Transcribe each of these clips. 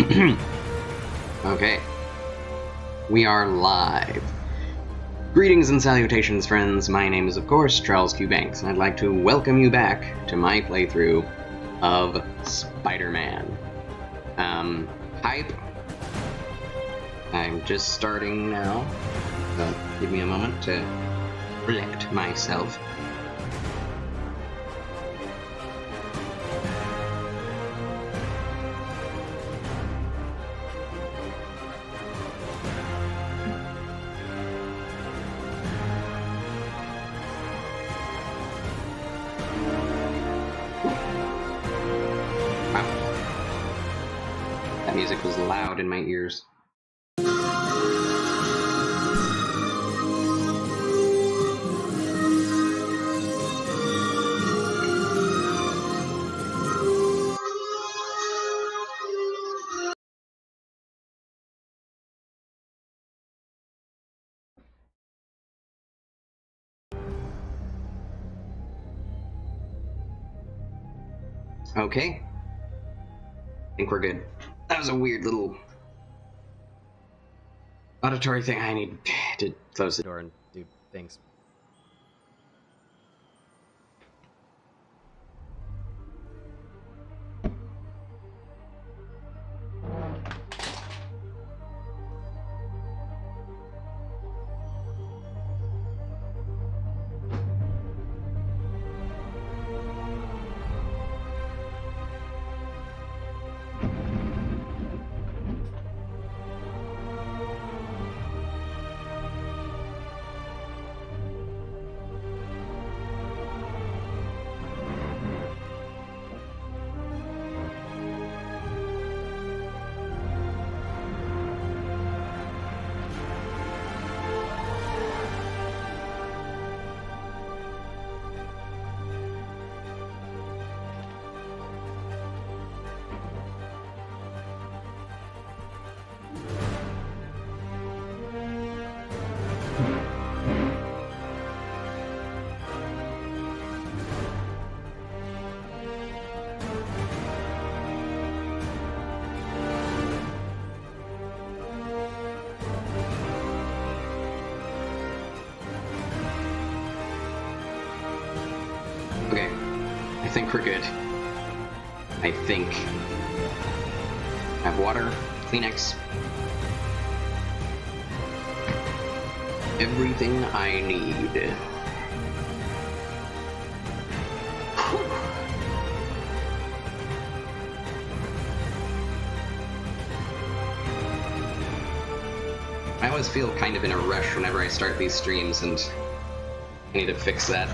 Okay. We are live. Greetings and salutations, friends. My name is, of course, Charles Q. Banks, and I'd like to welcome you back to my playthrough of Spider-Man. Hype. I'm just starting now, so give me a moment to collect myself. That music was loud in my ears. Okay. I think we're good. That was a weird little auditory thing. I need to close the door and do things. Okay, I think we're good. I think I have water, Kleenex, everything I need. I always feel kind of in a rush whenever I start these streams, and I need to fix that.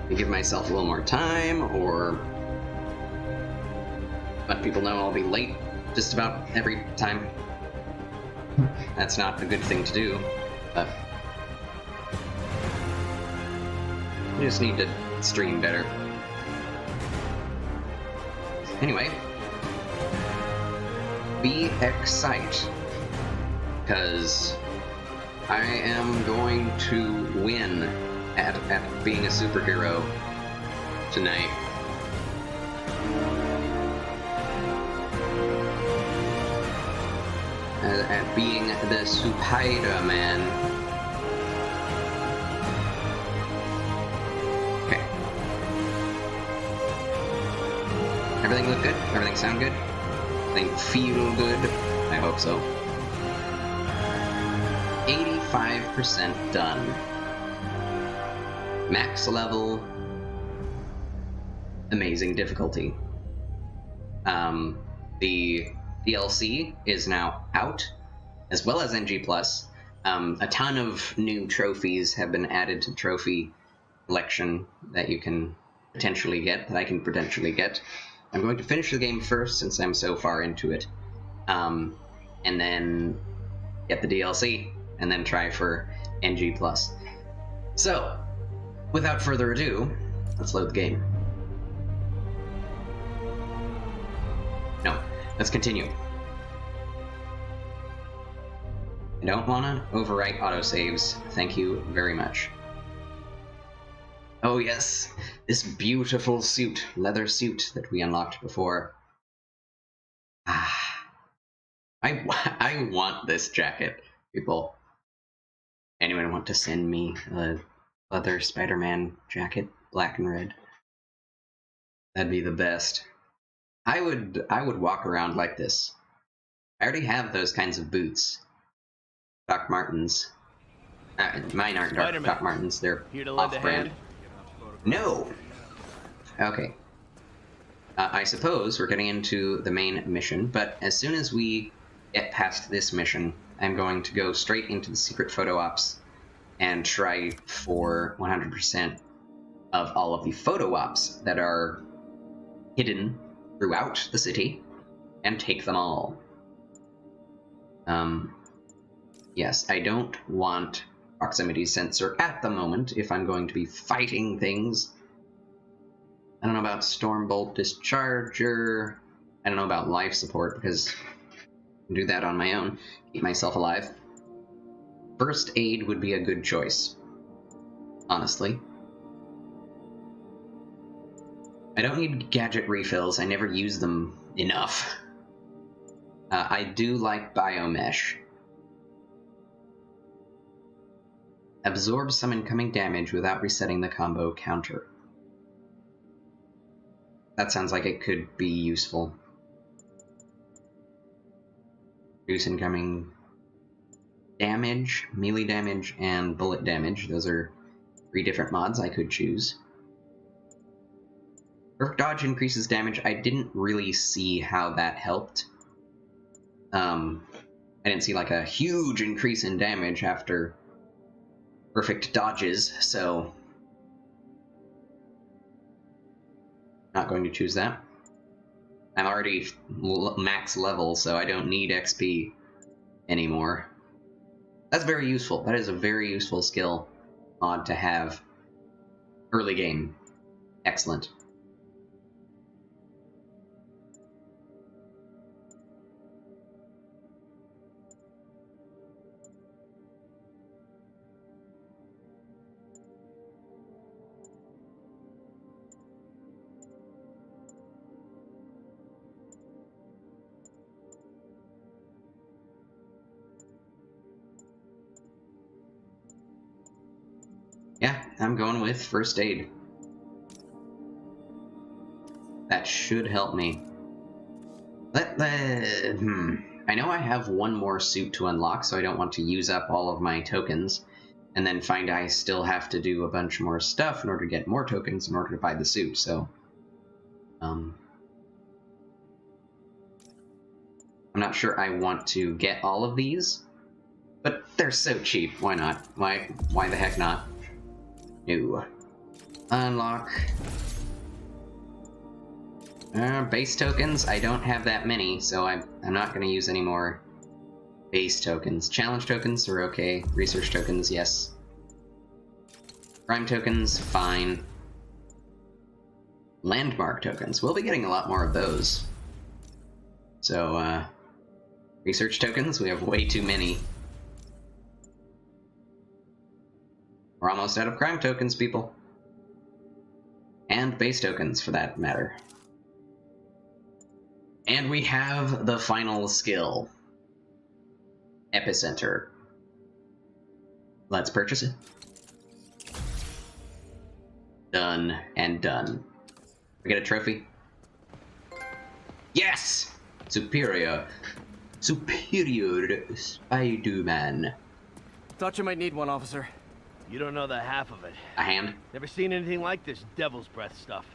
To give myself a little more time, or let people know I'll be late just about every time. That's not a good thing to do, but I just need to stream better. Anyway, be excited, because I am going to win at being a superhero tonight. At being the Spider-Man. Okay. Everything look good? Everything sound good? Everything feel good? I hope so. 85% done. Max level, amazing difficulty. The DLC is now out, as well as NG+. A ton of new trophies have been added to trophy collection that you can potentially get, that I can potentially get. I'm going to finish the game first, since I'm so far into it, and then get the DLC, and then try for NG+. So, without further ado, let's load the game. No, let's continue. I don't want to overwrite autosaves. Thank you very much. Oh yes, this beautiful suit, leather suit that we unlocked before. I want this jacket, people. Anyone want to send me a leather Spider-Man jacket, black and red? That'd be the best. I would walk around like this. I already have those kinds of boots. Doc Martens. Mine aren't Doc Martens. They're off-brand. No. Okay. I suppose we're getting into the main mission, but as soon as we get past this mission, I'm going to go straight into the secret photo ops and try for 100% of all of the photo ops that are hidden throughout the city and take them all. Yes, I don't want proximity sensor at the moment if I'm going to be fighting things. I don't know about Stormbolt Discharger. I don't know about life support because I can do that on my own. Keep myself alive. First aid would be a good choice, honestly. I don't need gadget refills. I never use them enough. I do like Biomesh. Absorb some incoming damage without resetting the combo counter. That sounds like it could be useful. Reduce incoming damage, melee damage, and bullet damage. Those are 3 different mods I could choose. Perfect dodge increases damage. I didn't really see how that helped. I didn't see like a huge increase in damage after perfect dodges, so not going to choose that. I'm already max level, so I don't need XP anymore. That's very useful. That is a very useful skill mod to have early game. Excellent. Yeah, I'm going with first aid. That should help me. I know I have one more suit to unlock, so I don't want to use up all of my tokens, and then find I still have to do a bunch more stuff in order to get more tokens in order to buy the suit, so... I'm not sure I want to get all of these, but they're so cheap, why not? Why the heck not? No. Unlock. Base tokens, I don't have that many, so I'm not going to use any more base tokens. Challenge tokens are okay. Research tokens, yes. Prime tokens, fine. Landmark tokens, we'll be getting a lot more of those. So, research tokens, we have way too many. We're almost out of crime tokens, people. And base tokens, for that matter. And we have the final skill. Epicenter. Let's purchase it. Done and done. We get a trophy? Yes! Superior. Superior Spider-Man. Thought you might need one, officer. You don't know the half of it. A hand? Never seen anything like this devil's breath stuff.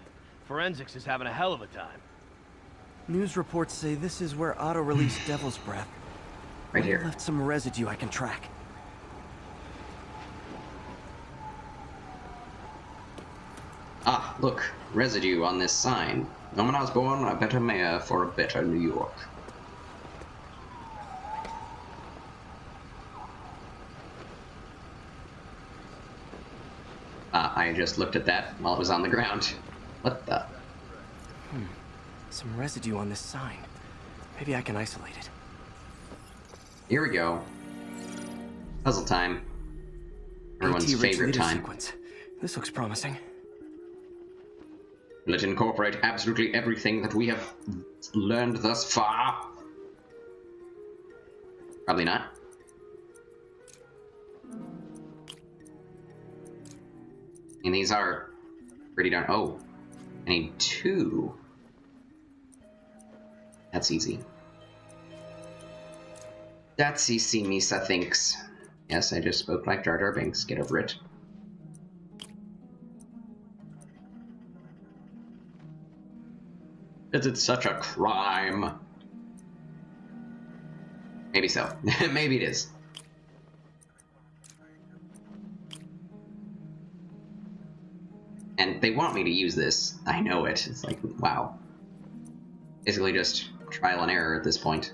Forensics is having a hell of a time. News reports say this is where Otto released Devil's Breath. Right here. Left some residue I can track. Ah, look. Residue on this sign. Norman Osborn, a better mayor for a better New York. I just looked at that while it was on the ground. What the? Some residue on this sign. Maybe I can isolate it. Here we go. Puzzle time. Everyone's favorite time. Sequence. This looks promising. Let's incorporate absolutely everything that we have learned thus far. Probably not. And these are pretty darn... Oh, I need 2. That's easy. That's easy, Misa thinks. Yes, I just spoke like Jar Jar Binks. Get over it. Is it such a crime? Maybe so. Maybe it is. And they want me to use this. I know it. It's like, wow. Basically just trial and error at this point.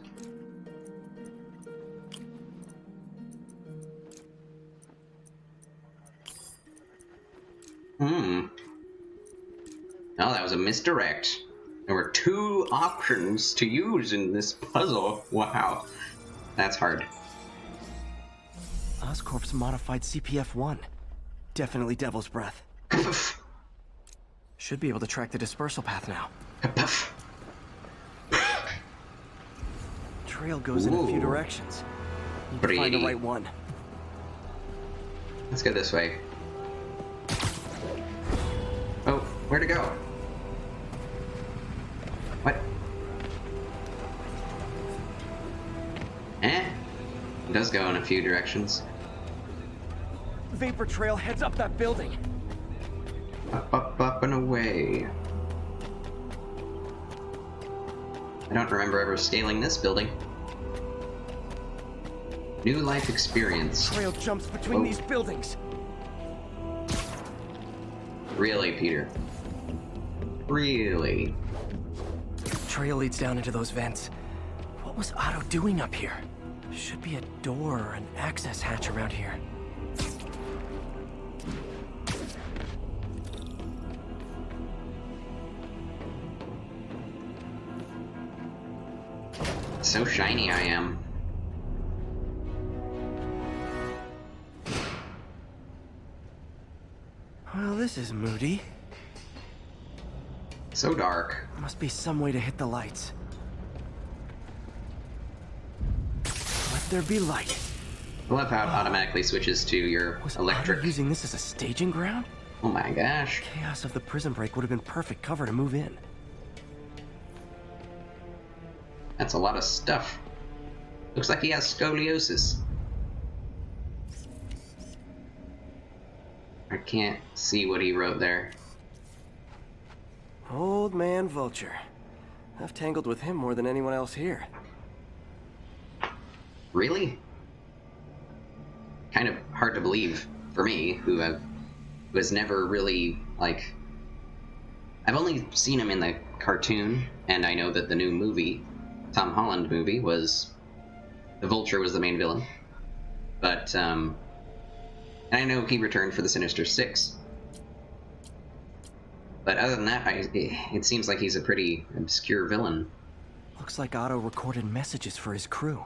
Oh, that was a misdirect. There were 2 options to use in this puzzle. Wow. That's hard. Oscorp's modified CPF-1. Definitely Devil's Breath. Should be able to track the dispersal path now. Trail goes in a few directions. Need to find the right one. Let's go this way. Oh, where to go? What? It does go in a few directions. Vapor trail heads up that building. Up and away. I don't remember ever scaling this building. New life experience. Trail jumps between these buildings. Really, Peter? Really? Trail leads down into those vents. What was Otto doing up here? Should be a door or an access hatch around here. So shiny I am. Well, this is moody. So dark. Must be some way to hit the lights. Let there be light. I love how it automatically switches to your Was electric. Otto using this as a staging ground? Oh my gosh. Chaos of the prison break would have been perfect cover to move in. That's a lot of stuff. Looks like he has scoliosis. I can't see what he wrote there. Old man Vulture. I've tangled with him more than anyone else here. Really? Kind of hard to believe for me, who has never really, like... I've only seen him in the cartoon, and I know that the new movie, Tom Holland movie, was... The Vulture was the main villain. But, and I know he returned for the Sinister Six. But other than that, it seems like he's a pretty obscure villain. Looks like Otto recorded messages for his crew.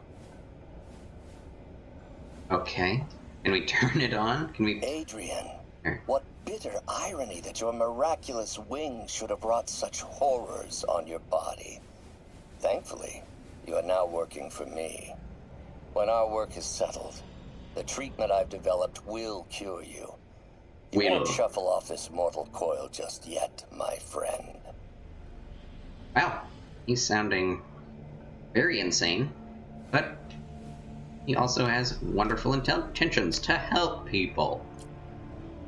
Okay. Can we turn it on? Can we... Adrian, Here. what bitter irony that your miraculous wings should have brought such horrors on your body. Thankfully, you are now working for me. When our work is settled, the treatment I've developed will cure you. You won't shuffle off this mortal coil just yet, my friend. Wow. He's sounding very insane, but he also has wonderful intentions to help people.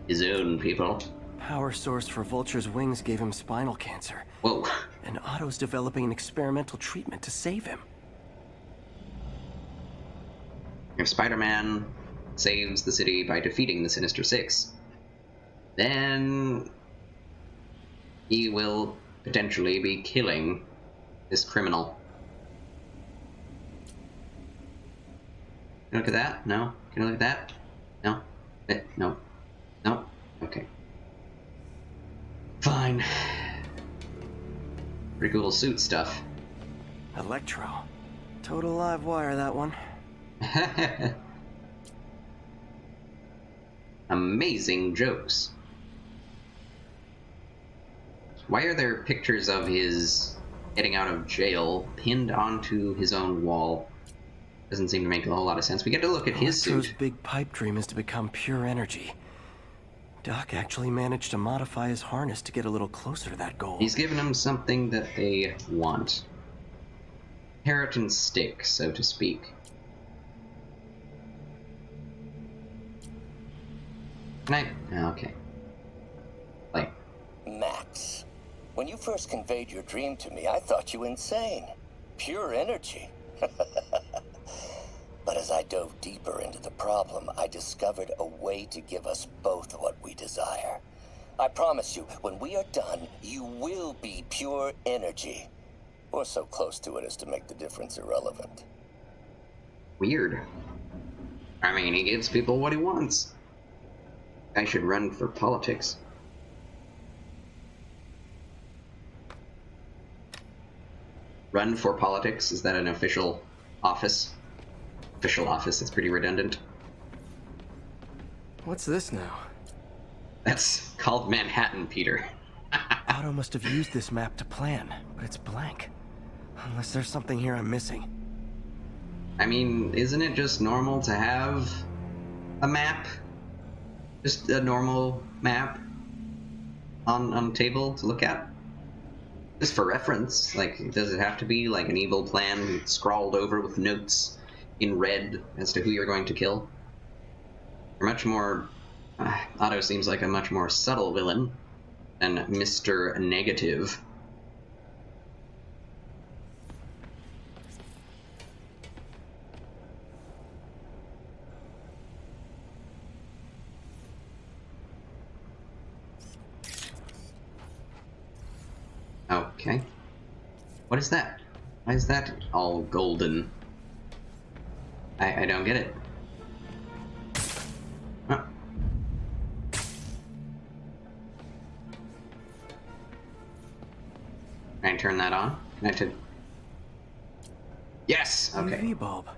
His own people. Power source for Vulture's wings gave him spinal cancer. Whoa. And Otto's developing an experimental treatment to save him. If Spider-Man saves the city by defeating the Sinister Six, then he will potentially be killing this criminal. Can you look at that? No? Can you look at that? No? No. No? Okay. Fine. Pretty cool suit stuff. Electro. Total live wire, that one. Amazing jokes. Why are there pictures of his getting out of jail pinned onto his own wall? Doesn't seem to make a whole lot of sense. We get to look at his Electro's suit. big pipe dream is to become pure energy. Doc actually managed to modify his harness to get a little closer to that goal. He's given them something that they want. Carrot and stick, so to speak. Can I? Oh, okay. Like, Max, when you first conveyed your dream to me, I thought you insane. Pure energy. But as I dove deeper into the problem, I discovered a way to give us both what we desire. I promise you, when we are done, you will be pure energy. Or so close to it as to make the difference irrelevant. weird. I mean, he gives people what he wants. I should run for politics. Run for politics? Is that an official office? Official office, it's pretty redundant. What's this now? That's called Manhattan, Peter. Otto must have used this map to plan, but it's blank. Unless there's something here I'm missing. I mean, isn't it just normal to have a map? Just a normal map on a table to look at? Just for reference. Like, does it have to be like an evil plan scrawled over with notes in red as to who you're going to kill? You're much more... Otto seems like a much more subtle villain than Mr. Negative. Okay. What is that? Why is that all golden? I don't get it. Oh. Can I turn that on? Can I turn... Yes! Okay. UV bulb.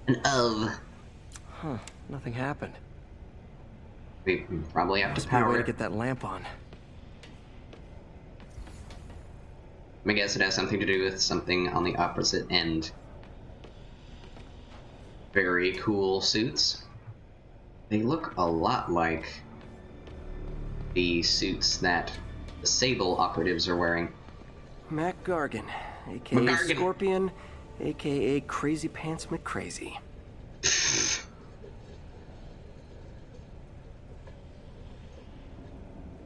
An of. Huh. Nothing happened. We probably have to Must be a way power to it. get that lamp on. I guess it has something to do with something on the opposite end. Very cool suits. They look a lot like the suits that the Sable operatives are wearing. Mac Gargan, aka McGargan. Scorpion, aka Crazy Pants McCrazy.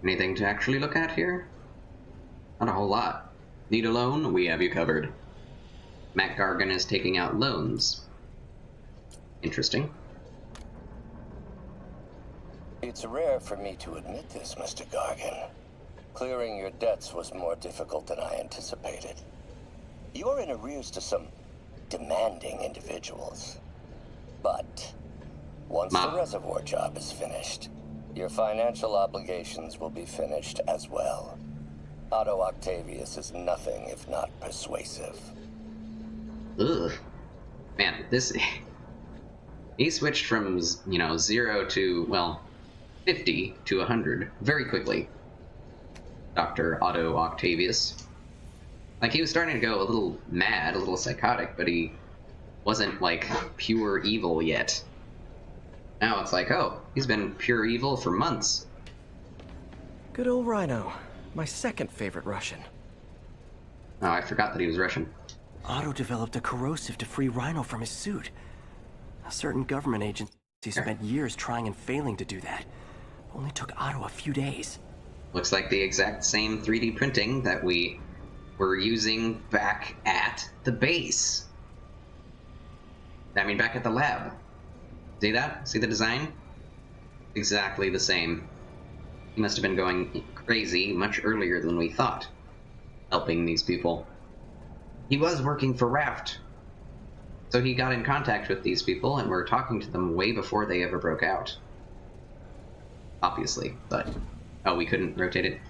Anything to actually look at here? Not a whole lot. Need a loan? We have you covered. Mac Gargan is taking out loans. Interesting. It's rare for me to admit this, Mr. Gargan. Clearing your debts was more difficult than I anticipated. You're in arrears to some demanding individuals. But once the reservoir job is finished, your financial obligations will be finished as well. Otto Octavius is nothing if not persuasive. Ugh. Man, this... He switched from, 0 to, well, 50 to 100 very quickly. Dr. Otto Octavius. Like, he was starting to go a little mad, a little psychotic, but he wasn't, like, pure evil yet. Now it's like, oh, he's been pure evil for months. Good old Rhino. My second favorite Russian. Oh, I forgot that he was Russian. Otto developed a corrosive to free Rhino from his suit. A certain government agency spent years trying and failing to do that. Only took Otto a few days. Looks like the exact same 3D printing that we were using back at the base. I mean, back at the lab. See that? See the design? Exactly the same. He must have been going crazy much earlier than we thought, helping these people. He was working for Raft, so he got in contact with these people and were talking to them way before they ever broke out. Obviously, but... Oh, we couldn't rotate it?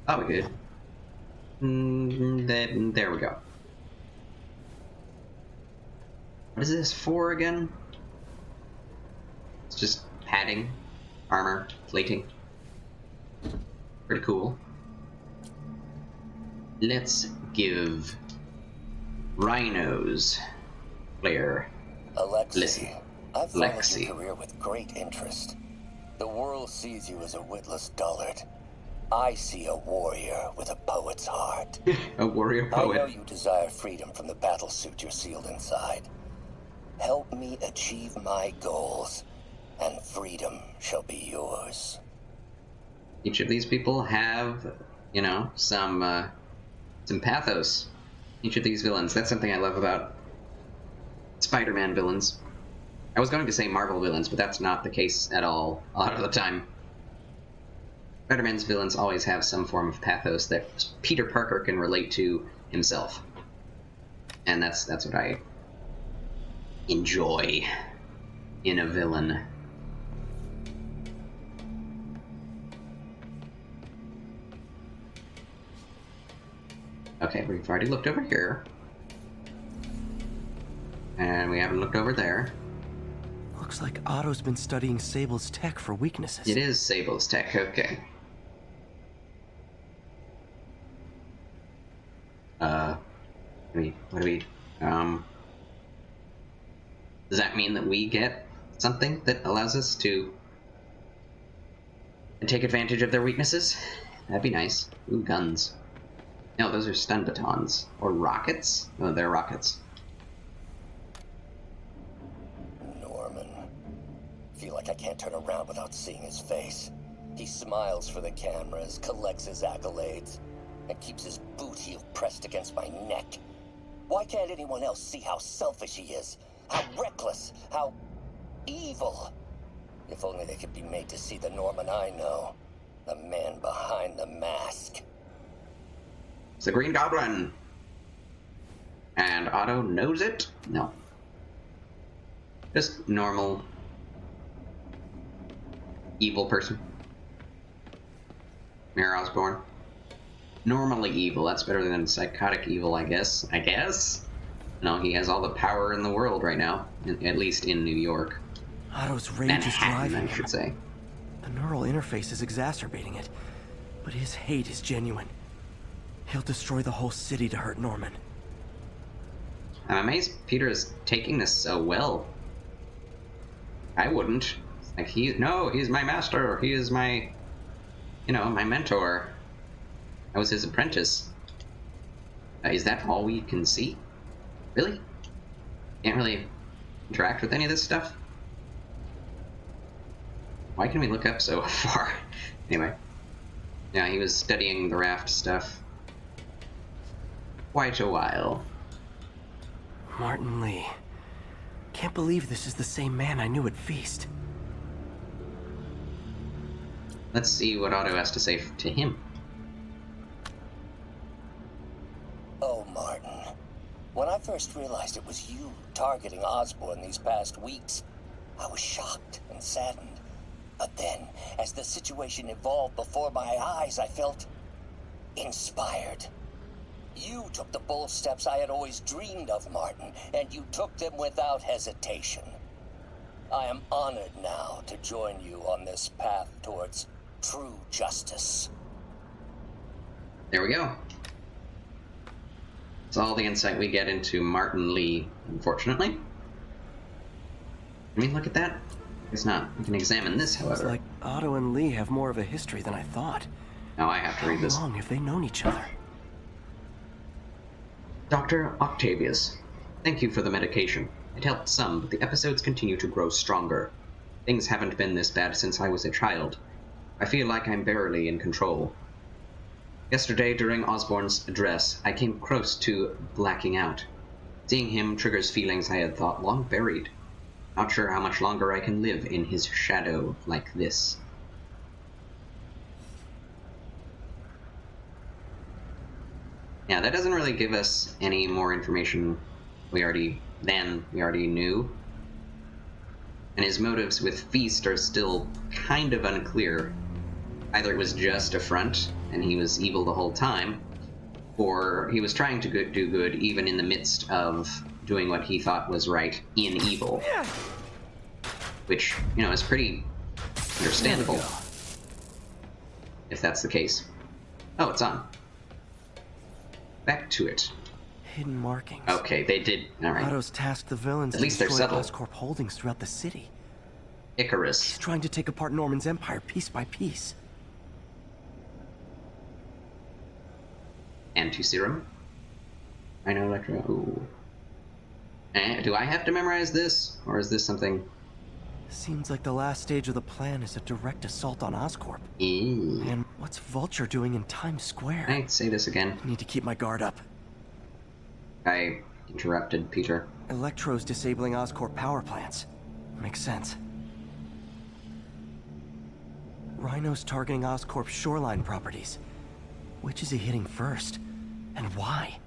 Oh, we could. There we go. What is this for again? It's just padding, armor, plating. Pretty cool. Let's give Rhinos Claire. Alexei, Listen, I've followed Lexi. your career with great interest. The world sees you as a witless dullard. I see a warrior with a poet's heart. A warrior I know poet. you desire freedom from the battlesuit you're sealed inside. Help me achieve my goals, and freedom shall be yours. Each of these people have, you know, some pathos. Each of these villains. That's something I love about Spider-Man villains. I was going to say Marvel villains, but that's not the case at all a lot of the time. Spider-Man's villains always have some form of pathos that Peter Parker can relate to himself. And that's what I enjoy in a villain. Okay, we've already looked over here. And we haven't looked over there. Looks like Otto's been studying Sable's tech for weaknesses. It is Sable's tech, okay. What do we, does that mean that we get something that allows us to take advantage of their weaknesses? That'd be nice. Ooh, guns. No, those are stun batons. Or rockets? No, they're rockets. Norman. Feel like I can't turn around without seeing his face. He smiles for the cameras, collects his accolades, and keeps his boot heel pressed against my neck. Why can't anyone else see how selfish he is? How reckless, how evil? If only they could be made to see the Norman I know. The man behind the mask. It's the Green Goblin! And Otto knows it? No. Just normal evil person. Mayor Osborn. Normally evil. That's better than psychotic evil, I guess. No, he has all the power in the world right now. At least in New York. Otto's rage is Manhattan, driving I should say. The neural interface is exacerbating it, but his hate is genuine. He'll destroy the whole city to hurt Norman. I'm amazed Peter is taking this so well. I wouldn't. Like, he's my master. He is my, my mentor. I was his apprentice. Is that all we can see? Really? Can't really interact with any of this stuff? Why can we look up so far? Anyway. Yeah, he was studying the raft stuff. Quite a while. Martin Lee. Can't believe this is the same man I knew at Feast. Let's see what Otto has to say to him. Oh, Martin. When I first realized it was you targeting Osborn these past weeks, I was shocked and saddened. But then, as the situation evolved before my eyes, I felt inspired. You took the bold steps I had always dreamed of, Martin, and you took them without hesitation. I am honored now to join you on this path towards true justice. There we go. That's all the insight we get into Martin Lee, unfortunately. I mean, look at that. It's not. We can examine this, It's however. like Otto and Lee have more of a history than I thought. Now I have to read this. How long have they known each other? Dr. Octavius, thank you for the medication. It helped some, but the episodes continue to grow stronger. Things haven't been this bad since I was a child. I feel like I'm barely in control. Yesterday, during Osborn's address, I came close to blacking out. Seeing him triggers feelings I had thought long buried. Not sure how much longer I can live in his shadow like this. Yeah, that doesn't really give us any more information we already knew. And his motives with Feast are still kind of unclear. Either it was just a front, and he was evil the whole time, or he was trying to do good even in the midst of doing what he thought was right in evil. Which, is pretty understandable. If that's the case. Oh, it's on. Back to it. Hidden markings. Okay, they did. All right. Otto's tasked the villains At to least they're destroy subtle. Oscorp holdings throughout the city. Icarus. He's trying to take apart Norman's empire piece by piece. Anti-serum. I know Electro. Ooh. Do I have to memorize this? Or is this something... Seems like the last stage of the plan is a direct assault on Oscorp. Eee. And what's Vulture doing in Times Square? Can I say this again? I need to keep my guard up. I interrupted Peter. Electro's disabling Oscorp power plants. Makes sense. Rhino's targeting Oscorp's shoreline properties. Which is he hitting first? And why?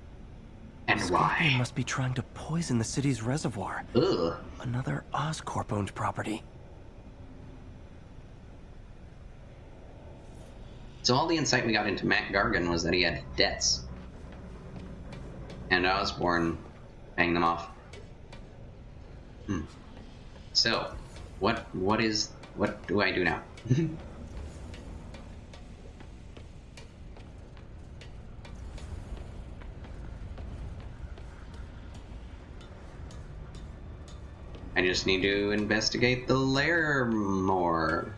And Scorpion why? must be trying to poison the city's reservoir. Ugh. Another Oscorp-owned property. So all the insight we got into Matt Gargan was that he had debts. And Osborn paying them off. So, what do I do now? I just need to investigate the lair more.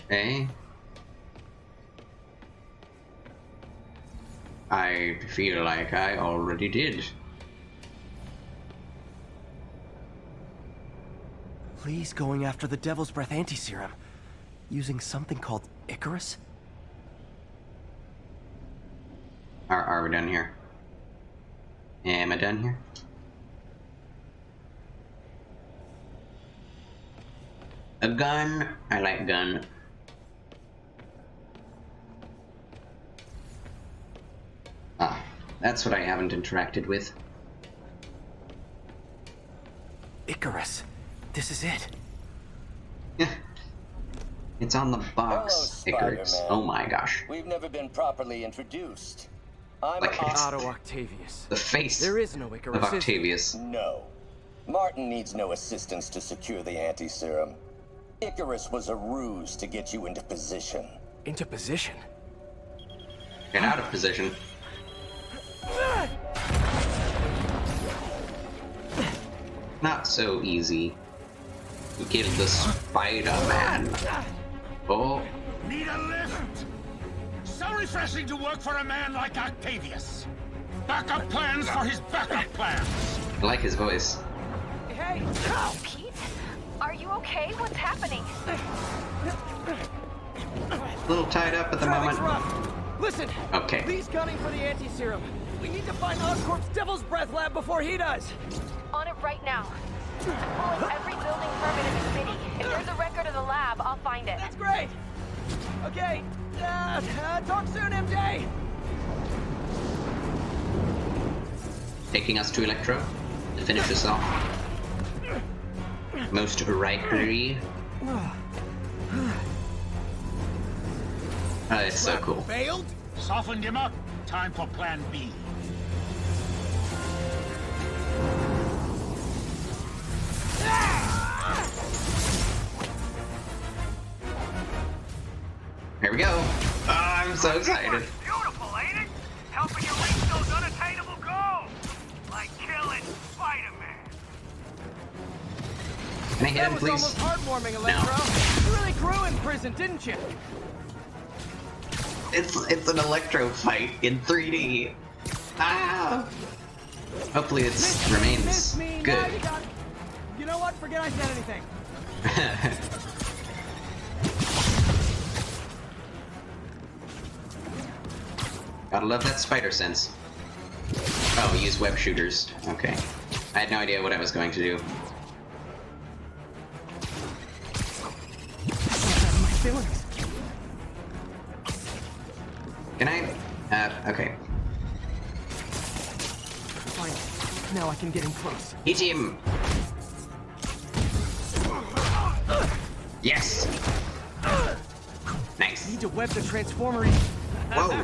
Okay. I feel like I already did. Lee's going after the Devil's Breath anti-serum, using something called Icarus? Are we done here? Am I done here? A gun. I like gun. Ah, that's what I haven't interacted with. Icarus. This is it. It's on the box. Hello, Icarus. Spider-Man. Oh my gosh. We've never been properly introduced. I'm Like it's Otto Octavius. the face There is no of Icarus, is there? Octavius. No. Martin needs no assistance to secure the anti-serum. Icarus was a ruse to get you into position. Into position? Get out of position. Not so easy. We killed the Spider-Man. Oh, Need a lift? So refreshing to work for a man like Octavius. Backup plans for his backup plans. I like his voice. Hey! Pete? Are you okay? What's happening? A little tied up at the Traffic's moment. rough. Listen! Okay. Lee's gunning for the anti-serum. We need to find Oscorp's Devil's Breath lab before he does. On it right now. I'm pulling every building permit in the city. If there's a record of the lab, I'll find it. That's great! Okay, talk soon, MJ! Taking us to Electro to finish this off. Most Rikery. It's so cool. Failed? Softened him up. Time for plan B. Here we go. Oh, I'm so excited. Beautiful, ain't it? Helping you reach those unattainable goals. Like killing Spider-Man. Can I hit him, please? heartwarming, Electro. You really grew in prison, didn't you? It's an Electro fight in 3D. Ah! Hopefully it remains Miss me, now good. you got it. You know what? Forget I said anything. Gotta love that spider sense. Oh, use web shooters. Okay. I had no idea what I was going to do. My feelings. Can I? Okay. Fine. Now I can get in close. Hit him! Yes! Nice. Need to web the transformer. Whoa!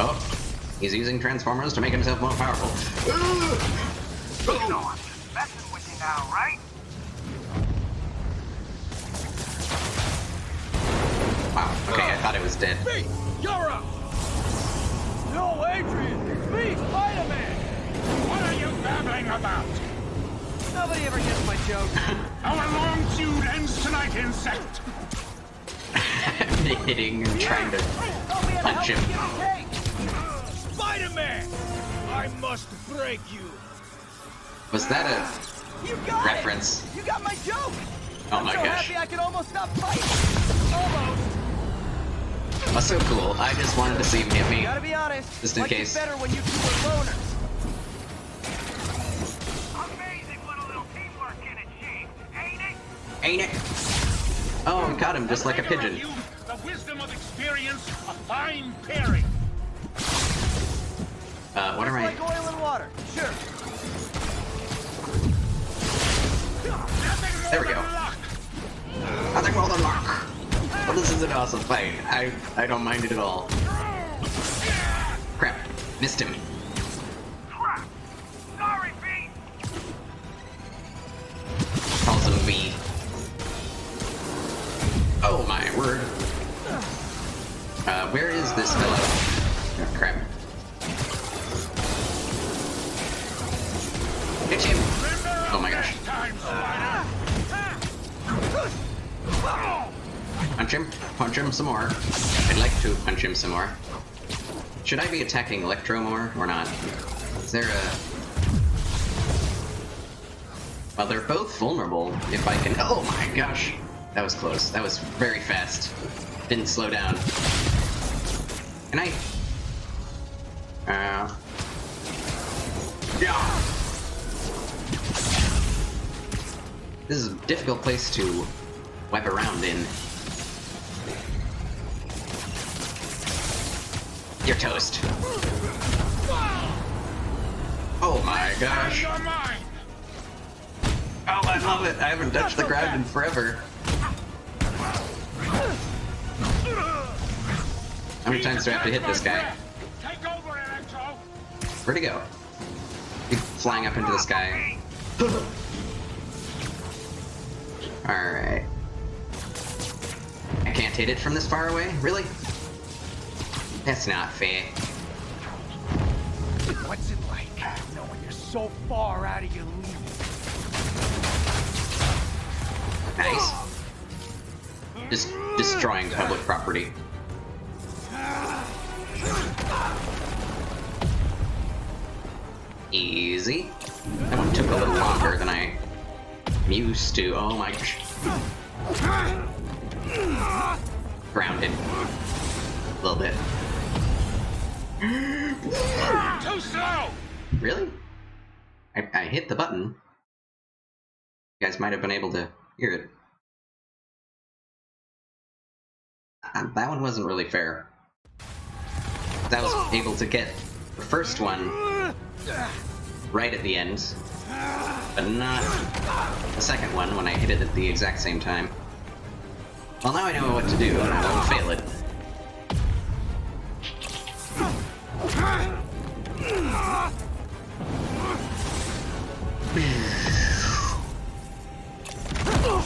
Oh, he's using Transformers to make himself more powerful. You know I'm just messing with you now, right? Wow, okay, I thought it was dead. You're up! No, Adrian! It's me, Spider-Man! What are you babbling about? Nobody ever gets my joke. Our long feud ends tonight, insect. Hitting and trying to punch him. Spider-Man! I must break you. Was that You a got reference? it! You got my joke! Oh my I'm so gosh. happy I could almost stop fighting. Almost. That's so cool. I just wanted to see him hit me. Gotta be honest. Just in liked case. it better when you two were loners. Amazing what a little teamwork can achieve, ain't it? Ain't it? Oh, we caught him just like a pigeon. The wisdom of experience, a fine pairing. What am I? Like oil and water. Sure. There we go. Nothing more than luck. Well, this is an awesome fight. I don't mind it at all. Crap. Missed him. Crap. Sorry, V. Calls him V. Oh my word. Where is this fellow? Oh, crap. Hit him! Oh my gosh. Punch him some more. I'd like to punch him some more. Should I be attacking Electro more or not? Is there a... Well, they're both vulnerable if I can... Oh my gosh! That was close. That was very fast. Didn't slow down. Can I... Yeah! This is a difficult place to wipe around in. You're toast. Oh my gosh. Oh, I love it. I haven't touched the ground in forever. How many times do I have to hit this guy? Take over, Electro. Where'd he go? He's flying up into the sky. Alright. I can't hit it from this far away? Really? That's not fair. What's it like knowing you're so far out of your league? Nice. Just destroying public property. Easy. That one took a little longer than I'm used to. Oh my gosh. Grounded. A little bit. Too slow. Really? I hit the button. You guys might have been able to hear it. That one wasn't really fair. I was able to get the first one right at the end, but not the second one when I hit it at the exact same time. Well, now I know what to do, and I won't fail it.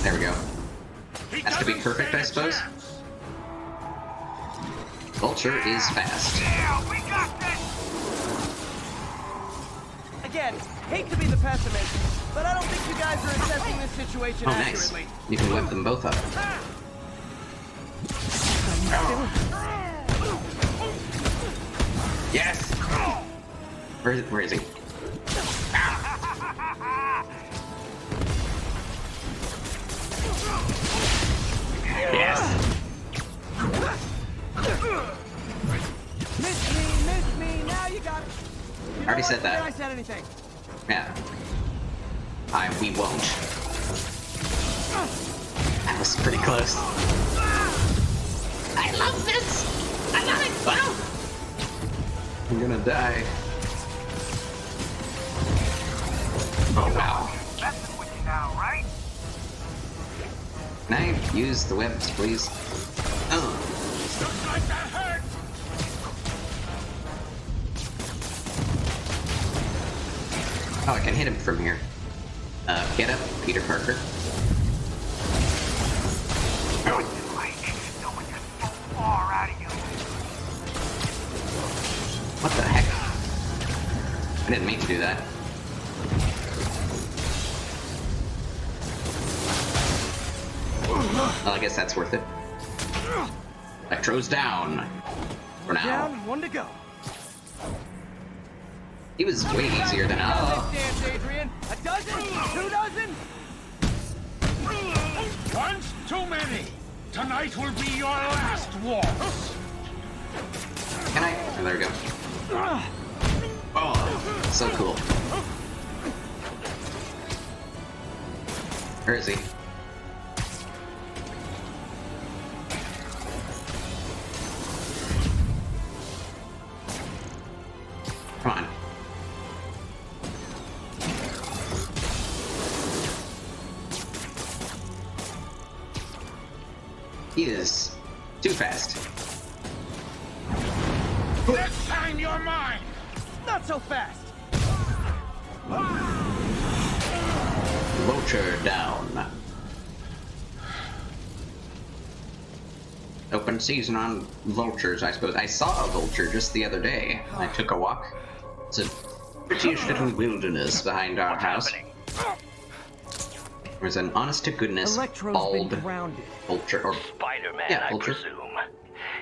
There we go. Has to be perfect, I suppose. Vulture is fast. Yeah, we got this. Again, hate to be the pessimist, but I don't think you guys are assessing this situation Oh, nice. accurately. You can whip them both up. Yes! Where is he? Yes! Miss me, now you got it. You know Already what? said that. Forget I said anything. Yeah. We won't. That was pretty close. I love this! I love it! Wow. I'm gonna die. Oh wow. Messing with you now, right? Can I use the webs, please? Oh. Looks like that hurt. Oh, I can hit him from here. Get up, Peter Parker. Like knowing you're so far out of your to do that. Well, I guess that's worth it. Electro's down. For now. Down, one to go. He was way easier than us. Dance, Adrian. A dozen? 2 dozen? Once too many. Tonight will be your last waltz. Can I? Oh, there we go. Oh, so cool. Where is he? Come on. He is too fast. Next time you're mine. Not so fast. Vulture down. Open season on vultures, I suppose. I saw a vulture just the other day. I took a walk. It's a pretty-ish little wilderness behind our house. There's an honest-to-goodness bald vulture, or Spider-Man, yeah, I vulture. presume.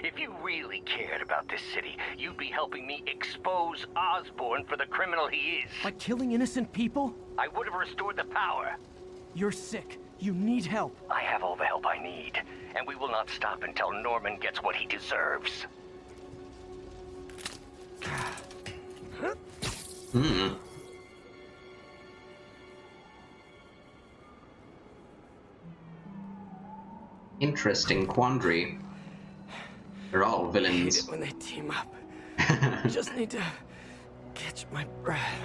If you really cared about this city, you'd be helping me expose Osborn for the criminal he is. By killing innocent people? I would have restored the power. You're sick. You need help. I have all the help I need, and we will not stop until Norman gets what he deserves. Interesting quandary. They're all I hate villains. it when they team up. Just need to catch my breath.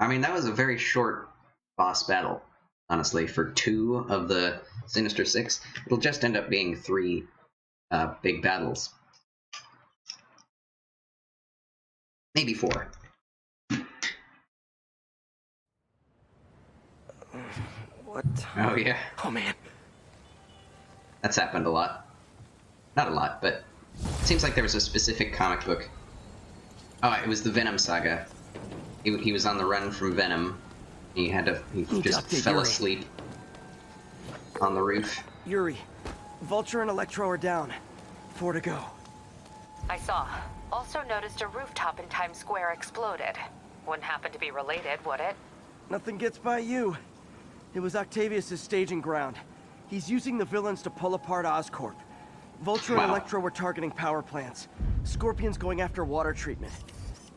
I mean, that was a very short boss battle, honestly, for 2 of the Sinister Six. It'll just end up being 3 big battles. Maybe 4. What? Oh, yeah. Oh man. That's happened a lot. Not a lot, but it seems like there was a specific comic book. Oh, it was the Venom Saga. He was on the run from Venom. He just fell Yuri. asleep on the roof. Yuri, Vulture and Electro are down. 4 to go. I saw. Also noticed a rooftop in Times Square exploded. Wouldn't happen to be related, would it? Nothing gets by you. It was Octavius' staging ground. He's using the villains to pull apart Oscorp. Vulture and Wow. Electro were targeting power plants. Scorpion's going after water treatment.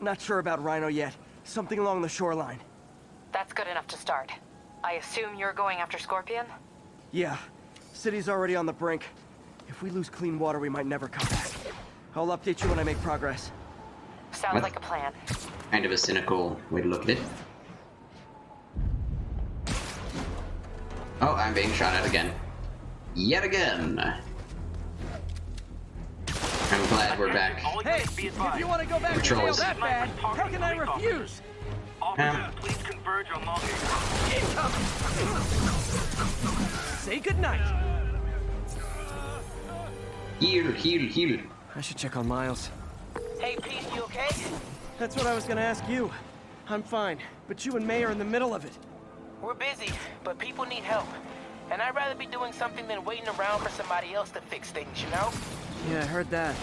Not sure about Rhino yet. Something along the shoreline. That's good enough to start. I assume you're going after Scorpion? Yeah. City's already on the brink. If we lose clean water, we might never come back. I'll update you when I make progress. Sounds What? like a plan. Kind of a cynical way to look at it. Oh, I'm being shot at again. Yet again. I'm glad we're back. Hey, if you want to go back to jail Patrols. that bad, how can I refuse? Please converge on Long Say goodnight. Heal, heal, heal. I should check on Miles. Hey, Pete, you okay? That's what I was gonna ask you. I'm fine, but you and May are in the middle of it. We're busy, but people need help. And I'd rather be doing something than waiting around for somebody else to fix things, you know? Yeah, I heard that.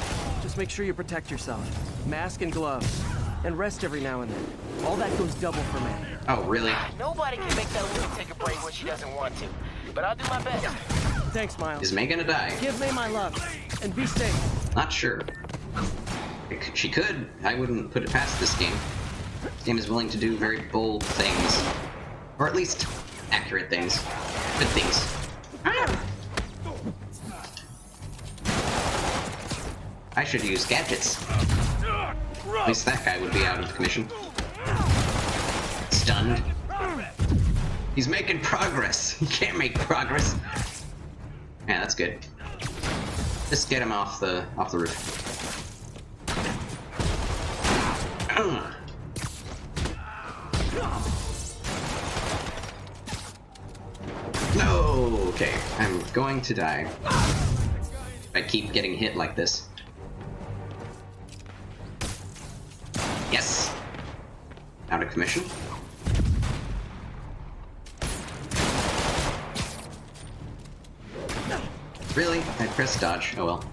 Just make sure you protect yourself. Mask and gloves. And rest every now and then. All that goes double for May. Oh, really? Nobody can make that woman take a break when she doesn't want to. But I'll do my best. Thanks, Miles. Is May gonna die? Give May my love. And be safe. Not sure. She could. I wouldn't put it past this game. This game is willing to do very bold things. Or at least accurate things. Good things. I should use gadgets. At least that guy would be out of commission. Stunned. He's making progress. He can't make progress. Yeah, that's good. Just get him off the roof. No. Okay, I'm going to die. I keep getting hit like this. Yes. Out of commission. Really? I pressed dodge. Oh well.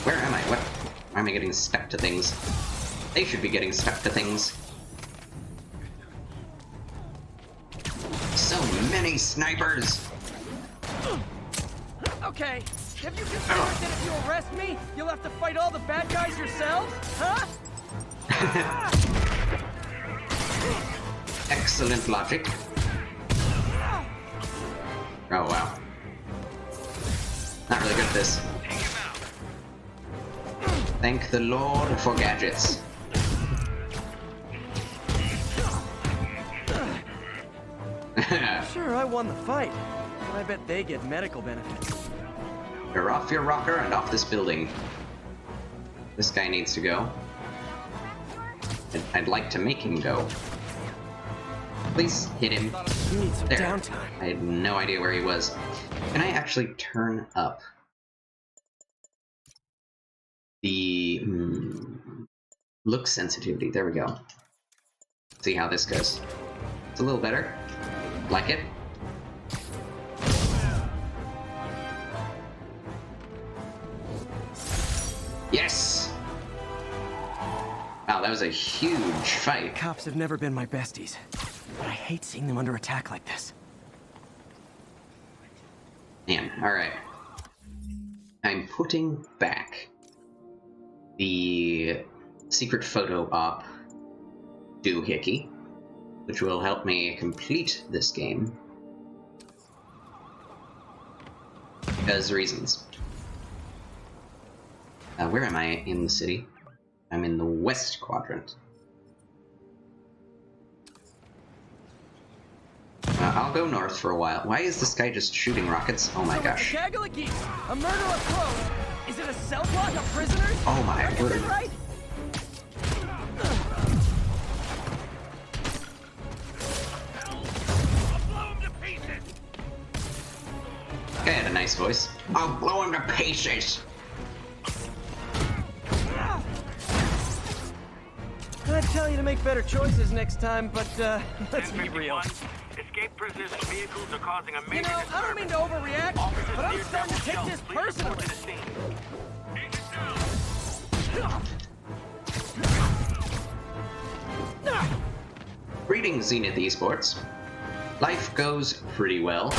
Where am I? What? Why am I getting stuck to things? They should be getting stuck to things. So many snipers! Okay, have you considered that if you arrest me, you'll have to fight all the bad guys yourselves? Huh? Excellent logic. Oh wow. Not really good at this. Thank the Lord for gadgets. Sure, I won the fight, but I bet they get medical benefits. You're off your rocker and off this building. This guy needs to go. I'd like to make him go. Please hit him. You need some There. downtime. I had no idea where he was. Can I actually turn up the look sensitivity? There we go. See how this goes. It's a little better. Like it. Yes! Wow, that was a huge fight. Cops have never been my besties, but I hate seeing them under attack like this. Man, alright. I'm putting back the secret photo op doohickey, which will help me complete this game. Because reasons. Where am I in the city? I'm in the west quadrant. I'll go north for a while. Why is this guy just shooting rockets? Oh my gosh. So it's a gaggle of geese, a murder of crows. Is it a cell block of prisoners? Oh my word. Right? Guy had a nice voice. I'll blow him to pieces. I'd tell you to make better choices next time, but let's be real. Escape prisoners and vehicles are causing a major You know, I don't mean to overreact, but I'm starting to take this personally. Greetings, Zenith Esports. Life goes pretty well.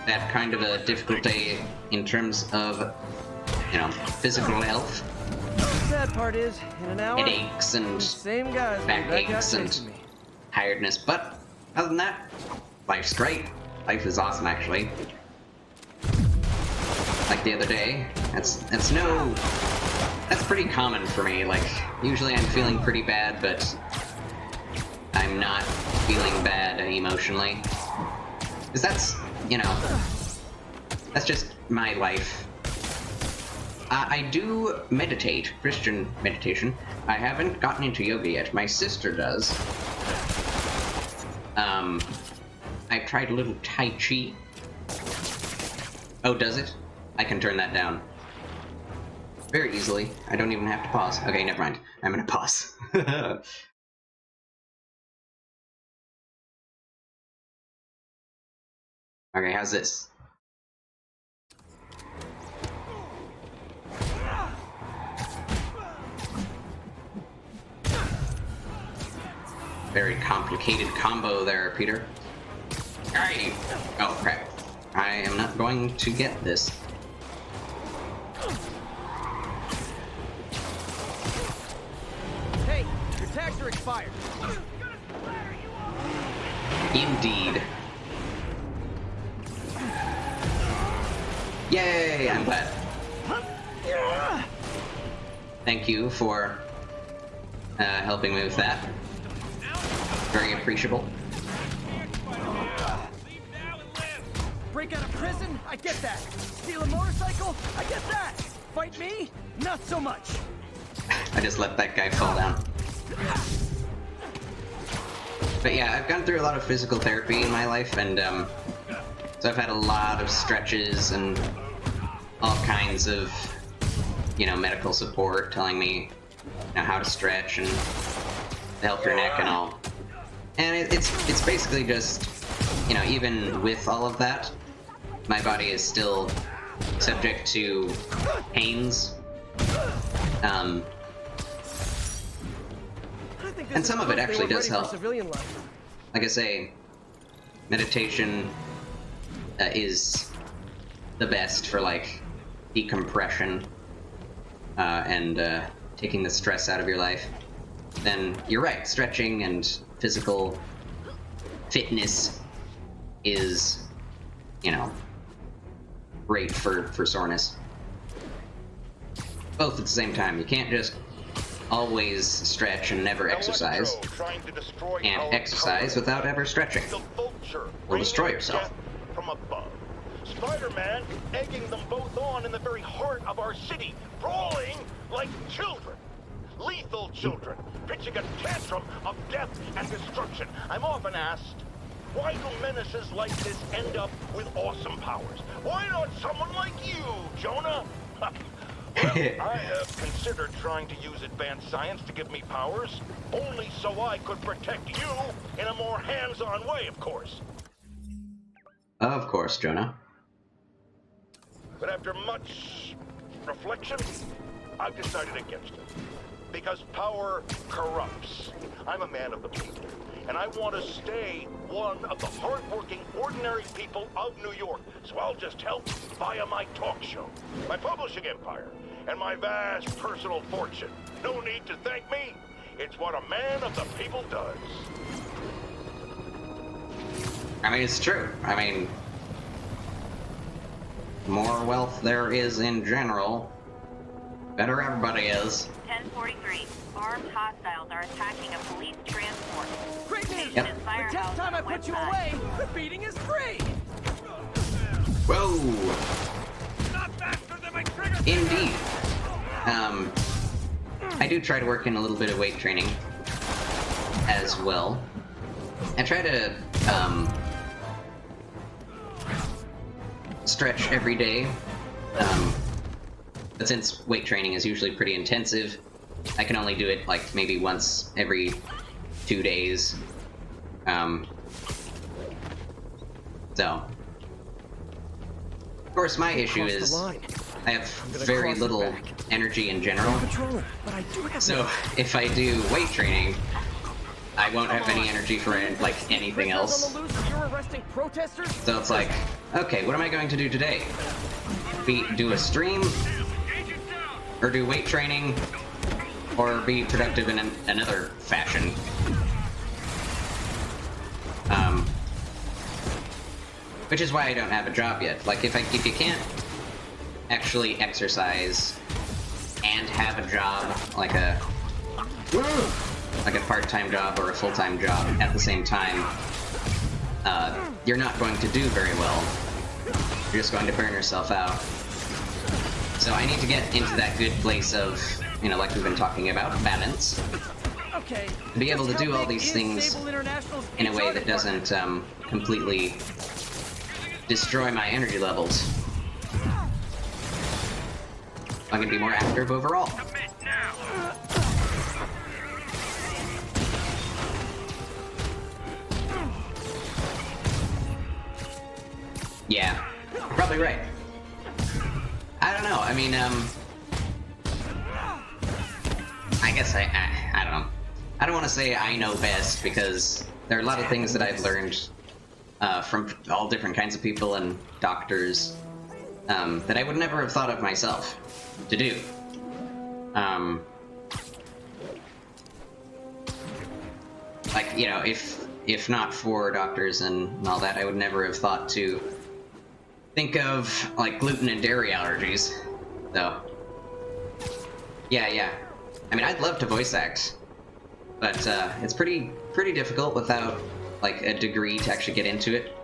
Had kind of a difficult day in terms of, you know, physical health. The sad part is, in an hour, Headaches and the same guys will be back out backaches and chasing me. tiredness, but other than that, life's great. Life is awesome, actually. Like the other day, that's pretty common for me. Like, usually I'm feeling pretty bad, but I'm not feeling bad emotionally. Because that's, you know, that's just my life. I do meditate, Christian meditation. I haven't gotten into yoga yet. My sister does. I've tried a little Tai Chi. Oh, does it? I can turn that down. Very easily. I don't even have to pause. Okay, never mind. I'm gonna pause. Okay, how's this? Very complicated combo there, Peter. Hey! Oh, crap. I am not going to get this. Hey, your tags are expired. Indeed. Yay! I'm glad. Thank you for helping me with that. Very appreciable. Break out of prison? I get that. Steal a motorcycle? I get that. Fight me? Not so much. I just let that guy fall down. But yeah, I've gone through a lot of physical therapy in my life, and so I've had a lot of stretches and all kinds of, you know, medical support telling me, you know, how to stretch and help your neck and all. And it's basically just, you know, even with all of that, my body is still subject to pains. And some of it actually does help. Like I say, meditation is the best for, like, decompression and taking the stress out of your life. Then you're right, stretching and physical fitness is, you know, great for soreness. Both at the same time. You can't just always stretch and never exercise, and exercise without ever stretching. You'll destroy yourself. From above. Spider-Man egging them both on in the very heart of our city, brawling like children. Lethal children, pitching a tantrum of death and destruction. I'm often asked, why do menaces like this end up with awesome powers? Why not someone like you, Jonah? Well, I have considered trying to use advanced science to give me powers, only so I could protect you in a more hands-on way, of course. Of course, Jonah. But after much reflection, I've decided against it. Because power corrupts. I'm a man of the people, and I want to stay one of the hard-working, ordinary people of New York. So I'll just help via my talk show, my publishing empire, and my vast personal fortune. No need to thank me. It's what a man of the people does. I mean, it's true. I mean, the more wealth there is in general, better everybody is. 1043. Armed hostiles are attacking a police transport. Great news! Yep. The 10th time I put you away, the beating is free! Whoa! Not faster than my trigger. Indeed. I do try to work in a little bit of weight training as well. I try to, stretch every day. But since weight training is usually pretty intensive, I can only do it, like, maybe once every 2 days. So, of course, my issue is I have very little energy in general. So if I do weight training, I won't have any energy for like anything else. So it's like, okay, what am I going to do today? Do a stream, or do weight training, or be productive in another fashion. Which is why I don't have a job yet. Like, if you can't actually exercise and have a job, like a part-time job or a full-time job at the same time, you're not going to do very well. You're just going to burn yourself out. So I need to get into that good place of, you know, like we've been talking about, balance. Okay. Be able to do all these things in a way that doesn't completely destroy my energy levels. I can be more active overall. Yeah, you're probably right. I don't know. I mean, I guess I don't know. I don't want to say I know best, because there are a lot of things that I've learned from all different kinds of people and doctors that I would never have thought of myself to do. Like, you know, if not for doctors and all that, I would never have thought to think of, like, gluten and dairy allergies. So, yeah. I mean, I'd love to voice act, but it's pretty difficult without, like, a degree to actually get into it.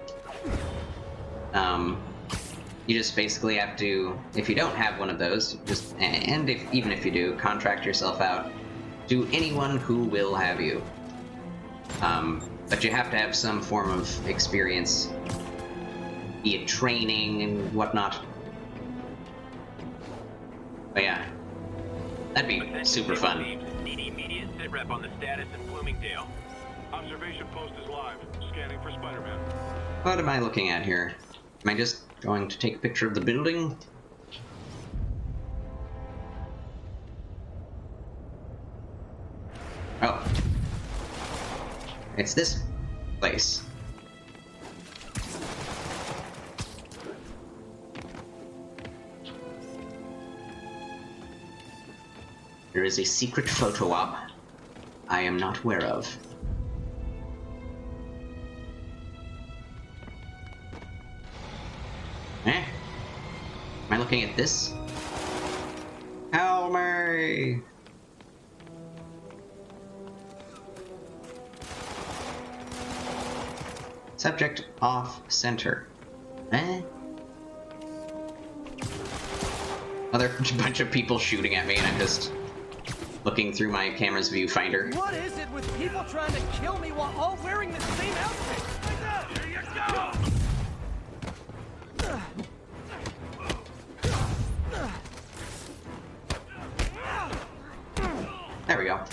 You just basically have to, if you don't have one of those, even if you do, contract yourself out to anyone who will have you. But you have to have some form of experience, be it training and whatnot. But yeah, that'd be super fun. Need immediate sitrep on the status in Bloomingdale. Observation post is live. Scanning for Spider-Man. What am I looking at here? Am I just going to take a picture of the building? Oh. It's this place. There is a secret photo op I am not aware of. Eh? Am I looking at this? Help me! Subject off center. Eh? Oh, there are a bunch of people shooting at me and I'm just looking through my camera's viewfinder. What is it with people trying to kill me while all wearing the same outfit? Like that! Here you go! There we go.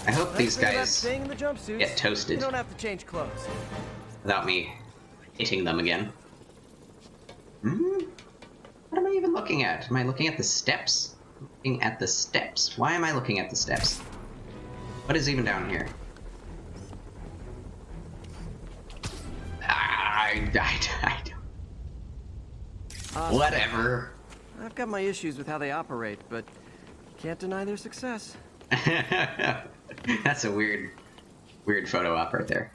I hope these guys staying in the jumpsuits, get toasted you don't have to change clothes. without me hitting them again. What am I even looking at? Am I looking at the steps? Looking at the steps. Why am I looking at the steps? What is even down here? I don't. Whatever. I've got my issues with how they operate, but can't deny their success. That's a weird photo op right there.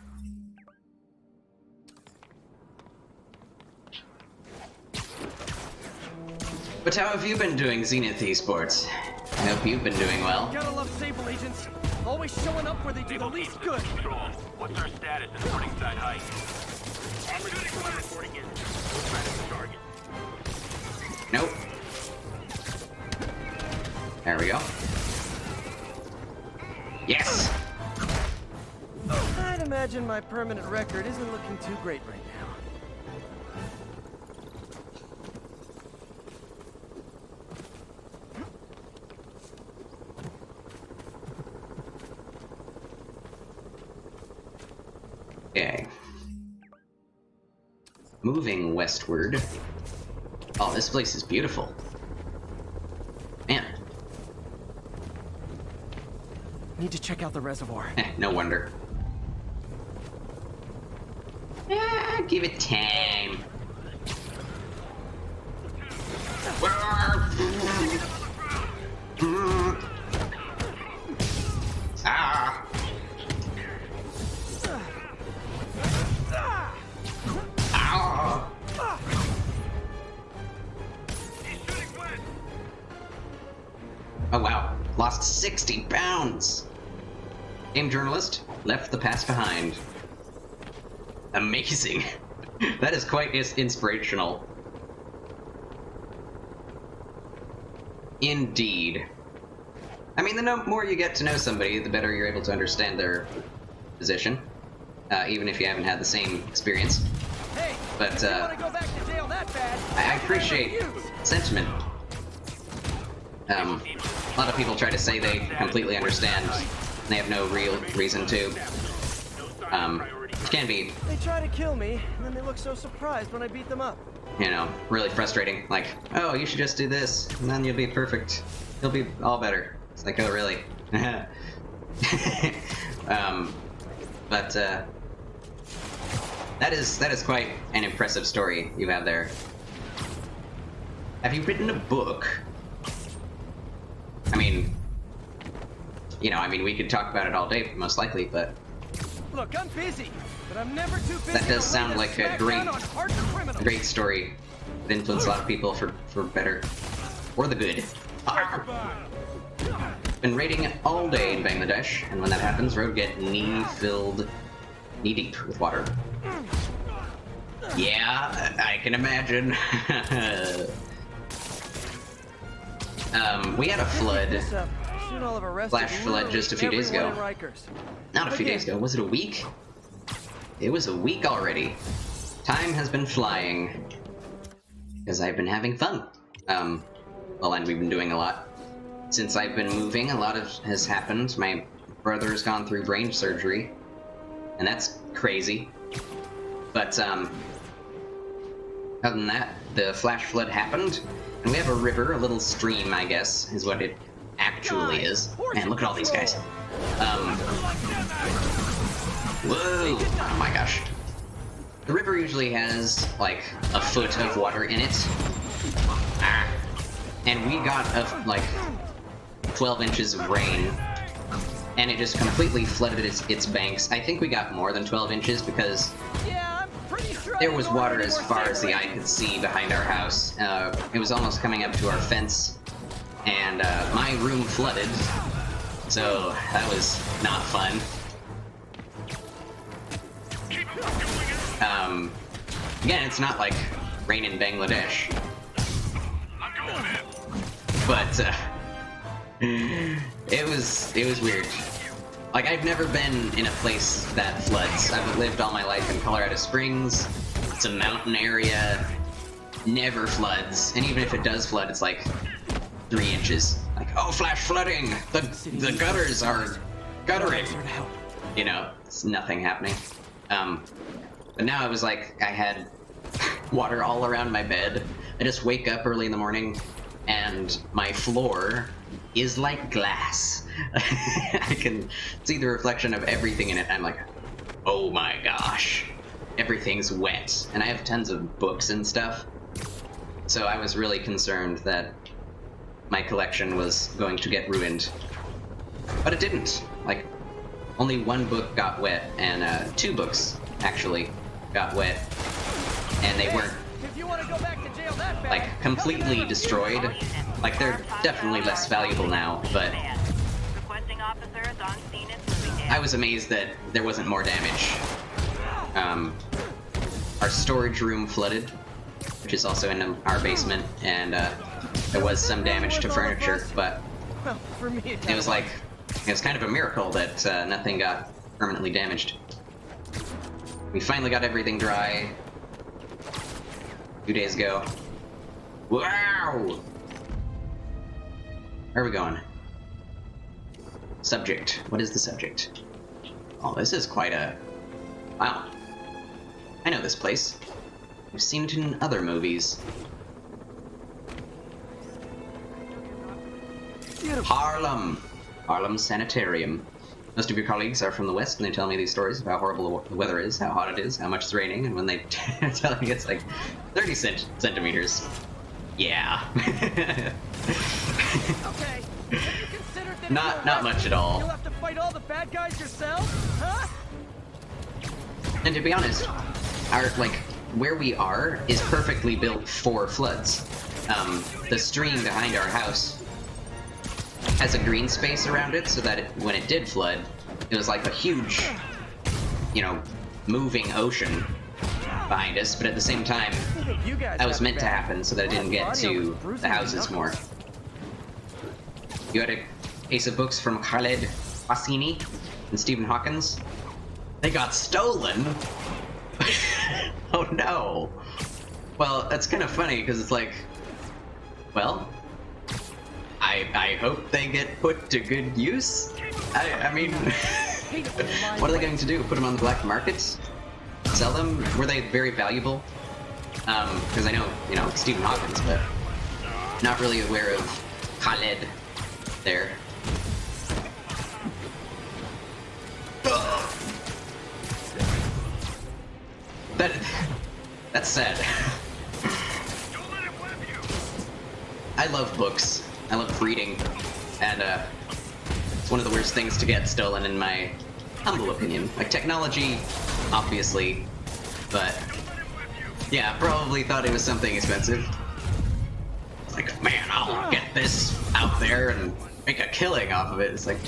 But how have you been doing, Zenith Esports? I hope you've been doing well. Gotta love Sable agents. Always showing up where they do the least good. Control. What's our status in Morningside Heights? I'm reporting in. The target. Nope. There we go. Yes! I'd imagine my permanent record isn't looking too great right now. Okay. Moving westward. Oh, this place is beautiful. Man. Need to check out the reservoir. No wonder. Give it time. Ah. Ow. Oh wow, lost 60 pounds. Game journalist left the past behind. Amazing. That is quite inspirational. Indeed. I mean, the more you get to know somebody, the better you're able to understand their position, even if you haven't had the same experience. Hey, but if you want to go back to jail that bad, I appreciate sentiment. A lot of people try to say they completely understand, and they have no real reason to. It can be, they try to kill me, and then they look so surprised when I beat them up. you know, really frustrating. Like, oh, you should just do this, and then you'll be perfect. You'll be all better. It's like, oh, really? But that is quite an impressive story you have there. Have you written a book? I mean, you know, I mean, we could talk about it all day, most likely, but Look, I'm busy, but I'm never too busy. that does sound like a great story that influenced a lot of people for better or the good. Been raiding all day in Bangladesh, and when that happens, road get knee deep with water. Yeah, I can imagine. We had a flood, flash flood just a few days ago. Not a few days ago, was it a week? It was a week already. Time has been flying, because I've been having fun. Well, and we've been doing a lot. Since I've been moving, a lot has happened. My brother has gone through brain surgery, and that's crazy. But, other than that, the flash flood happened, and we have a river, a little stream, I guess, is what it actually is. Man, look at all these guys. Whoa! Oh my gosh. The river usually has, like, a foot of water in it. Ah. And we got, like, 12 inches of rain, and it just completely flooded its banks. I think we got more than 12 inches because there was water as far as the eye could see behind our house. It was almost coming up to our fence, and my room flooded, so that was not fun. Again, it's not like rain in Bangladesh, but it was weird. Like, I've never been in a place that floods. I've lived all my life in Colorado Springs. It's a mountain area, never floods, and even if it does flood, it's like 3 inches. Like, oh, flash flooding! The gutters are guttering. You know, it's nothing happening. But now it was like I had water all around my bed. I just wake up early in the morning, and my floor is like glass. I can see the reflection of everything in it. I'm like, oh my gosh, everything's wet. And I have tons of books and stuff, so I was really concerned that my collection was going to get ruined. But it didn't. Like, only one book got wet, and 2 books actually got wet, and they weren't like completely destroyed. Like, they're definitely less valuable now, but I was amazed that there wasn't more damage. Our storage room flooded, which is also in our basement, and there was some damage to furniture, but it was like, it was kind of a miracle that nothing got permanently damaged. We finally got everything dry 2 days ago. Wow! Where are we going? Subject. What is the subject? Oh, this is quite a... Wow. I know this place. I've seen it in other movies. Harlem! Harlem Sanitarium. Most of your colleagues are from the West, and they tell me these stories of how horrible the weather is, how hot it is, how much it's raining, and when they tell me it's like 30 centimeters. Yeah. Okay. Have you considered that Not much at all. You'll have to fight all the bad guys yourself, huh? And to be honest, where we are is perfectly built for floods. The stream behind our house has a green space around it, so that when it did flood, it was like a huge, you know, moving ocean behind us, but at the same time, that was meant to happen so that it didn't get to the houses more. You had a case of books from Khaled Hosseini and Stephen Hawkins. They got stolen? Oh no. Well, that's kind of funny, because it's like, well, I hope they get put to good use. I mean, what are they going to do? Put them on the black market? Sell them? Were they very valuable? Because I know, you know, Stephen Hawkins, but not really aware of Khaled there. That's sad. I love books. I love reading, and it's one of the worst things to get stolen, in my humble opinion. Like, technology, obviously, but yeah, probably thought it was something expensive. Like, man, I'll get this out there and make a killing off of it. It's like,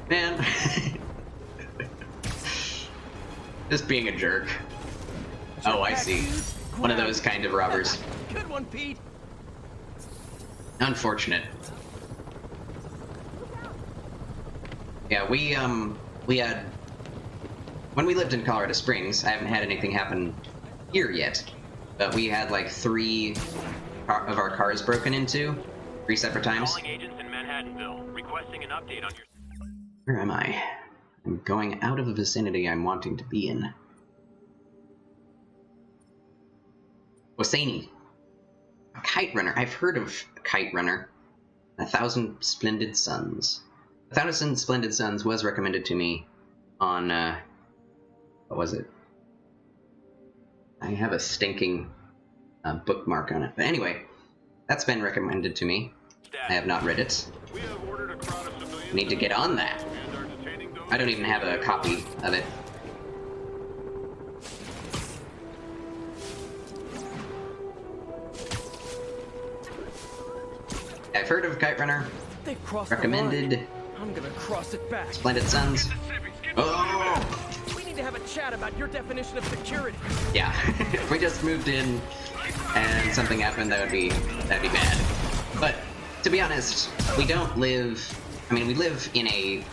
man, just being a jerk. Oh, I see. One of those kind of robbers. Good one, Pete. Unfortunate. Yeah, we had... When we lived in Colorado Springs, I haven't had anything happen here yet, but we had like 3 of our cars broken into, 3 separate times. Calling agents in Manhattanville, requesting an update on your... Where am I? I'm going out of the vicinity I'm wanting to be in. Hosseini. A Kite Runner. I've heard of Kite Runner. 1,000 Splendid Suns. 1,000 Splendid Suns was recommended to me on, what was it? I have a stinking bookmark on it. But anyway, that's been recommended to me. I have not read it. Need to get on that. I don't even have a copy of it. I've heard of Kite Runner. They've crossed Recommended. the line. I'm gonna cross it back. Splendid Suns. Oh! We need to have a chat about your definition of security. Yeah, if we just moved in and something happened, that'd be bad. But to be honest, we don't live. I mean, we live in a.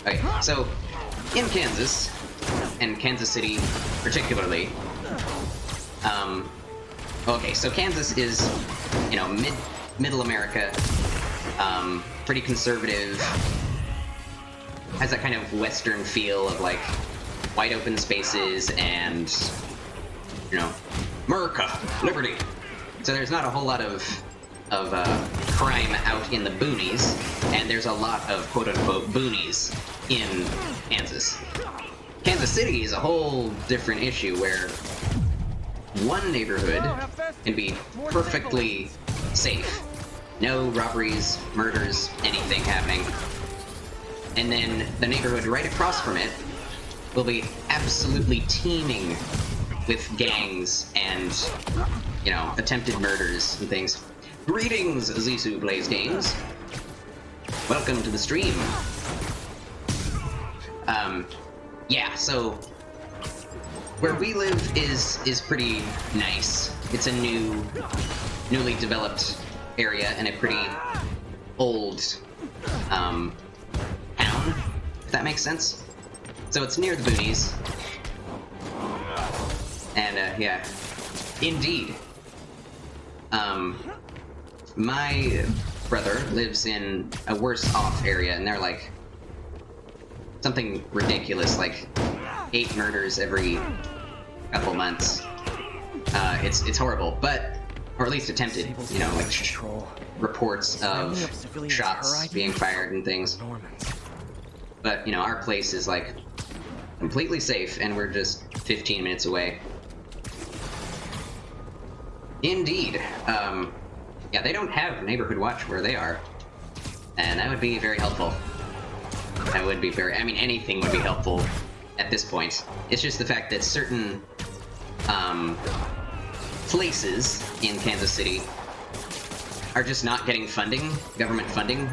Okay, so in Kansas, and Kansas City particularly. Okay, so Kansas is, you know, middle America, pretty conservative. Has that kind of Western feel of like wide open spaces and, you know, America, liberty. So there's not a whole lot of crime out in the boonies, and there's a lot of quote-unquote boonies in Kansas. Kansas City is a whole different issue where one neighborhood can be perfectly safe. No robberies, murders, anything happening. And then the neighborhood right across from it will be absolutely teeming with gangs and, you know, attempted murders and things. Greetings, Zissou Plays Games. Welcome to the stream. Yeah, so where we live is pretty nice. It's a newly developed area and a pretty old town, if that makes sense. So it's near the boonies. And yeah, indeed. My brother lives in a worse off area, and they're like something ridiculous, like 8 murders every couple months. It's horrible, but, or at least attempted, you know, like reports of shots being fired and things. But, you know, our place is like completely safe, and we're just 15 minutes away. Indeed. Yeah, they don't have Neighborhood Watch where they are, and that would be very helpful. That would be very, I mean, anything would be helpful at this point. It's just the fact that certain places in Kansas City are just not getting funding, government funding.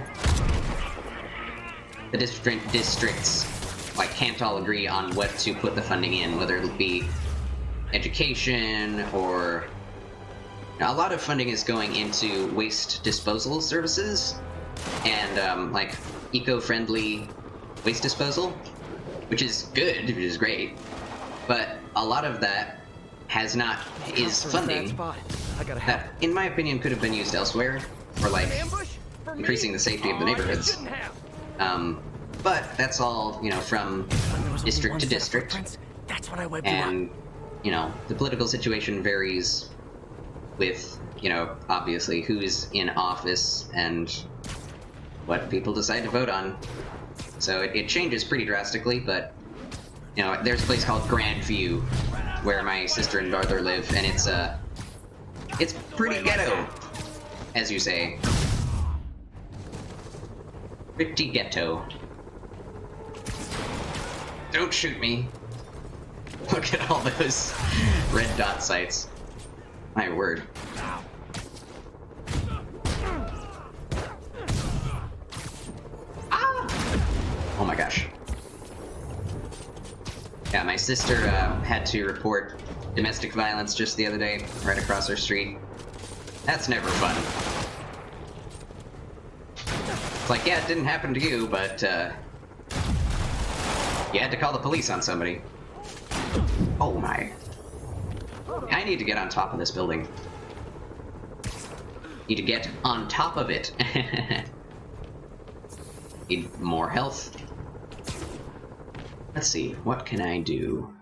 The districts like can't all agree on what to put the funding in, whether it be education or a lot of funding is going into waste disposal services and like eco-friendly waste disposal, which is good, which is great, but a lot of that is funding that, in my opinion, could have been used elsewhere, or like increasing the safety of the neighborhoods. But that's all, you know, from district to district, and, you know, the political situation varies with, you know, obviously who's in office and what people decide to vote on. So it changes pretty drastically, but, you know, there's a place called Grandview where my sister and brother live, and it's pretty ghetto, as you say. Pretty ghetto. Don't shoot me. Look at all those red dot sights. My word. Ah! Oh my gosh. Yeah, my sister had to report domestic violence just the other day, right across her street. That's never fun. It's like, yeah, it didn't happen to you, but you had to call the police on somebody. Oh my. I need to get on top of this building. Need to get on top of it. Need more health. Let's see, what can I do?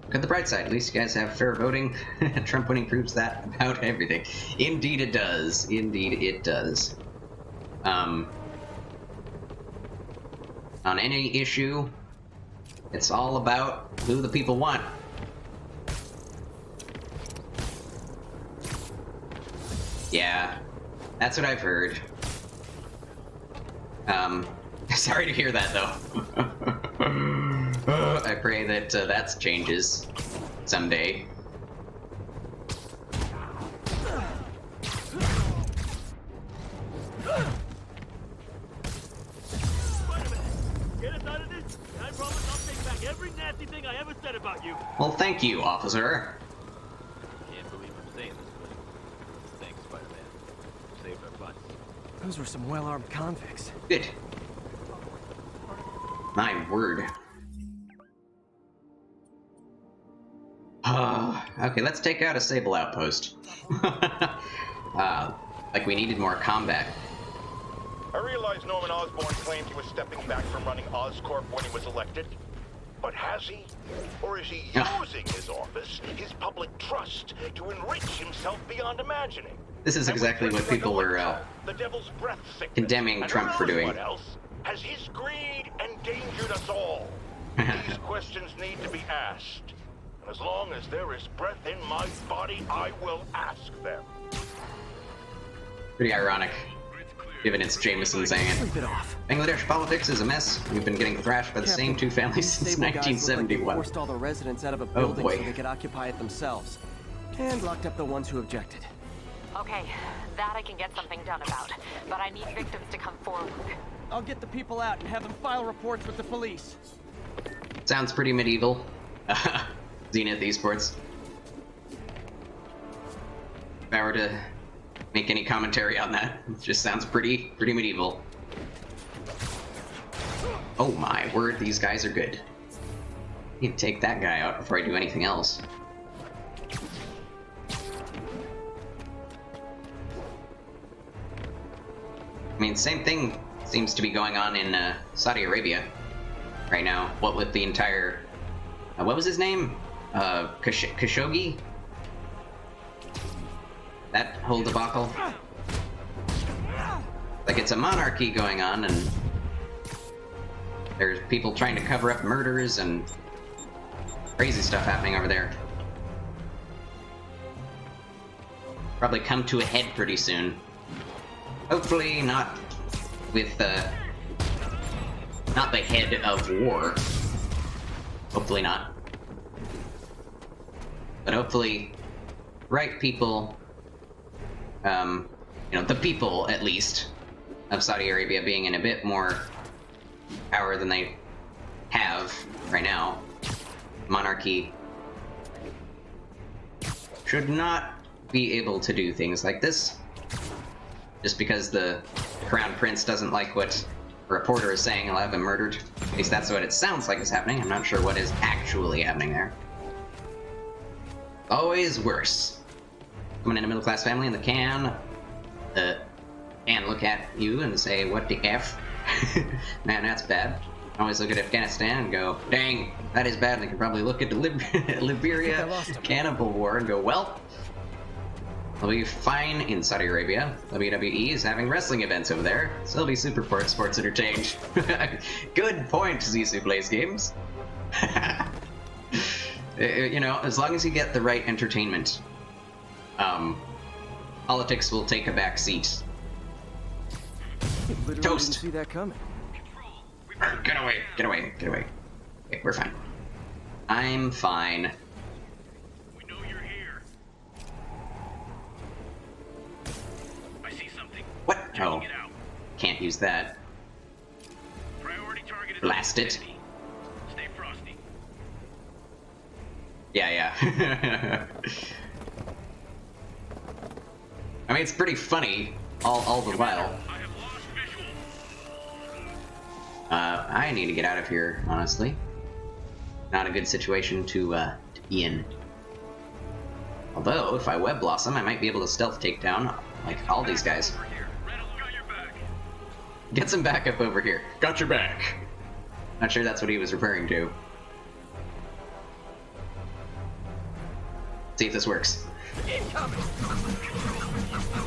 Look at the bright side, at least you guys have fair voting. Trump winning proves that about everything. Indeed it does. Indeed it does. On any issue, it's all about who the people want. Yeah, that's what I've heard. Sorry to hear that, though. I pray that that changes someday. Get us out of this, and I promise I'll take back every nasty thing I ever said about you. Well, thank you, officer. Can't believe I'm saying this, but thanks, Spider-Man. Saved our butts. Those were some well-armed convicts. Good. My word. Okay, let's take out a Sable outpost. Like we needed more combat. I realize Norman Osborn claimed he was stepping back from running Oscorp when he was elected. But has he? Or is he using his office, his public trust, to enrich himself beyond imagining? This is exactly what people were the Devil's Breath sickness, condemning Trump for doing. What else? Has his greed endangered us all? These questions need to be asked. And as long as there is breath in my body, I will ask them. Pretty ironic, given it's Jameson saying it. Sleep it off. Bangladesh politics is a mess. We've been getting thrashed by the same two families since Stable guys look like they 1971. forced all the residents out of a building boy. so they could occupy it themselves. And locked up the ones who objected. Okay, that I can get something done about. But I need victims to come forward. I'll get the people out and have them file reports with the police. Sounds pretty medieval. Zenith Esports. If I were to make any commentary on that, it just sounds pretty medieval. Oh my word, these guys are good. Need to take that guy out before I do anything else. I mean, same thing seems to be going on in Saudi Arabia right now. What with the entire... what was his name? Khashoggi? That whole debacle? Like, it's a monarchy going on, and there's people trying to cover up murders and crazy stuff happening over there. Probably come to a head pretty soon. Hopefully not with not the head of war. Hopefully not. But hopefully, right people, you know, the people at least of Saudi Arabia being in a bit more power than they have right now. Monarchy should not be able to do things like this. Just because the Crown Prince doesn't like what a reporter is saying, he'll have him murdered. At least that's what it sounds like is happening. I'm not sure what is actually happening there. Always worse. Coming in a middle-class family and the can look at you and say, what the F? Man, that's bad. Always look at Afghanistan and go, dang, that is bad. And they can probably look at the Liberia cannibal war and go, well, they'll be fine in Saudi Arabia. WWE is having wrestling events over there, so they'll be super sports interchange. Good point, Zissou Plays Games. You know, as long as you get the right entertainment, politics will take a back seat. Toast. Didn't see that coming. Get away, get away, get away. Okay, we're fine. I'm fine. We know you're here. I see something. What? Oh, Checking it out. can't use that. Priority target is Blast it. Stay frosty. Yeah. I mean, it's pretty funny all the while. I have lost visual. I need to get out of here, honestly. Not a good situation to be in. Although, if I Web Blossom, I might be able to stealth take down, like, all these guys. Get some backup over here. Got your back. Not sure that's what he was referring to. See if this works. Incoming!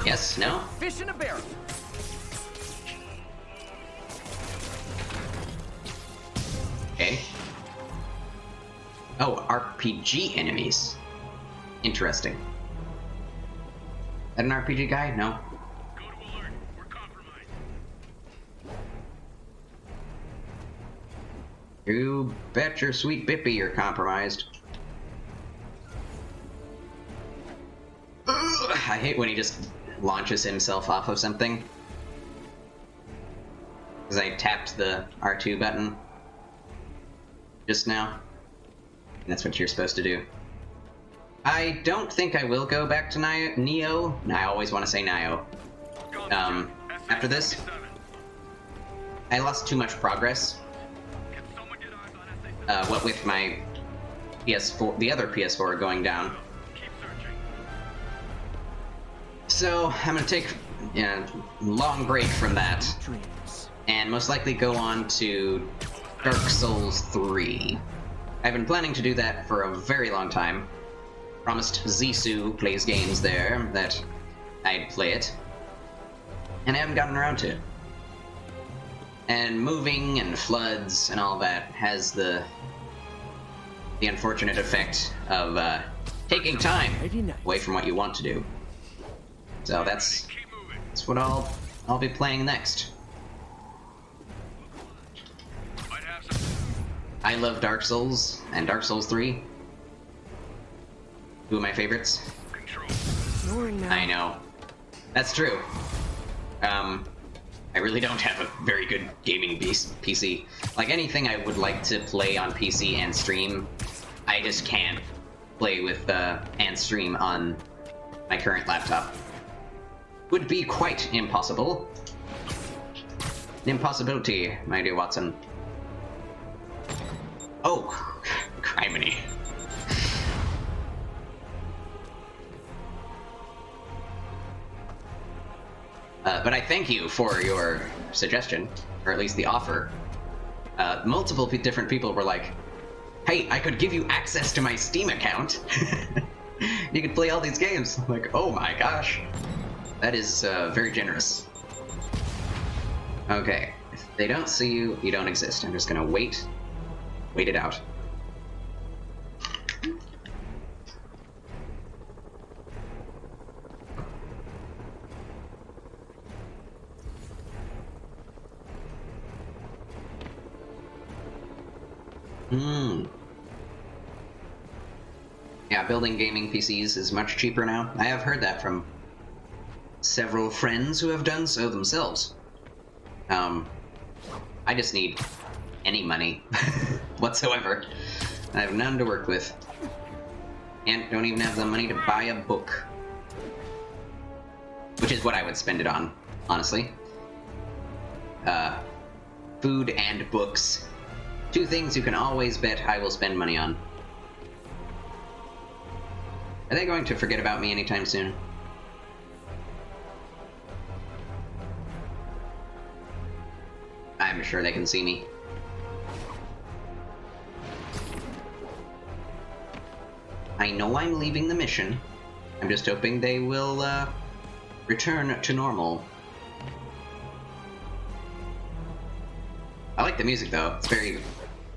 Yes? No? Fish in a barrel. Okay. Oh, RPG enemies. Interesting. That an RPG guy? No. You bet your sweet bippy you're compromised. Ugh, I hate when he just launches himself off of something. Because I tapped the R2 button just now. And that's what you're supposed to do. I don't think I will go back to Neo. I always want to say Nio. After this, I lost too much progress. What with my PS4, the other PS4 going down. So I'm gonna take a long break from that, and most likely go on to Dark Souls 3. I've been planning to do that for a very long time. Promised Zissou plays games there that I'd play it, and I haven't gotten around to it. And moving and floods and all that has the unfortunate effect of taking time away from what you want to do. So that's what I'll be playing next. I love Dark Souls and Dark Souls 3. Two of my favorites. I know. That's true. I really don't have a very good gaming PC. Like, anything I would like to play on PC and stream, I just can't play with and stream on my current laptop. Would be quite impossible. An impossibility, my dear Watson. Oh, criminy. But I thank you for your suggestion, or at least the offer. Multiple different people were like, hey, I could give you access to my Steam account. You could play all these games. I'm like, oh my gosh. That is very generous. Okay, if they don't see you, you don't exist. I'm just gonna wait it out. Yeah, building gaming PCs is much cheaper now. I have heard that from several friends who have done so themselves. I just need any money whatsoever. I have none to work with. And don't even have the money to buy a book. Which is what I would spend it on, honestly. Food and books. Two things you can always bet I will spend money on. Are they going to forget about me anytime soon? I'm sure they can see me. I know I'm leaving the mission. I'm just hoping they will return to normal. I like the music though. It's very...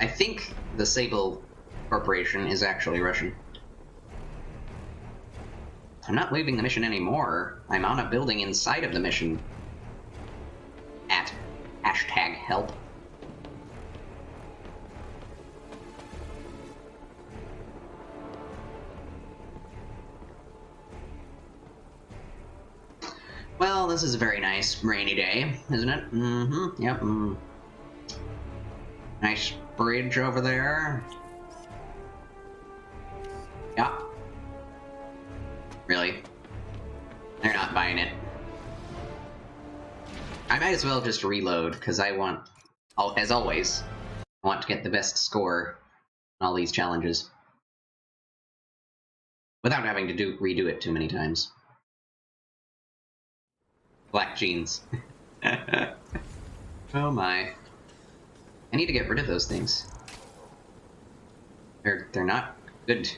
I think the Sable Corporation is actually Russian. I'm not leaving the mission anymore. I'm on a building inside of the mission. At #help. Well, this is a very nice rainy day, isn't it? Mm-hmm. Yep. Nice bridge over there. Yeah. Really? They're not buying it. I might as well just reload, because I want, as always, I want to get the best score on all these challenges. without having to redo it too many times. Black jeans. Oh my. I need to get rid of those things. They're not good to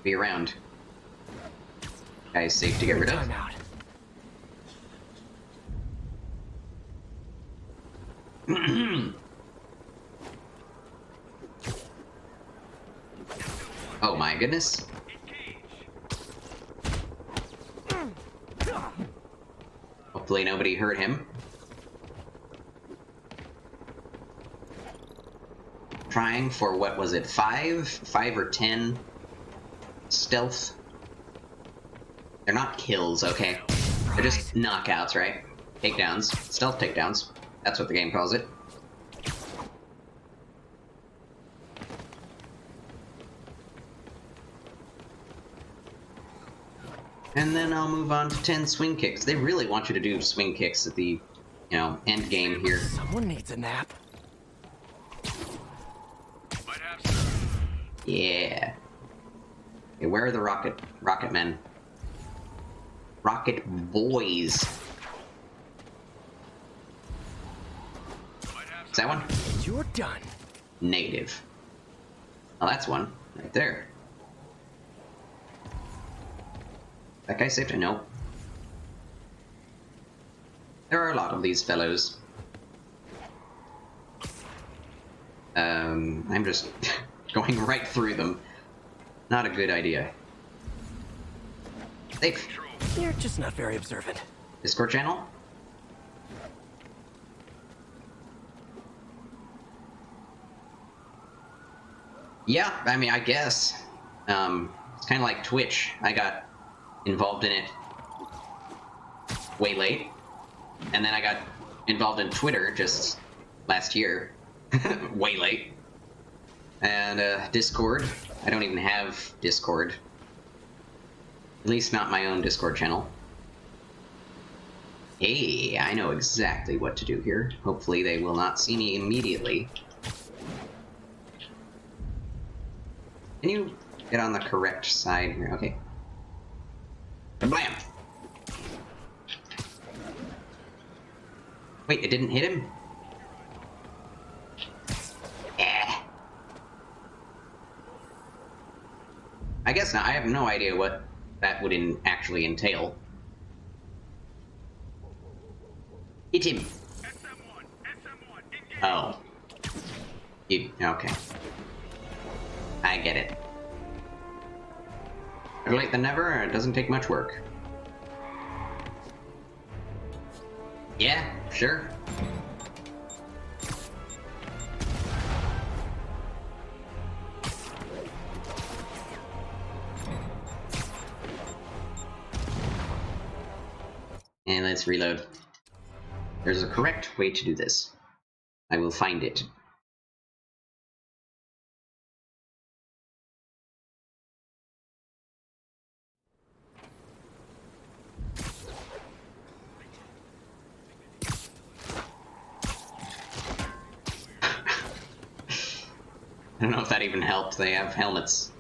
be around. Guys, safe to get rid of. Oh my goodness. Hopefully nobody hurt him. Trying for, what was it, 5 or 10 stealth? They're not kills, okay? They're just knockouts, right? Takedowns. Stealth takedowns. That's what the game calls it. And then I'll move on to 10 swing kicks. They really want you to do swing kicks at the, you know, end game here. Someone needs a nap. Yeah. Okay, where are the rocket men? Rocket boys. Is that one? You're done. Negative. Oh, that's one. Right there. That guy saved it? No. There are a lot of these fellows. I'm just going right through them. Not a good idea. Safe. You're just not very observant. Discord channel? Yeah, I mean, I guess. It's kind of like Twitch. I got involved in it way late, and then I got involved in Twitter just last year, way late. And Discord, I don't even have Discord. At least not my own Discord channel. Hey, I know exactly what to do here. Hopefully they will not see me immediately. Can you get on the correct side here? Okay. Bam! Wait, it didn't hit him? Eh. I guess not. I have no idea what that would actually entail. Hit him! Oh. Okay. I get it. Better late than never, it doesn't take much work. Yeah, sure. And let's reload. There's a correct way to do this. I will find it. I don't know if that even helped. They have helmets.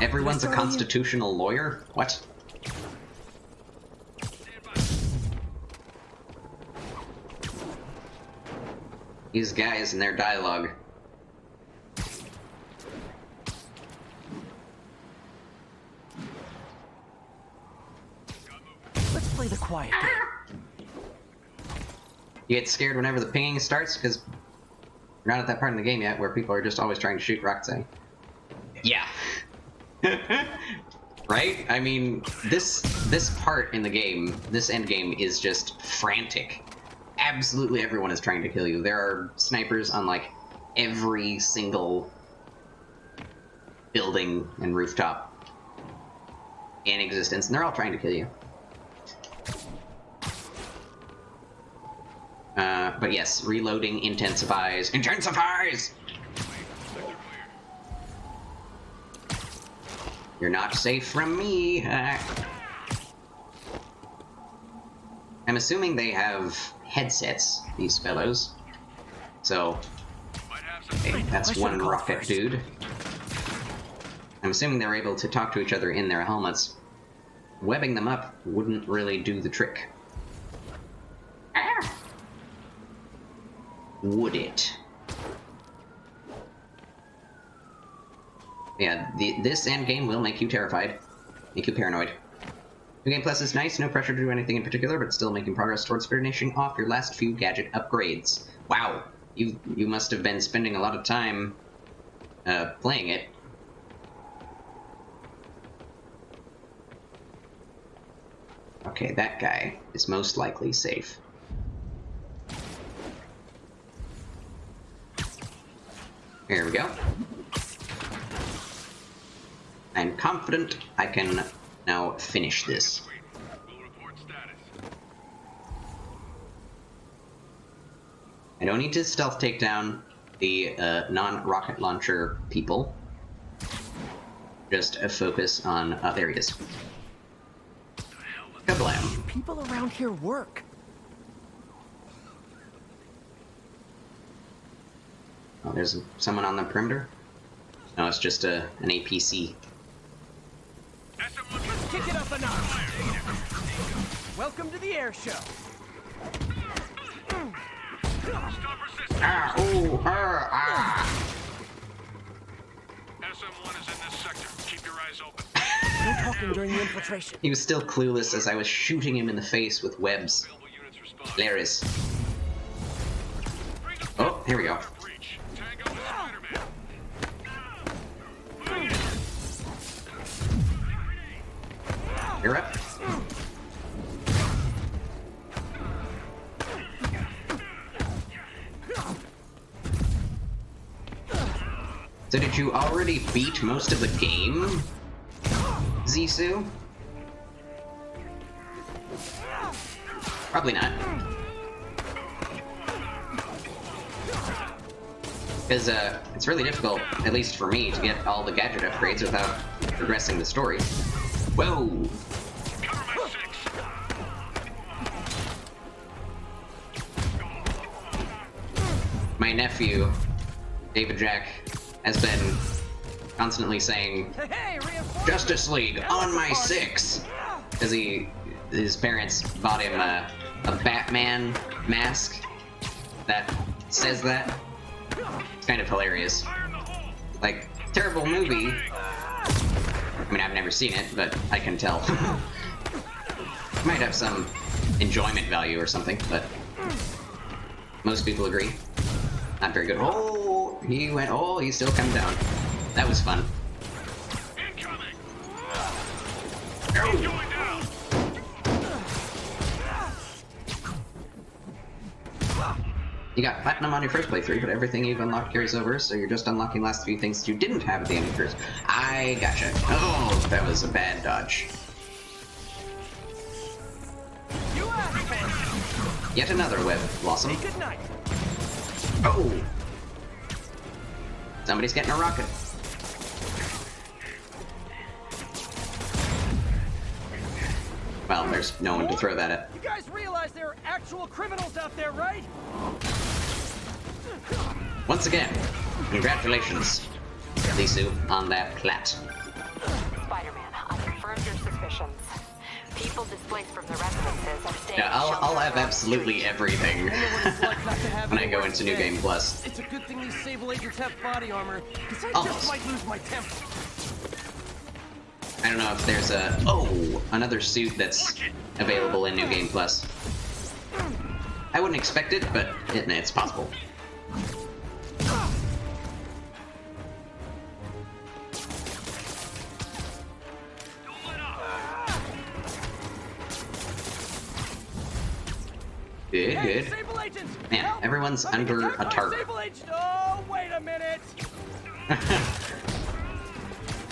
Everyone's a constitutional lawyer? What? These guys and their dialogue. Let's play the quiet game. You get scared whenever the pinging starts, because we're not at that part in the game yet where people are just always trying to shoot rockets at you. Yeah. Right? I mean, this part in the game, this end game, is just frantic. Absolutely everyone is trying to kill you. There are snipers on, like, every single building and rooftop in existence, and they're all trying to kill you. But yes, reloading intensifies. Intensifies! You're not safe from me. I'm assuming they have headsets, these fellows. So, Okay, that's one rocket dude. I'm assuming they're able to talk to each other in their helmets. Webbing them up wouldn't really do the trick. Ah! Would it? Yeah, this endgame will make you terrified. Make you paranoid. New Game Plus is nice, no pressure to do anything in particular, but still making progress towards finishing off your last few gadget upgrades. Wow, you must have been spending a lot of time playing it. Okay, that guy is most likely safe. Here we go. I'm confident I can now finish this. I don't need to stealth take down the non-rocket launcher people. Just a focus on, there he is. Kablam. People around here work. Oh, there's someone on the perimeter? No, it's just an APC. Kick it up a notch. Welcome to the air show. Ah, ooh, ah. SM1 is in this sector. Keep your eyes open. No talking during the infiltration. He was still clueless as I was shooting him in the face with webs. Hilarious. Oh, here we go. You're up. So did you already beat most of the game, Zissou? Probably not. Because it's really difficult, at least for me, to get all the gadget upgrades without progressing the story. Whoa! My nephew, David Jack, has been constantly saying, Justice League on my 6! Because his parents bought him a Batman mask that says that. It's kind of hilarious. Like, terrible movie. I mean, I've never seen it, but I can tell. Might have some enjoyment value or something, but most people agree. Not very good. Oh, he went. Oh, he's still coming down. That was fun. Incoming. Oh. You got platinum on your first playthrough, but everything you've unlocked carries over, so you're just unlocking last few things you didn't have at the end of yours. I gotcha. Oh, that was a bad dodge. Yet another web blossom. Good night. Oh! Somebody's getting a rocket. Well, there's no one to throw that at. You guys realize there are actual criminals out there, right? Once again, congratulations, Zissou, on that plat. Spider-Man, I confirmed your suspicions. People displaced from the residences are staying. Yeah, I'll have absolutely everything when I go into New Game Plus. It's a good thing these Sable agents have body armor, because I just might lose my temper. I don't know if there's another suit that's available in New Game Plus. I wouldn't expect it, but it's possible. Good, good. Man, everyone's under a target. Oh, wait a minute!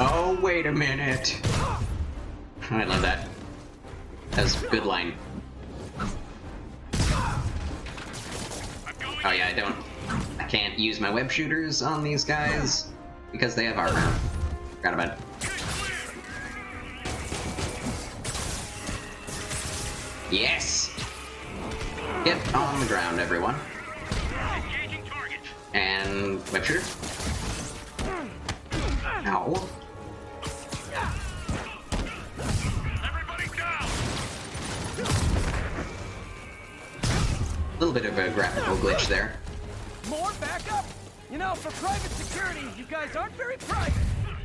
Oh, wait a minute. I love that. That's a good line. Oh yeah, I can't use my web shooters on these guys because they have armor. Forgot about it. Yes! Get on the ground, everyone. And web shooter. Ow. A little bit of a graphical glitch there. More backup? You know, for private security, you guys aren't very private.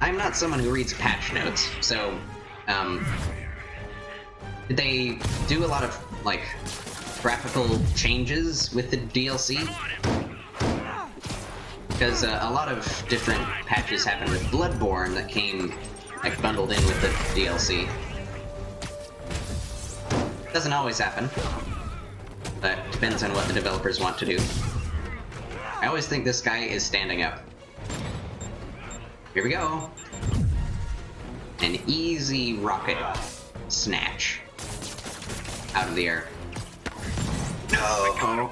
I'm not someone who reads patch notes, so, did they do a lot of, like, graphical changes with the DLC? Because a lot of different patches happened with Bloodborne that came, like, bundled in with the DLC. Doesn't always happen, but depends on what the developers want to do. I always think this guy is standing up. Here we go. An easy rocket snatch out of the air. No!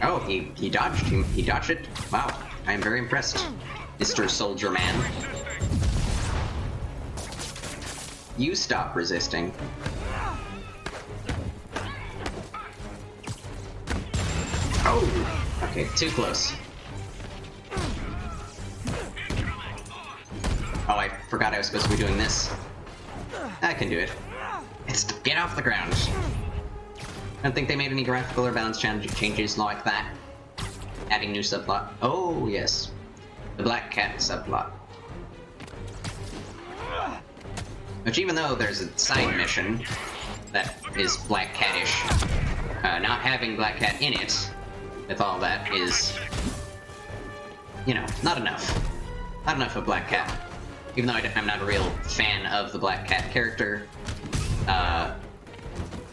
Oh, he dodged. He dodged it. Wow, I am very impressed, Mr. Soldier Man. You stop resisting. Oh! Okay, too close. Oh, I forgot I was supposed to be doing this. I can do it. It's get off the ground. I don't think they made any graphical or balance changes like that. Adding new subplot. Oh, yes. The Black Cat subplot. Which, even though there's a side mission that is Black Cat-ish, not having Black Cat in it, with all that, is, you know, not enough. Not enough of Black Cat. Even though I'm not a real fan of the Black Cat character,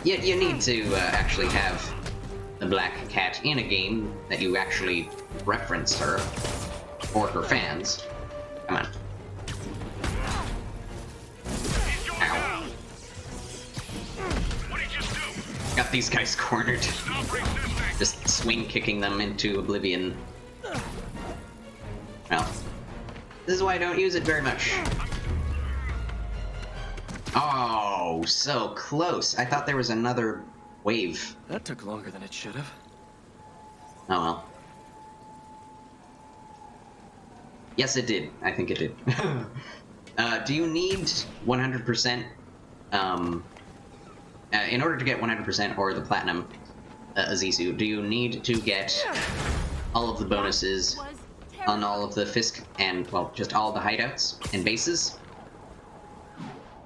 you need to actually have the Black Cat in a game that you actually reference her, or her fans. Come on. Ow. Got these guys cornered. Just swing kicking them into oblivion. Well, this is why I don't use it very much. Oh, so close. I thought there was another wave. That took longer than it should have. Oh well. Yes, it did. I think it did. Do you need 100%? In order to get 100% or the Platinum Azizu, do you need to get all of the bonuses on all of the Fisk and, well, just all the hideouts and bases?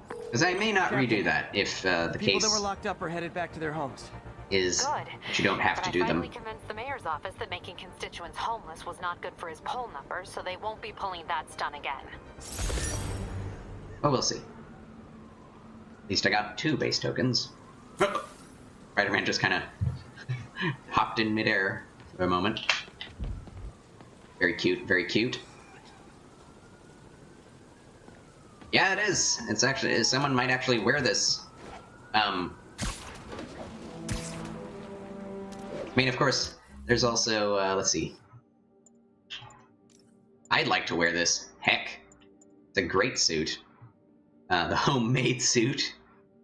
Because I may not redo that if the People case that were locked up are headed back to their homes. is that you don't have to do I them. finally convinced the mayor's office that making constituents homeless was not good for his poll numbers, so they won't be pulling that stunt again. Well, we'll see. At least I got 2 base tokens. Spider-Man just kind of hopped in midair for a moment. Very cute, very cute. Yeah, it is. It's actually, someone might actually wear this. I mean, of course, there's also, let's see. I'd like to wear this. Heck. It's a great suit. The homemade suit.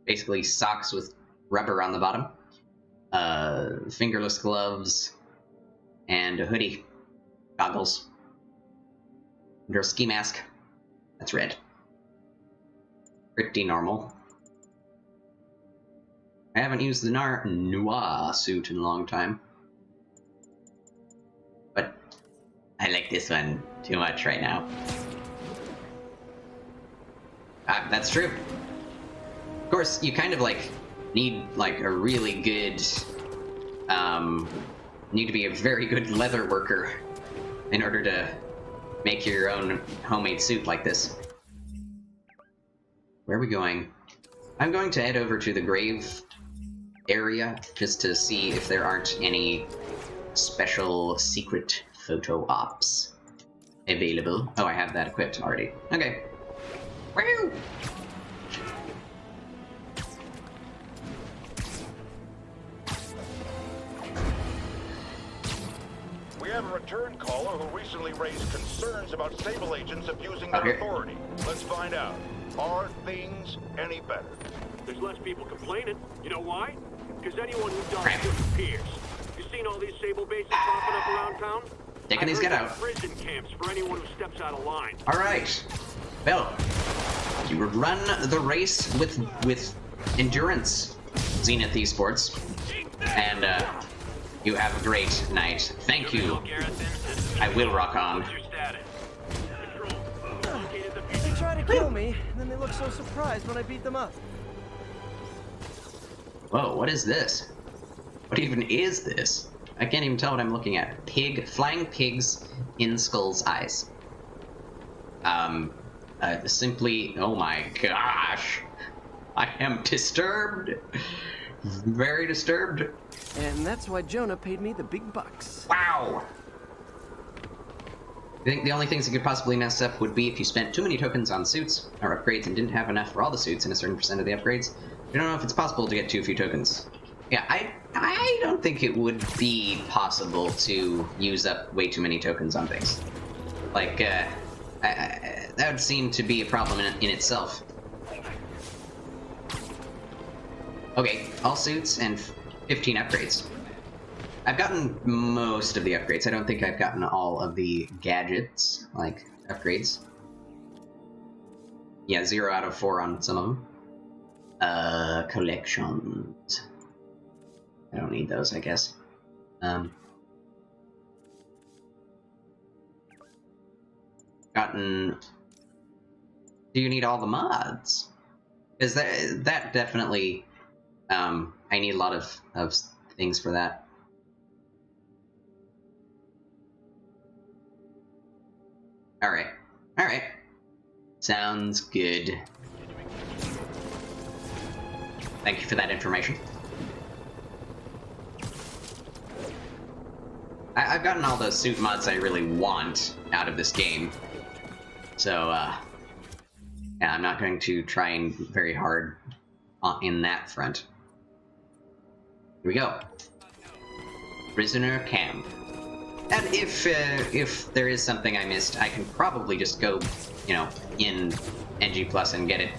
Basically socks with rubber on the bottom. Fingerless gloves. And a hoodie. Goggles. Under a ski mask. That's red. Pretty normal. I haven't used the Noir suit in a long time. But I like this one too much right now. That's true. Of course, you kind of like need like a really good, need to be a very good leather worker in order to make your own homemade suit like this. Where are we going? I'm going to head over to the grave area just to see if there aren't any special secret photo ops available. Oh, I have that equipped already. Okay. Woo! We have a return caller who recently raised concerns about Sable agents abusing their authority. Let's find out. Are things any better? There's less people complaining. You know why? Because anyone who does disappears. You seen all these Sable bases popping up around town? Taking these, get out. Prison camps for anyone who steps out of line. All right. Well, you run the race with endurance, Zenith Esports, and you have a great night. Thank you. I will rock on. They try to kill me, and then they look so surprised when I beat them up. Whoa, what is this? What even is this? I can't even tell what I'm looking at. Flying pigs in Skull's eyes. Simply, oh my gosh. I am disturbed. Very disturbed. And that's why Jonah paid me the big bucks. Wow. I think the only things that could possibly mess up would be if you spent too many tokens on suits or upgrades and didn't have enough for all the suits and a certain percent of the upgrades. I don't know if it's possible to get too few tokens. Yeah, I don't think it would be possible to use up way too many tokens on things. Like, that would seem to be a problem in itself. Okay, all suits and 15 upgrades. I've gotten most of the upgrades. I don't think I've gotten all of the gadgets, like, upgrades. Yeah, 0 out of 4 on some of them. Collections. I don't need those, I guess. Gotten... Do you need all the mods? Because that definitely... I need a lot of things for that. Alright. Alright. Sounds good. Thank you for that information. I've gotten all the suit mods I really want out of this game. So, yeah, I'm not going to try and very hard in that front. Here we go. Prisoner camp. And if there is something I missed, I can probably just go, you know, in NG Plus and get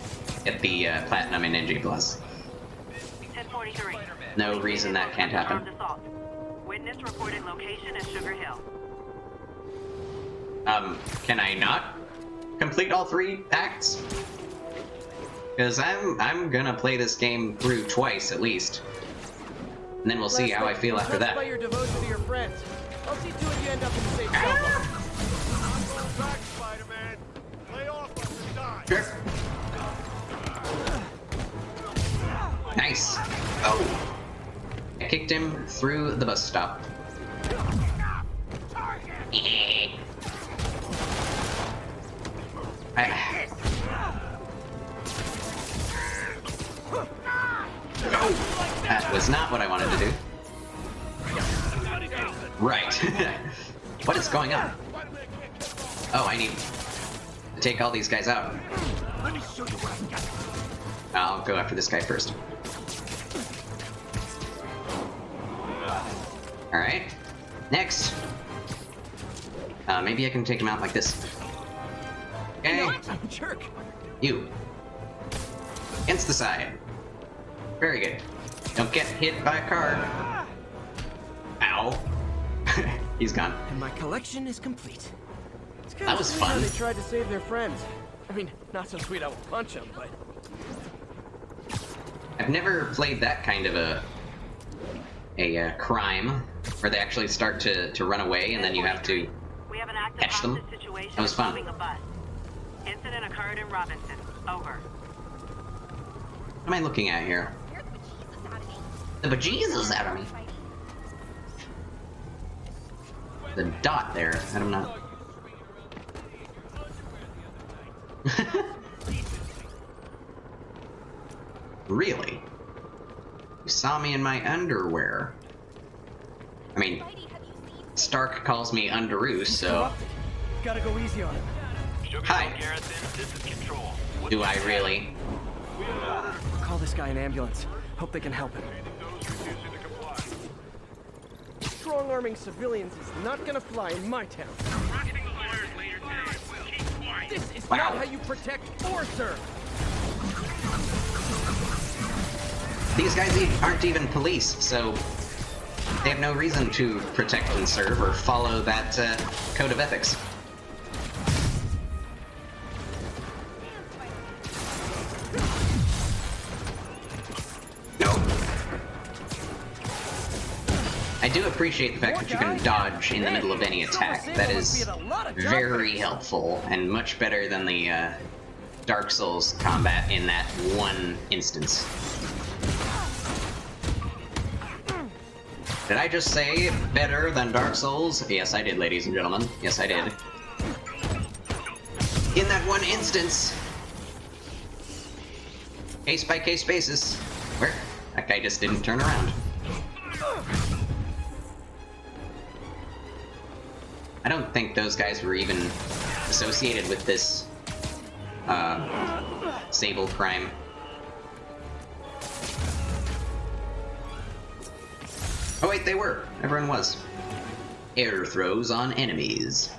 the platinum in NG Plus. 1043. No reason that can't happen. Witness reported location is Sugar Hill. Can I not complete all 3 acts? Because I'm gonna play this game through twice at least. And then we'll see how I feel after that. By your devotion to your friends. I'll see to it you end up in the safe zone. Back, Spider-Man. Lay off us and die. Sure. Nice. Oh! I kicked him through the bus stop. That was not what I wanted to do. Right. What is going on? Oh, I need to take all these guys out. I'll go after this guy first. Alright. Next. Maybe I can take him out like this. Okay. Jerk. You. Against the side. Very good. Don't get hit by a car. Ow. He's gone. And my collection is complete. That was fun. They tried to save their friends. I mean, not so sweet I will punch them, but... I've never played that kind of a crime where they actually start to run away and then you have to catch them. That was fun. Incident occurred in Robinson. Over. What am I looking at here? The bejesus out of me. The dot there. I'm not. Really? You saw me in my underwear. I mean, Stark calls me Underoos, so... Gotta go easy on him. Hi. Do I really? Call this guy an ambulance. Hope they can help him. Strong-arming civilians is not gonna fly in my town. This is not how you protect or serve. These guys aren't even police, so they have no reason to protect and serve or follow that code of ethics. I do appreciate the fact that you can dodge in the middle of any attack. That is very helpful and much better than the Dark Souls combat in that one instance. Did I just say better than Dark Souls? Yes, I did, ladies and gentlemen. Yes, I did. In that one instance. Case-by-case basis. Where? That guy just didn't turn around. I don't think those guys were even associated with this Sable crime. Oh wait, they were. Everyone was. Air throws on enemies.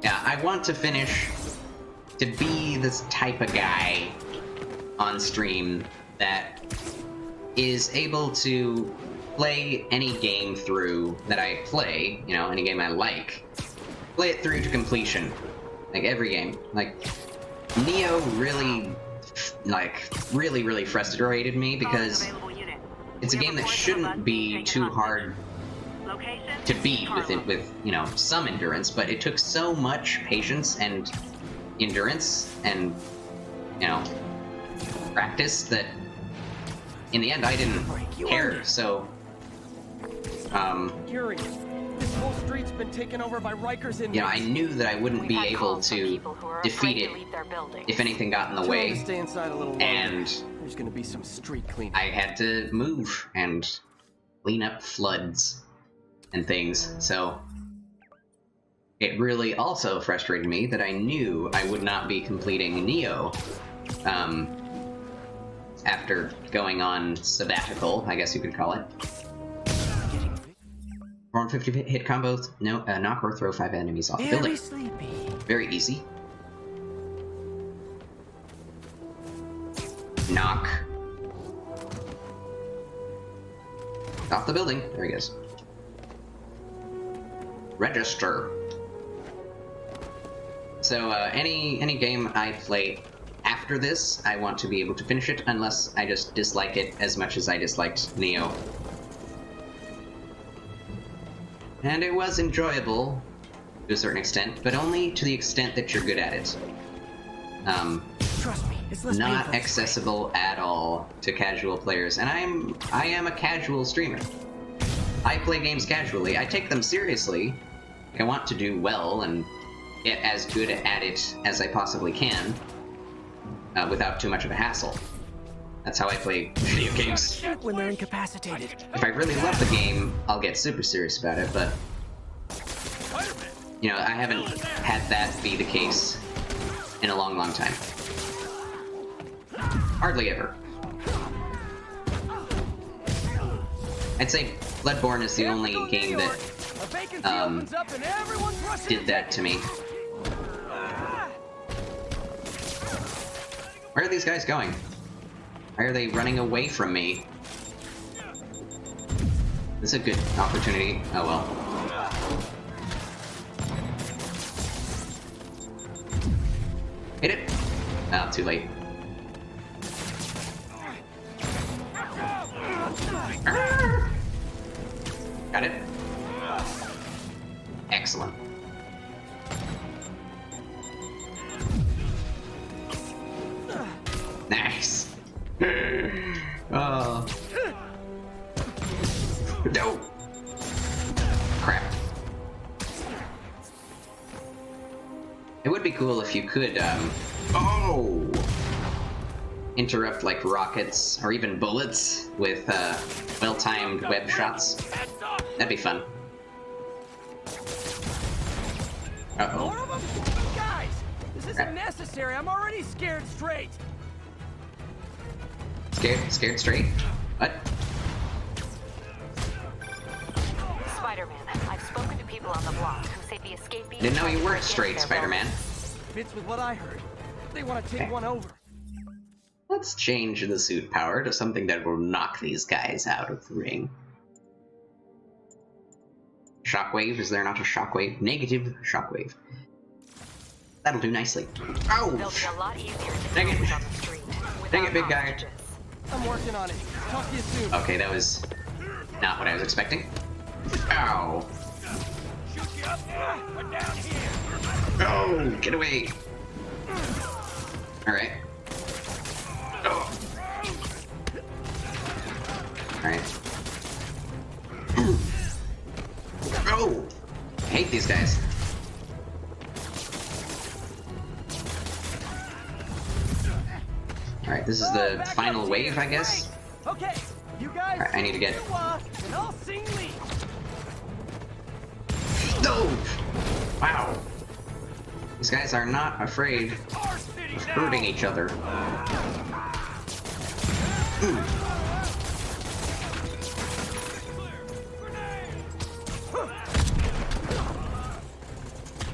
Yeah, I want to finish to be this type of guy on stream that is able to play any game through that I play, you know, any game I like, play it through to completion. Like, every game. Like, Neo really, really frustrated me because it's a game that shouldn't be too hard to beat with, you know, some endurance, but it took so much patience and endurance and, you know, practice that in the end I didn't care, so Yuri, this whole street's been taken over by Rikers in. You know, I knew that I wouldn't be able to defeat it if anything got in the way, Stay inside a little longer. And there's gonna be some street cleaning. I had to move and clean up floods and things, so it really also frustrated me that I knew I would not be completing Neo after going on sabbatical, I guess you could call it. 450 hit combos, no, knock or throw 5 enemies off the building. Sleepy. Very easy. Knock. Off the building. There he goes. Register. So, any game I play after this, I want to be able to finish it, unless I just dislike it as much as I disliked Neo. And it was enjoyable, to a certain extent, but only to the extent that you're good at it. Trust me, it's less not painful. accessible at all to casual players, and I am a casual streamer. I play games casually. I take them seriously. I want to do well and get as good at it as I possibly can, without too much of a hassle. That's how I play video games. When they're incapacitated. If I really love the game, I'll get super serious about it, but you know, I haven't had that be the case in a long, long time. Hardly ever. I'd say Bloodborne is the only game that did that to me. Where are these guys going? Why are they running away from me? This is a good opportunity. Oh well. Hit it! Oh, too late. Got it. Excellent. Nice. Oh. No. Crap. It would be cool if you could, oh! Interrupt, like, rockets, or even bullets with, well-timed web shots. That'd be fun. Uh-oh. More of them? Guys, this isn't necessary. I'm already scared straight. Scared straight? What? Spider-Man, I've spoken to people on the block. say the escapees... Didn't know you weren't straight, Spider-Man. Fits with what I heard. They want to take one over. Let's change the suit power to something that will knock these guys out of the ring. Shockwave? Is there not a shockwave? Negative shockwave. That'll do nicely. Oh! They'll be a lot easier to Dang it. deal with on the street. Dang it, big guy. Hostages. I'm working on it. Talk to you soon. Okay, that was not what I was expecting. Ow! Shoot you up there. We're down here. Oh, get away! Alright. Oh. Alright. Oh! I hate these guys. Alright, this is the final wave, I guess. Okay, you guys. Alright, I need to get... And I'll sing lead. No! Wow. These guys are not afraid of hurting each other.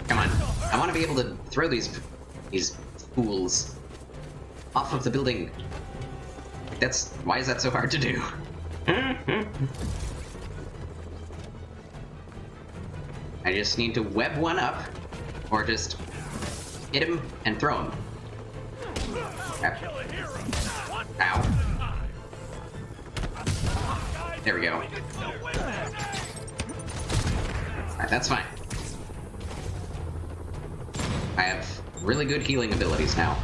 Come on. I want to be able to throw these fools off of the building. Why is that so hard to do? I just need to web one up, or just hit him and throw him. Ow. There we go. Alright, that's fine. I have really good healing abilities now.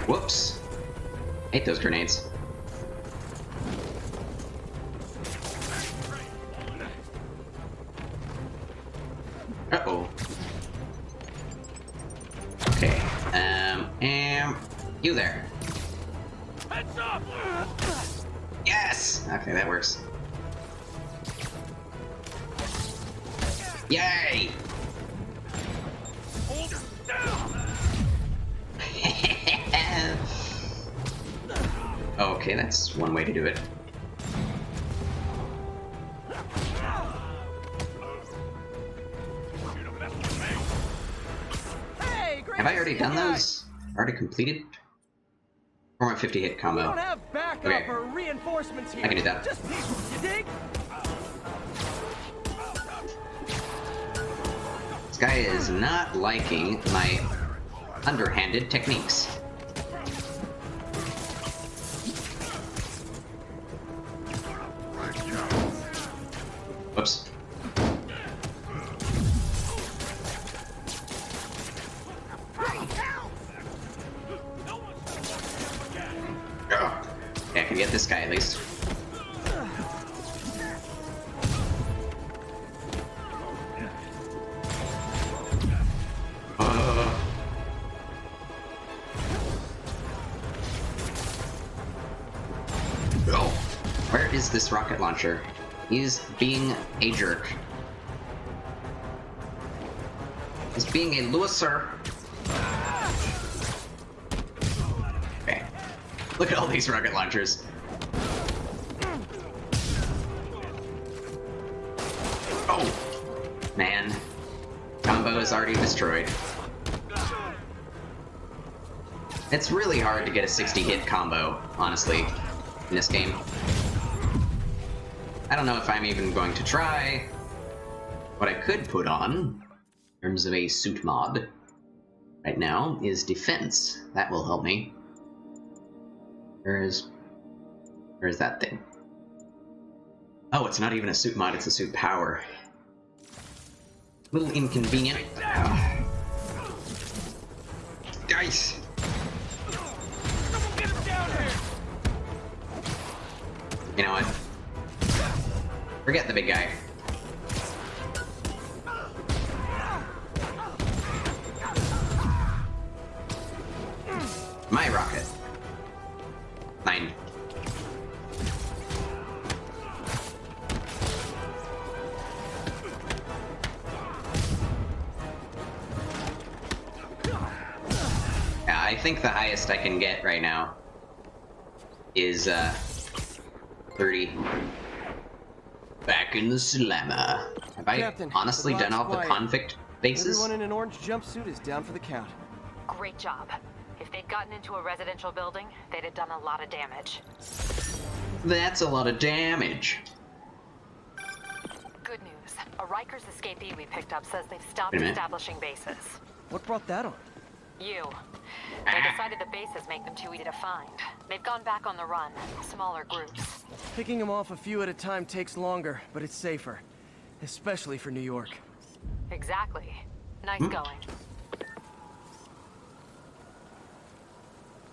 Whoops. Hate those grenades. Uh-oh. Okay. You there. Heads up! Yes! Okay, that works. Yay! Hold down! Okay, that's one way to do it. Hey, Have I already done those? Already completed? Or my 50 hit We combo? don't have backup Okay. or reinforcements here. I can do that. Just people, you dig? This guy is not liking my underhanded techniques. Whoops. Yeah, I can get this guy at least. Oh, where is this rocket launcher? He's being a jerk. He's being a loser. Okay. Look at all these rocket launchers. Oh! Man. Combo is already destroyed. It's really hard to get a 60-hit combo, honestly, in this game. I don't know if I'm even going to try. What I could put on, in terms of a suit mod, right now, is defense. That will help me. Where's that thing? Oh, it's not even a suit mod, it's a suit power. A little inconvenient. Dice! You know what? Forget the big guy. My rocket. Mine. Yeah, I think the highest I can get right now is 30. Back in the slammer. Have I Captain, honestly done all the quiet. convict bases? Everyone in an orange jumpsuit is down for the count. Great job. If they'd gotten into a residential building, they'd have done a lot of damage. That's a lot of damage. Good news. A Rikers escapee we picked up says they've stopped Wait a minute. establishing bases. What brought that on? You. They decided the bases make them too easy to find. They've gone back on the run, smaller groups. Picking them off a few at a time takes longer, but it's safer. Especially for New York. Exactly. Nice going.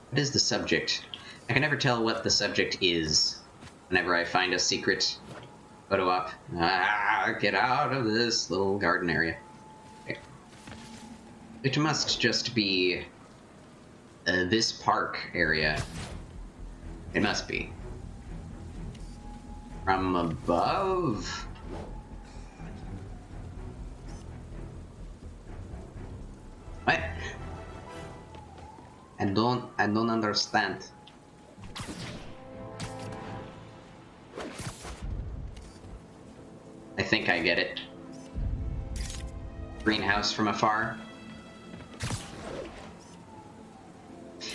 What is the subject? I can never tell what the subject is whenever I find a secret photo op. Get out of this little garden area. Okay. It must just be this park area. It must be. From above? What? I don't understand. I think I get it. Greenhouse from afar.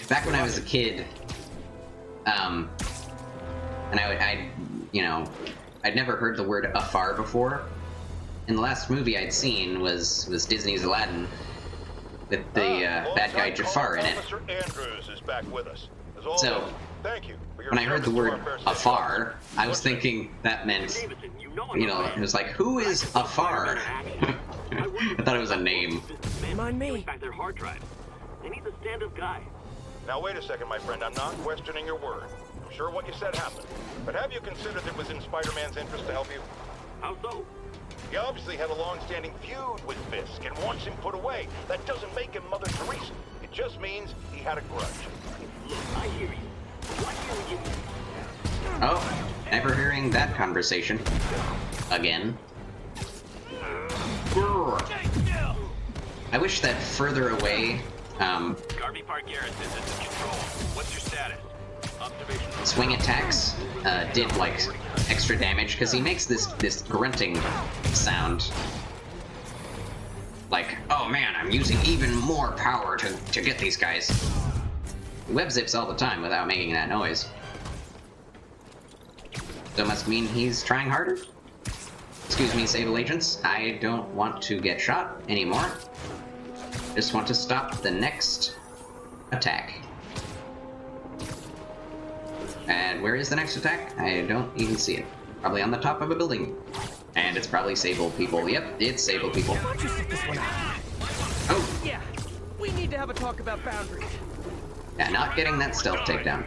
Back when I was a kid, and I'd never heard the word afar before. And the last movie I'd seen was Disney's Aladdin, with the bad guy Jafar in it. Officer Andrews is back with us. As always, So, thank you for your when I heard the service to word our fair city. afar, I was thinking that meant, it was like, who is afar? I thought it was a name. Mind me. Back their hard drive. They need the stand-up guy. Now wait a second, my friend. I'm not questioning your word. I'm sure what you said happened. But have you considered it was in Spider-Man's interest to help you? How so? He obviously had a long-standing feud with Fisk and wants him put away. That doesn't make him Mother Teresa. It just means he had a grudge. Look, I hear you. What hear you? Oh, never hearing that conversation. Again. I wish that further away, Garvey Park Garrison, this is Control. What's your status? Observation. swing attacks did like extra damage, because he makes this grunting sound. Like, oh man, I'm using even more power to get these guys. He web zips all the time without making that noise. So it must mean he's trying harder? Excuse me, Sable Agents. I don't want to get shot anymore. Just want to stop the next attack. And where is the next attack? I don't even see it. Probably on the top of a building. And it's probably Sable people. Yep, it's Sable people. Why don't you sit this one out? Oh! Yeah, we need to have a talk about boundaries. Yeah, not getting that stealth takedown.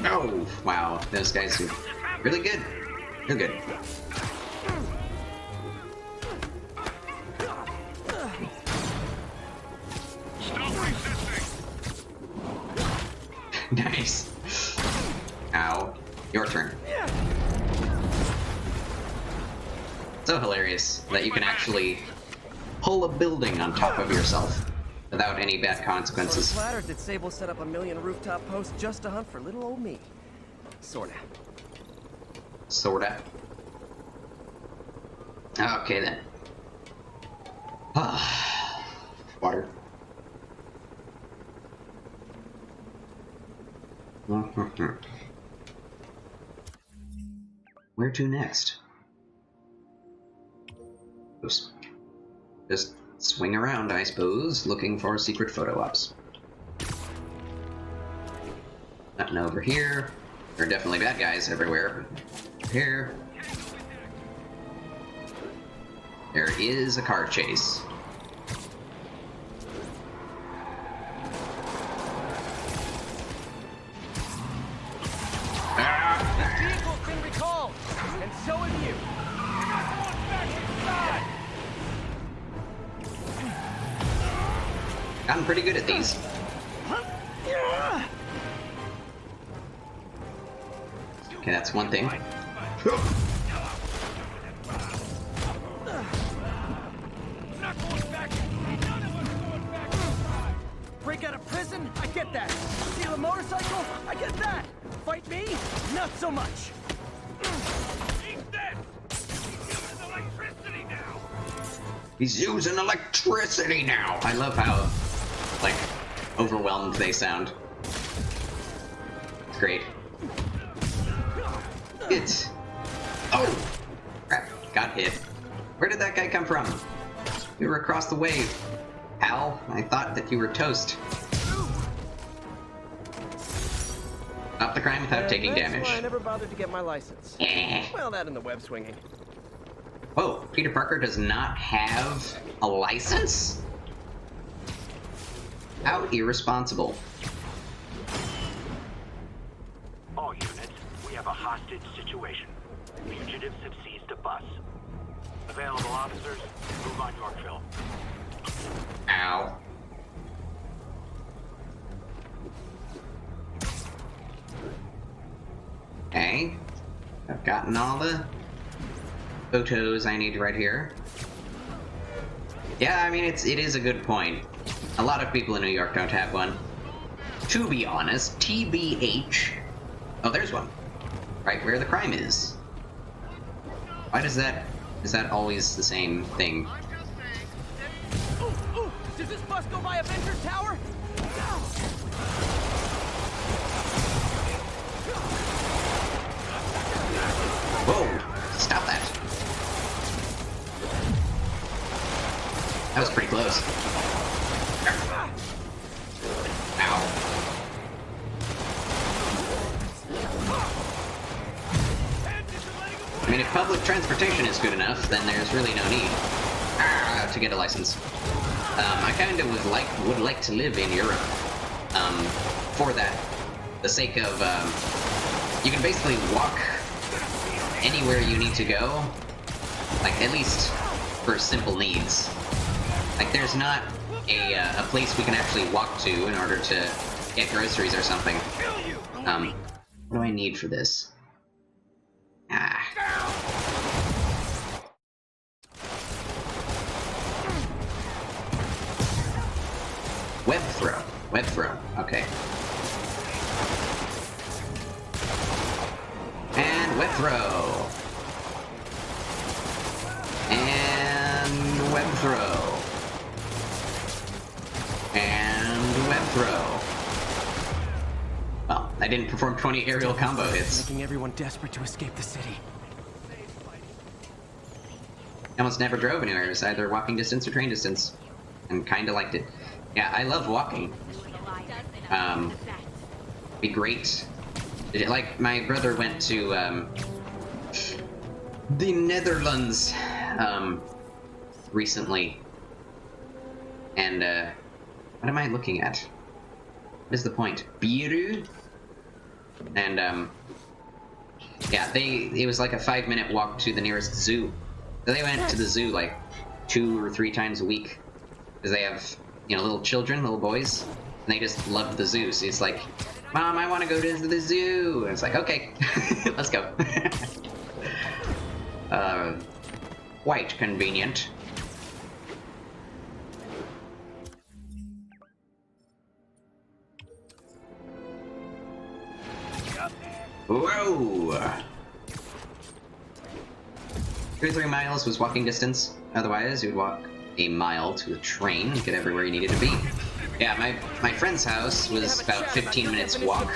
Oh, wow, those guys are really good. They're good. Nice. Ow. Your turn. So hilarious that you can actually pull a building on top of yourself without any bad So consequences. flattered that Sable set up a million rooftop posts just to hunt for little old me. Sorta. Sorta. Okay then. Water. Where to next? Just swing around, I suppose, looking for secret photo ops. Nothing over here. There are definitely bad guys everywhere. Here. There is a car chase. The vehicle's been recalled, and so have you. Gotten pretty good at these. Okay, that's one thing. Break out of prison? I get that. Steal a motorcycle? I get that. Fight me? Not so much. He's dead! He's using electricity now! He's using electricity now! I love how, like, overwhelmed they sound. It's great. It's... Oh! Crap, got hit. Where did that guy come from? You were across the way, pal. I thought that you were toast. Stop the crime without taking damage. That's why I never bothered to get my license. Well, that and the web swinging. Whoa, Peter Parker does not have a license? How irresponsible. All units, we have a hostage situation. Fugitives have seized a bus. Available officers, move on Yorkville. Ow. Okay. I've gotten all the photos I need right here. Yeah, I mean, it is a good point. A lot of people in New York don't have one. To be honest, TBH... Oh, there's one. Right where the crime is. Why does that... Is that always the same thing? Ooh, does this bus go by Avengers Tower? Whoa! Stop that! That was pretty close. Ow. I mean, if public transportation is good enough, then there's really no need to get a license. I kind of would like to live in Europe. For that, the sake of you can basically walk anywhere you need to go, like at least for simple needs. Like there's not a place we can actually walk to in order to get groceries or something. What do I need for this? Web throw. Web throw. Okay. And web throw. And web throw. And web throw. Well, I didn't perform 20 aerial combo hits. Making everyone desperate to escape the city. I almost never drove anywhere. It was either walking distance or train distance. And kinda liked it. Yeah, I love walking. Be great. Like, my brother went to, the Netherlands, recently. And, what am I looking at? What is the point? Biru? And, yeah, it was like a 5-minute walk to the nearest zoo. So they went to the zoo like 2 or 3 times a week. Because they have, you know, little children, little boys. And they just loved the zoo. So it's like, Mom, I want to go to the zoo. And it's like, okay, let's go. Quite convenient. Whoa! 33 miles was walking distance. Otherwise, you'd walk a mile to a train and get everywhere you needed to be. Yeah, my friend's house was about 15 minutes walk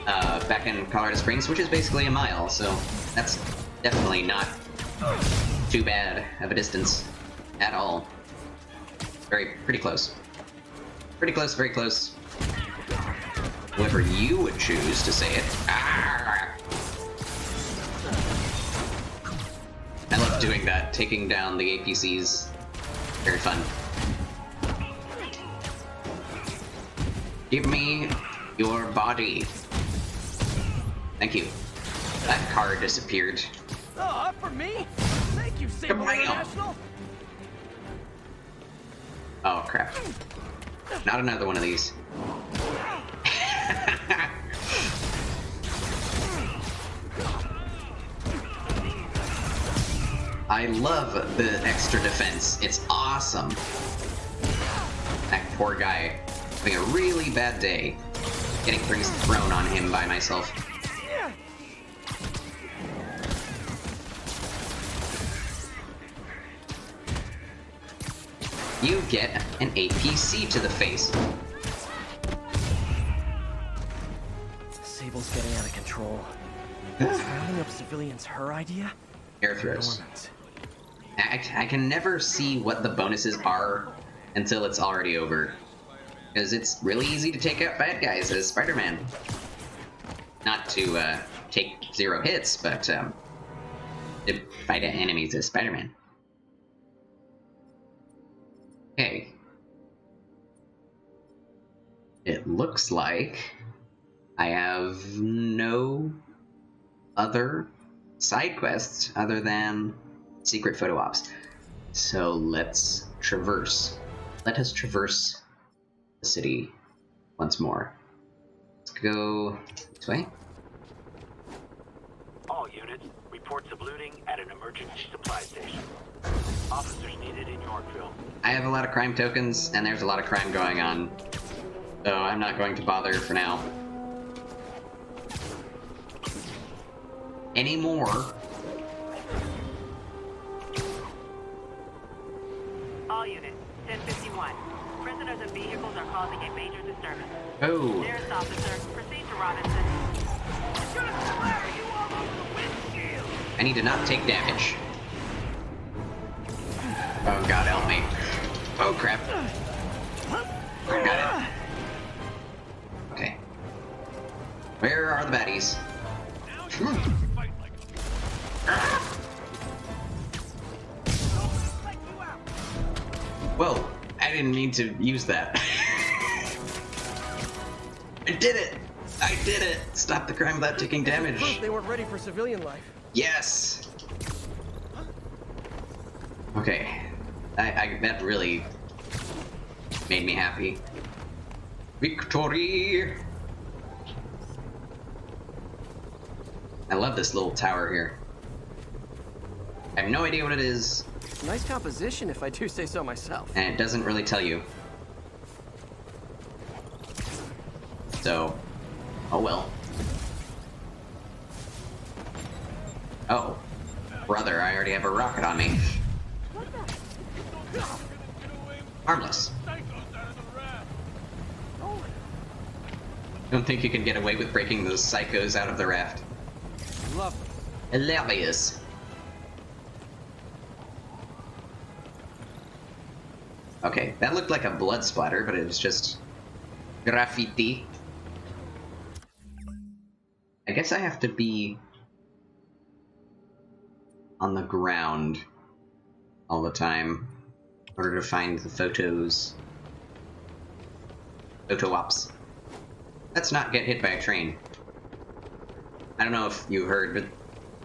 back in Colorado Springs, which is basically a mile, so that's definitely not too bad of a distance at all. Pretty close. Pretty close, very close. However you would choose to say it. I love doing that, taking down the APCs. Very fun. Give me your body. Thank you. That car disappeared. Oh, up for me? Thank you, Sable International. Oh, crap. Not another one of these. I love the extra defense. It's awesome. That poor guy having a really bad day. Getting things thrown on him by myself. You get an APC to the face. Sable's getting out of control. Is rounding up civilians her idea? Air throws. I can never see what the bonuses are until it's already over. Because it's really easy to take out bad guys as Spider-Man. Not to take 0 hits, but to fight enemies as Spider-Man. Okay. It looks like I have no other side quests other than secret photo ops. So let's traverse. Let us traverse the city once more. Let's go this way. All units, reports of looting at an emergency supply station. Officers needed in Yorkville. I have a lot of crime tokens, and there's a lot of crime going on. So I'm not going to bother for now. Anymore. All units, 1051. Prisoners and vehicles are causing a major disturbance. Oh. Nearest officer, proceed to Robinson. It's gonna splatter you all over the windshield! I need to not take damage. Oh god, help me. Oh crap. I got it. Okay. Where are the baddies? Whoa, I didn't mean to use that. I did it! I did it! Stop the crime without taking damage. They weren't ready for civilian life. Yes! Okay. That really made me happy. Victory! I love this little tower here. I have no idea what it is. Nice composition, if I do say so myself. And it doesn't really tell you. So, oh well. Oh, brother, I already have a rocket on me. Harmless. Don't think you can get away with breaking those psychos out of the raft. Love Hilarious. Okay, that looked like a blood splatter, but it was just graffiti. I guess I have to be on the ground all the time in order to find the photos. Photo ops. Let's not get hit by a train. I don't know if you heard, but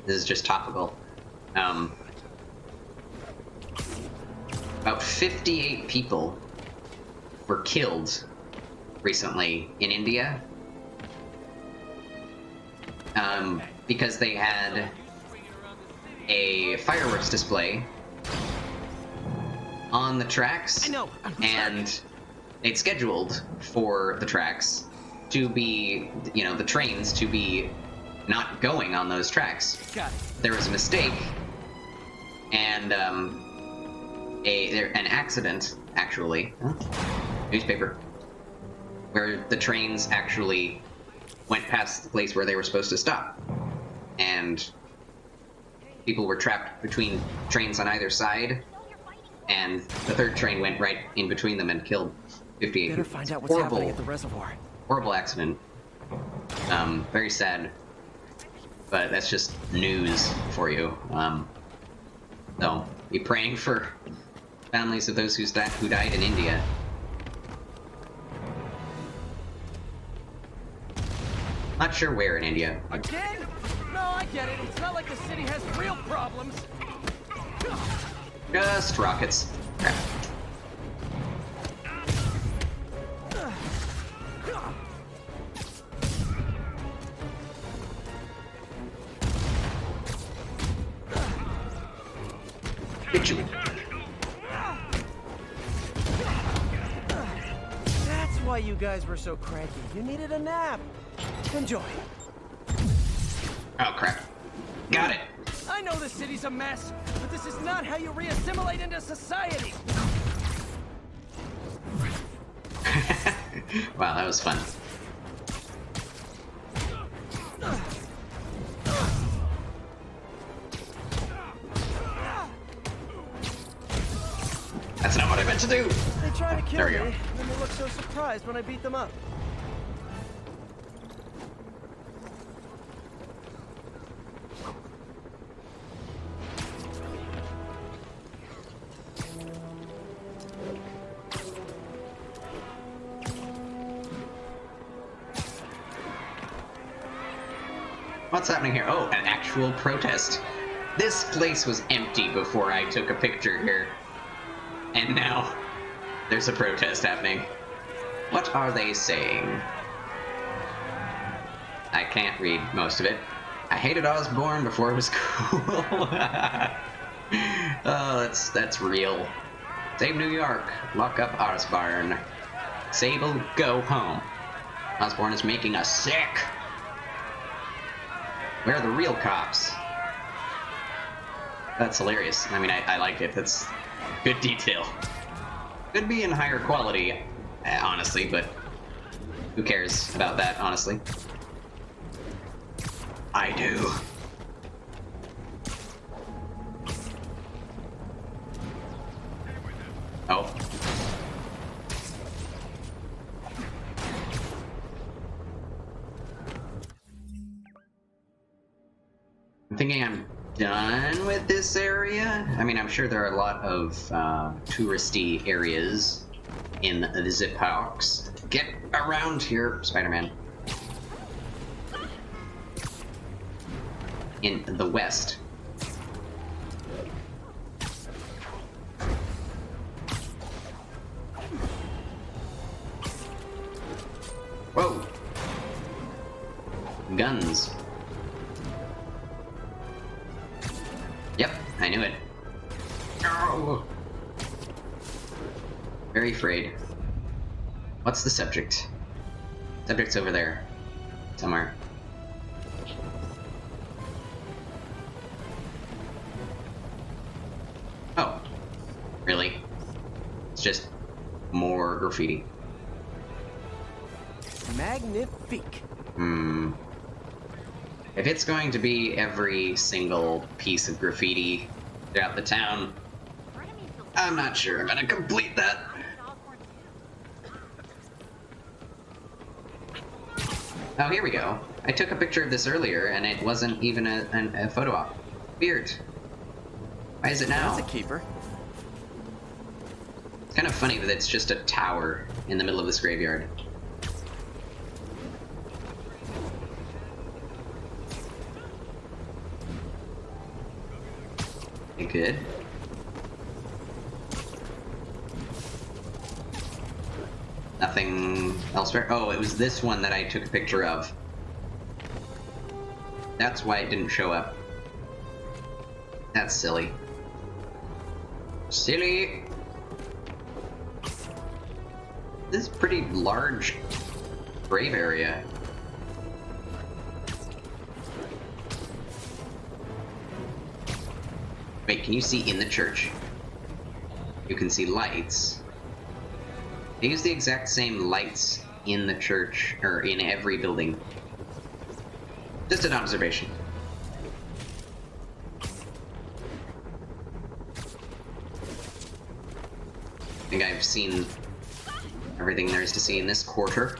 this is just topical. About 58 people were killed recently in India because they had a fireworks display on the tracks, and they'd scheduled for the tracks to be, you know, the trains to be not going on those tracks. Got it. There was a mistake, and an accident, actually, newspaper, where the trains actually went past the place where they were supposed to stop, and people were trapped between trains on either side, and the third train went right in between them and killed 58 Better people. find out what's happening at the reservoir. Horrible accident. Very sad. But that's just news for you. So, be praying for families of those who died in India. Not sure where in India. Again? No, I get it. It's not like the city has real problems. Just rockets. Crap. Get you. That's why you guys were so cranky. You needed a nap. Enjoy. Oh, crap. Got it. I know the city's a mess, but this is not how you re-assimilate into society. Wow, that was fun. That's not what I meant to do. They try to kill There we me, go. and they look so surprised when I beat them up. What's happening here? Oh, an actual protest. This place was empty before I took a picture here. And now, there's a protest happening. What are they saying? I can't read most of it. I hated Osborn before it was cool. Oh, that's real. Save New York. Lock up Osborn. Sable, go home. Osborn is making us sick. Where are the real cops? That's hilarious. I mean, I like it. That's good detail. Could be in higher quality, honestly, but who cares about that, honestly? I do. Oh. I'm thinking I'm done with this area. I mean, I'm sure there are a lot of touristy areas in the zip parks. Get around here, Spider-Man. In the west. Whoa! Guns. Yep, I knew it. Oh. Very afraid. What's the subject? Subject's over there. Somewhere. Oh. Really? It's just more graffiti. Magnifique. If it's going to be every single piece of graffiti throughout the town, I'm not sure I'm gonna complete that. Oh, here we go. I took a picture of this earlier, and it wasn't even a photo op. Weird. Why is it now? That's a keeper. It's kind of funny that it's just a tower in the middle of this graveyard. Good. Nothing elsewhere. Oh, it was this one that I took a picture of. That's why it didn't show up. That's silly. Silly! This is a pretty large grave area. Wait, can you see in the church? You can see lights. They use the exact same lights in the church, or in every building. Just an observation. I think I've seen everything there is to see in this quarter.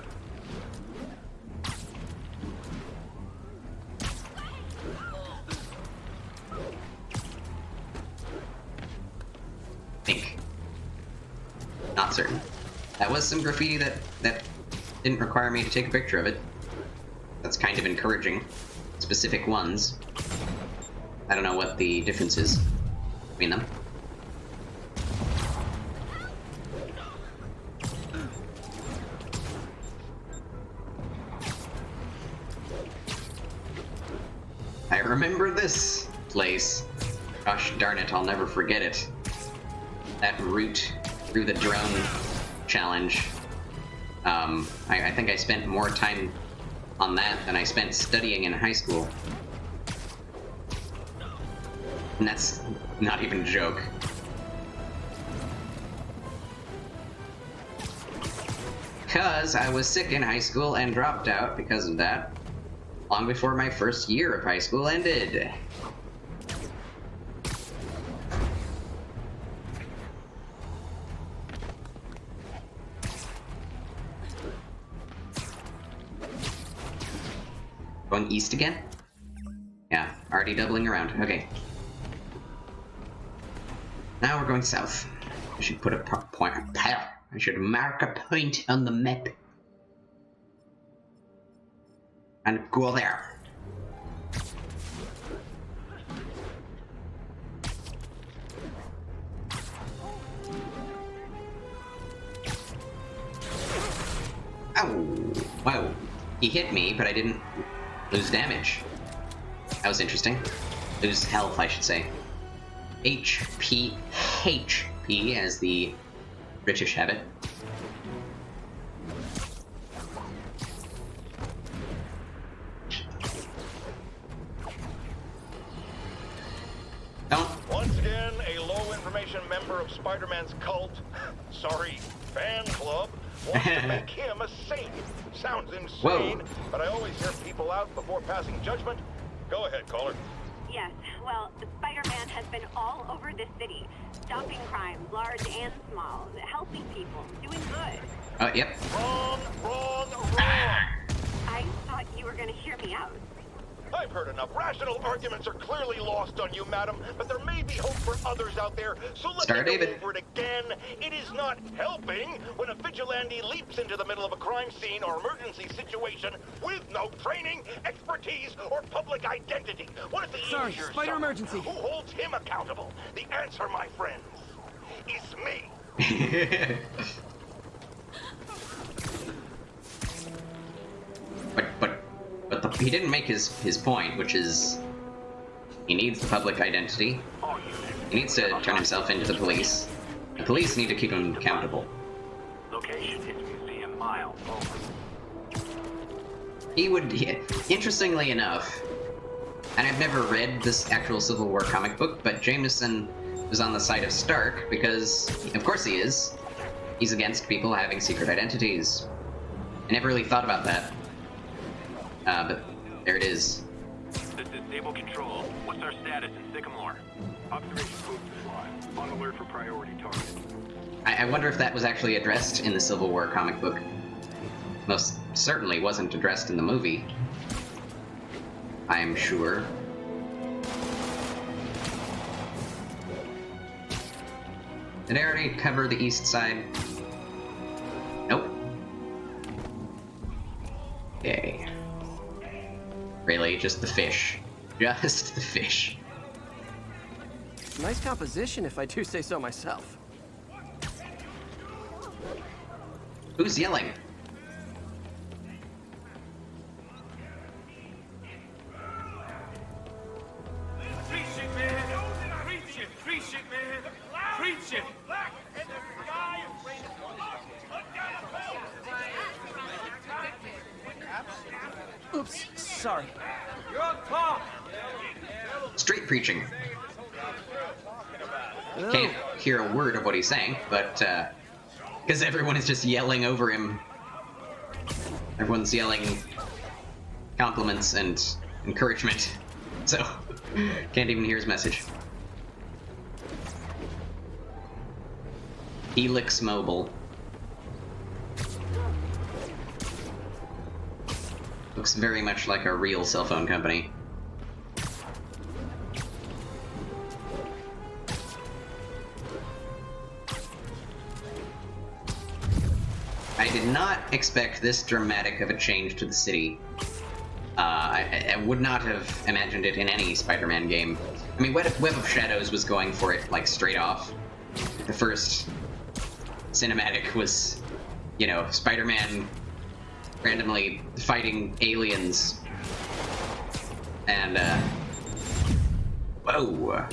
Not certain. That was some graffiti that didn't require me to take a picture of it. That's kind of encouraging. Specific ones. I don't know what the difference is between them. I remember this place. Gosh darn it, I'll never forget it. That route through the drone challenge. I think I spent more time on that than I spent studying in high school. And that's not even a joke. Because I was sick in high school and dropped out because of that, long before my first year of high school ended. Going east again? Yeah, already doubling around. Okay. Now we're going south. I should put a point. I should mark a point on the map. And go there. Oh, wow. He hit me, but I didn't lose damage. That was interesting. Lose health, I should say. HP, as the British have it. Don't. Once again, a low-information member of Spider-Man's cult, sorry, fan club, wants to make him a saint. Sounds insane, but I always hear people out before passing judgment. Go ahead, caller. Yes, well, Spider-Man has been all over this city, stopping crime, large and small, helping people, doing good. Yep. Wrong. I thought you were going to hear me out. I've heard enough. Rational arguments are clearly lost on you, madam, but there may be hope for others out there, so let's go over it again. It is not helping when a vigilante leaps into the middle of a crime scene or emergency situation with no training, expertise, or public identity. What if the Sorry, spider emergency. Who holds him accountable? The answer, my friends, is me. But he didn't make his point, which is he needs the public identity. He needs to turn himself into the police. The police need to keep him accountable. Location is Museum Mile. Over. He would, interestingly enough, and I've never read this actual Civil War comic book, but Jameson was on the side of Stark because, of course he is. He's against people having secret identities. I never really thought about that. But there it is. This is Stable Control. What's our status in Sycamore? Observation post is live. On alert for priority target. I wonder if that was actually addressed in the Civil War comic book. Most certainly wasn't addressed in the movie. I'm sure. Did I already cover the east side? Nope. Okay. Really, just the fish. Just the fish. Nice composition, if I do say so myself. Who's yelling? Preach it, man. Preach it, man. Preach it. Oops, sorry. You're on top. Street preaching. Can't hear a word of what he's saying, but because everyone is just yelling over him. Everyone's yelling compliments and encouragement, so can't even hear his message. Helix Mobile. Looks very much like a real cell phone company. I did not expect this dramatic of a change to the city. I would not have imagined it in any Spider-Man game. I mean, Web of Shadows was going for it, like, straight off. The first cinematic was, you know, Spider-Man randomly fighting aliens. And, whoa.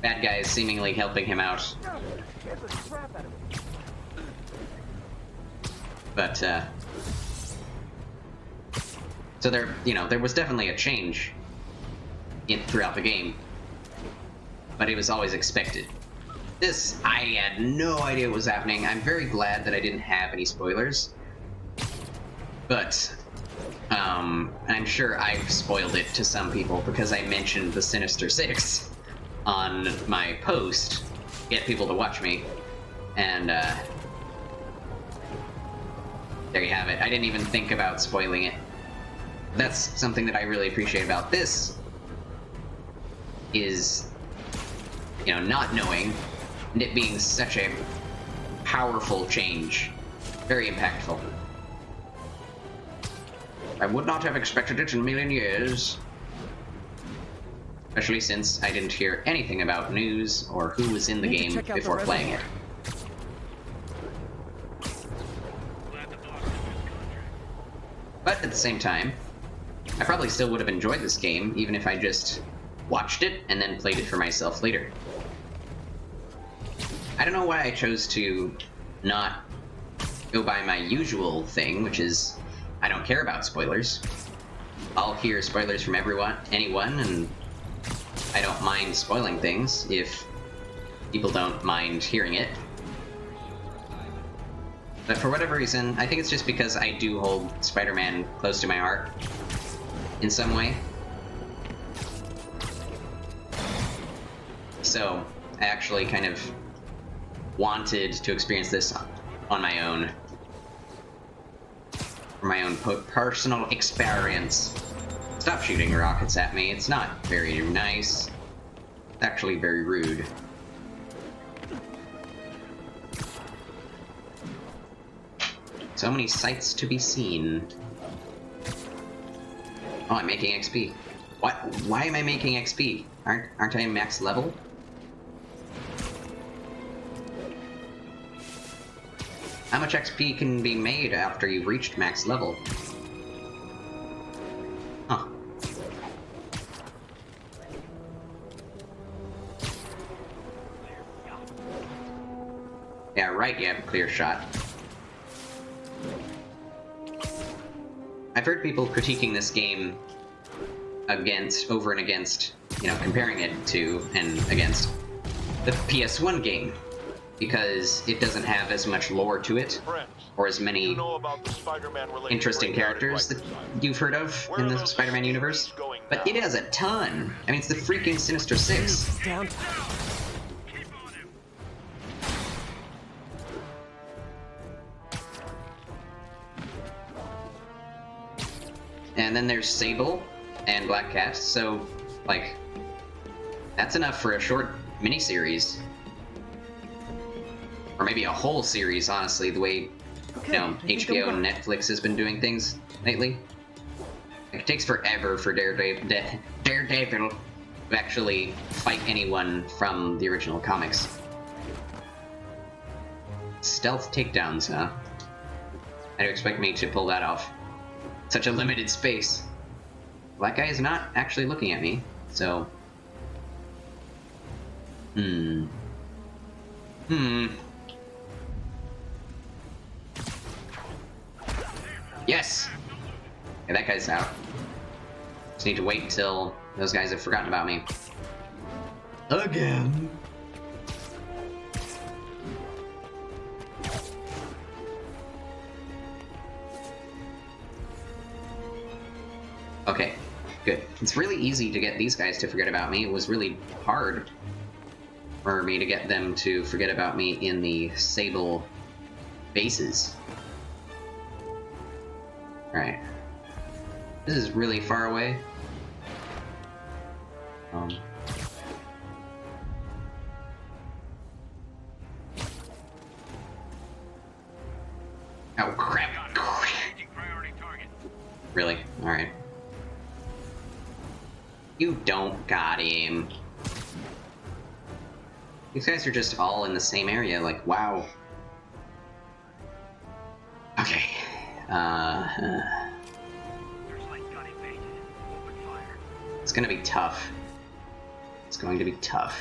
bad guys seemingly helping him out. But, so there, you know, there was definitely a change throughout the game, but it was always expected. This, I had no idea what was happening. I'm very glad that I didn't have any spoilers, but I'm sure I've spoiled it to some people because I mentioned the Sinister Six on my post, get people to watch me, and there you have it. I didn't even think about spoiling it. That's something that I really appreciate about this, is, you know, not knowing, and it being such a powerful change. Very impactful. I would not have expected it in a million years. Especially since I didn't hear anything about news or who was in the game before playing it. But at the same time, I probably still would have enjoyed this game even if I just watched it and then played it for myself later. I don't know why I chose to not go by my usual thing, which is I don't care about spoilers. I'll hear spoilers from anyone, and I don't mind spoiling things if people don't mind hearing it. But for whatever reason, I think it's just because I do hold Spider-Man close to my heart in some way. So I actually kind of wanted to experience this on my own. For my own personal experience. Stop shooting rockets at me. It's not very nice. It's actually very rude. So many sights to be seen. Oh, I'm making XP. What? Why am I making XP? Aren't I max level? How much XP can be made after you've reached max level? Huh. Yeah, right, you have a clear shot. I've heard people critiquing this game over and against, you know, comparing it to and against the PS1 game, because it doesn't have as much lore to it, or as many interesting characters that you've heard of in the Spider-Man universe, but it has a ton. I mean, it's the freaking Sinister Six. And then there's Sable and Black Cat, so, like, that's enough for a short miniseries. Or maybe a whole series, honestly, the way, you know, HBO and Netflix has been doing things lately. Like, it takes forever for Daredevil to actually fight anyone from the original comics. Stealth takedowns, huh? How do you expect me to pull that off? Such a limited space. Well, that guy is not actually looking at me, so... Yes! Okay, that guy's out. Just need to wait until those guys have forgotten about me. Again. Okay, good. It's really easy to get these guys to forget about me. It was really hard for me to get them to forget about me in the Sable bases. Alright. This is really far away. Oh, crap. Really? Alright. You don't got him. These guys are just all in the same area, like, wow. Okay. It's gonna be tough. It's going to be tough.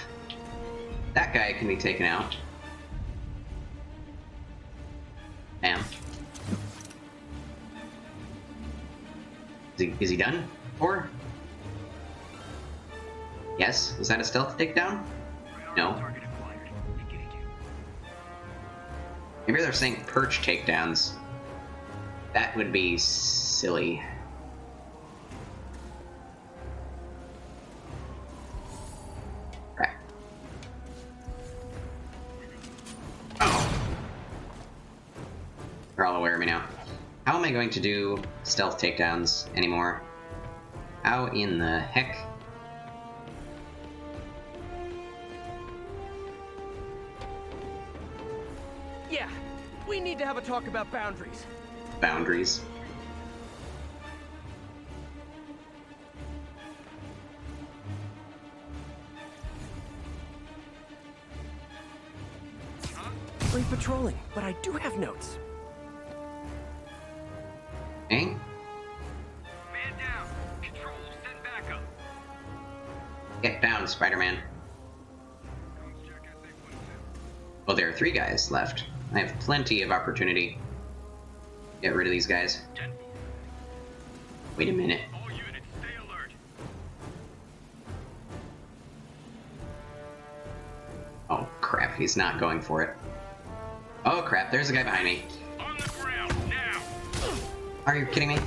That guy can be taken out. Bam. Is he done? Or? Yes? Was that a stealth takedown? No. Maybe they're saying perch takedowns. That would be silly. Right. Oh! They're all aware of me now. How am I going to do stealth takedowns anymore? How in the heck? Yeah, we need to have a talk about boundaries. Boundaries. Free patrolling, but I do have notes. Eh? Man down. Control, send backup. Get down, Spider-Man. Well, there are 3 guys left. I have plenty of opportunity. Get rid of these guys. Wait a minute. All units, stay alert. Oh, crap. He's not going for it. Oh, crap. There's a guy behind me. On the ground, now. Are you kidding me?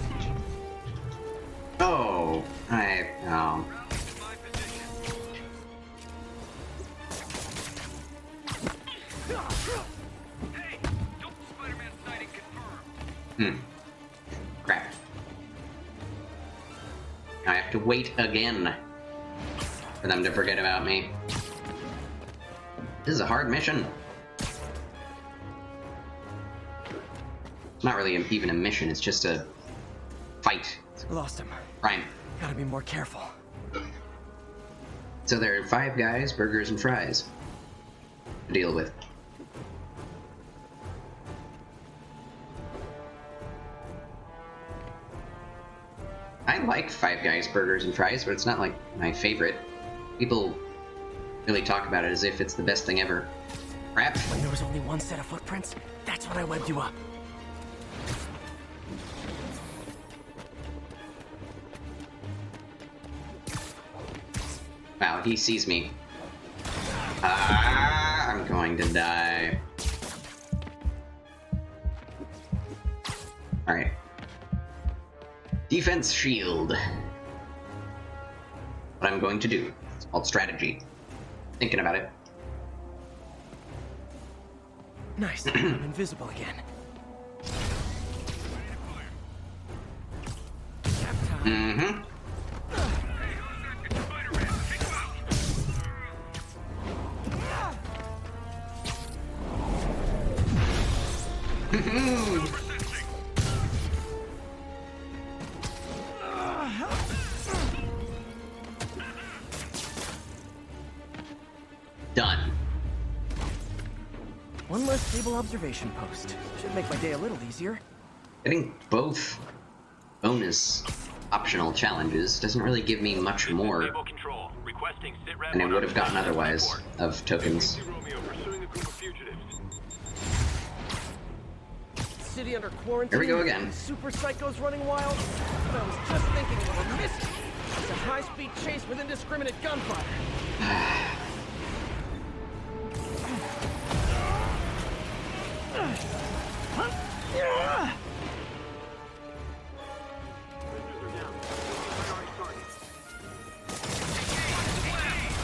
Oh, oh. Hey, don't Spider-Man sighting confirmed. Crap. I have to wait again for them to forget about me. This is a hard mission. It's not really even a mission, it's just a fight. Lost him. Prime. Gotta be more careful. So there are 5 guys, burgers, and fries to deal with. I like Five Guys burgers and fries, but it's not like my favorite. People really talk about it as if it's the best thing ever. Crap. When there was only one set of footprints, that's when I webbed you up. Wow, he sees me. Ah, I'm going to die. Alright. Defense shield. What I'm going to do. It's called strategy. Thinking about it. Nice. I'm invisible again. Mm-hmm. Done. One less stable observation post. Should make my day a little easier. Getting both bonus optional challenges doesn't really give me much more than I would have gotten otherwise of tokens. City under quarantine. Here we go again. Super psychos running wild. But I was just thinking we were missing. It's a high-speed chase with indiscriminate gunfire.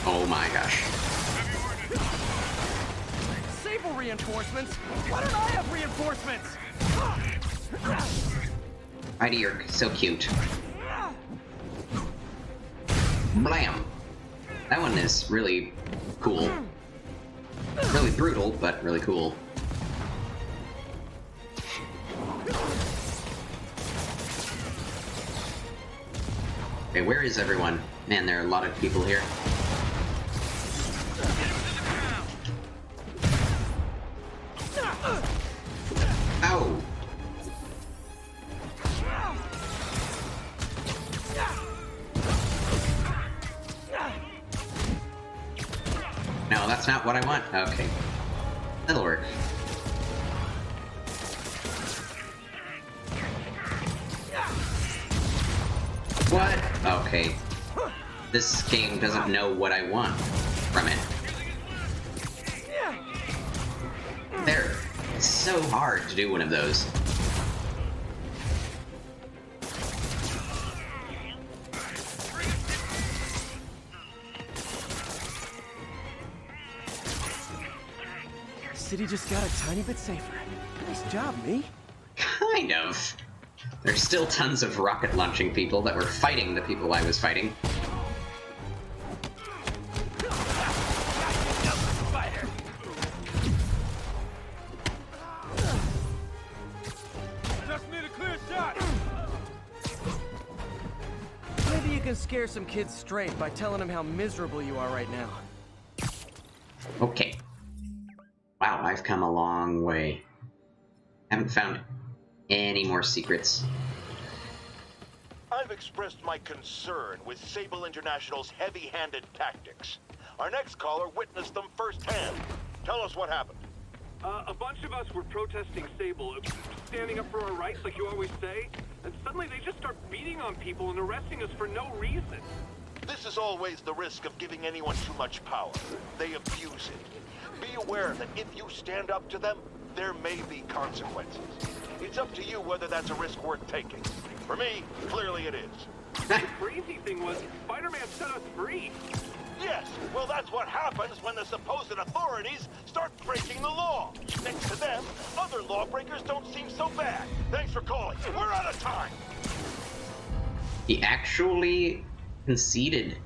Oh my gosh. Sable reinforcements? Why don't I have reinforcements? Heidi, you're so cute. Blam! That one is really cool. Really brutal, but really cool. Okay, where is everyone? Man, there are a lot of people here. Ow! No, that's not what I want. Okay. That'll work. What? Okay. This game doesn't know what I want from it. There. It's so hard to do one of those. City just got a tiny bit safer. Nice job, me. Kind of. There's still tons of rocket launching people that were fighting the people I was fighting. Just need a clear shot. Maybe you can scare some kids straight by telling them how miserable you are right now. Okay. Wow, I've come a long way. Haven't found any more secrets. I've expressed my concern with Sable International's heavy-handed tactics. Our next caller witnessed them firsthand. Tell us what happened. A bunch of us were protesting Sable, standing up for our rights like you always say, and suddenly they just start beating on people and arresting us for no reason. This is always the risk of giving anyone too much power. They abuse it. Be aware that if you stand up to them, there may be consequences. It's up to you whether that's a risk worth taking. For me, clearly it is. The crazy thing was, Spider-Man set us free. Yes, well that's what happens when the supposed authorities start breaking the law. Next to them, other lawbreakers don't seem so bad. Thanks for calling. We're out of time. He actually conceded.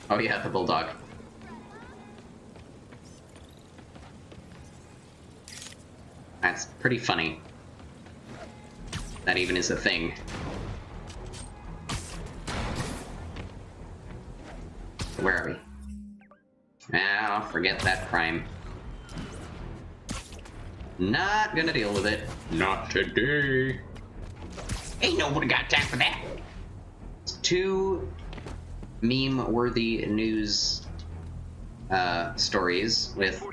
Oh yeah, the bulldog. That's pretty funny. That even is a thing. Where are we? Ah, I'll forget that crime. Not gonna deal with it. Not today. Ain't nobody got time for that. It's two meme-worthy news stories with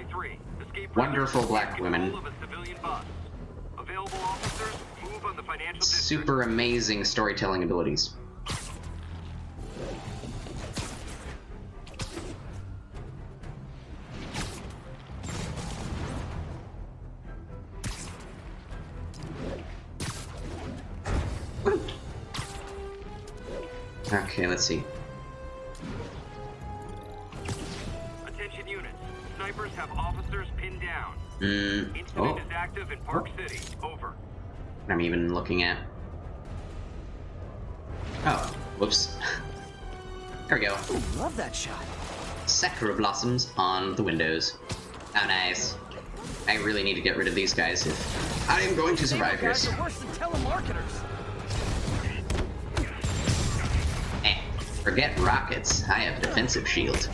wonderful black women. Super amazing storytelling abilities. Okay, let's see. Attention units. Snipers have officers pinned down. Incident Oh. is active in Park City. Over. I'm even looking at. Oh, whoops. There we go. Ooh, love that shot. Sakura blossoms on the windows. How nice. I really need to get rid of these guys if I am going to survive here. Guys are worse than telemarketers. Forget rockets. I have defensive shield.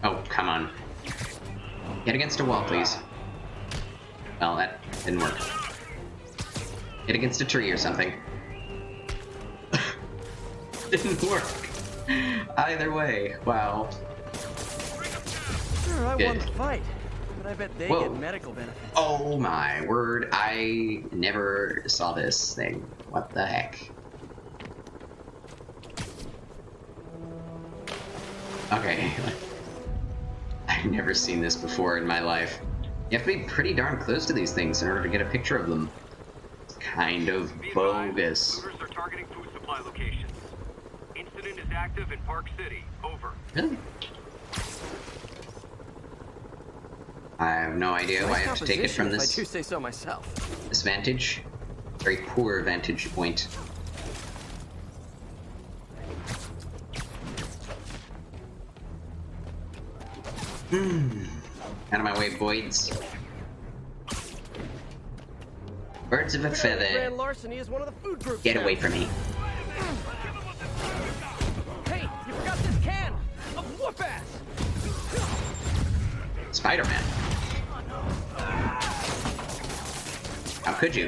Oh, come on. Get against a wall, please. Well, that didn't work. Get against a tree or something. Didn't work. Either way, wow. Sure, I Good. won the fight, but I bet they Whoa. get medical benefits. Oh my word, I never saw this thing. What the heck? Okay. I've never seen this before in my life. You have to be pretty darn close to these things in order to get a picture of them. It's kind of bogus. Looters are targeting food supply locations. Incident is active in Park City. Over. Really? I have no idea why I have to take it from If I this do say so myself. this vantage. Very poor vantage point. Out of my way, boys. Birds of a feather. Grand larceny is one of the food groups. Get now. away from me. Hey, you forgot this can of whoop ass. Spider-Man. How could you?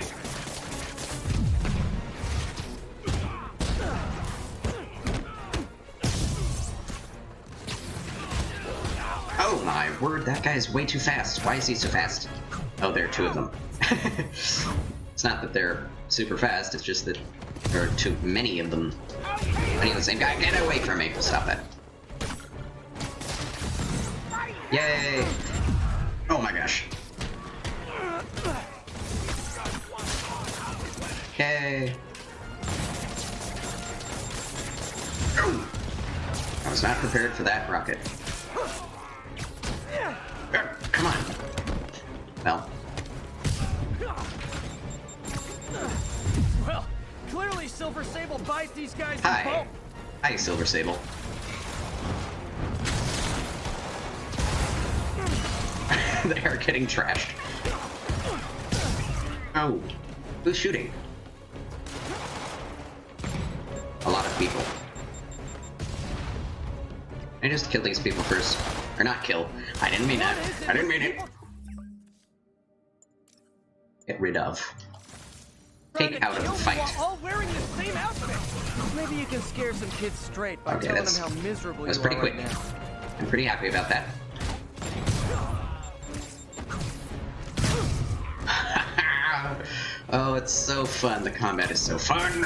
Oh my word, that guy's way too fast. Why is he so fast? Oh, there are two of them. It's not that they're super fast, it's just that there are too many of them. Fighting the same guy. Get away from me. Stop that. Yay! Oh my gosh. Okay. Oh! I was not prepared for that rocket. Come on. Well. Well, clearly Silver Sable buys these guys. Hi. Hi, Silver Sable. They are getting trashed. Oh. Who's shooting? A lot of people. I just kill these people first. Or not kill. I didn't mean that. I didn't mean it. Get rid of. Take out of the fight. All wearing the same outfit. Maybe you can scare some kids straight by telling them how miserable you are pretty quick. right now. I'm pretty happy about that. Oh, it's so fun. The combat is so fun.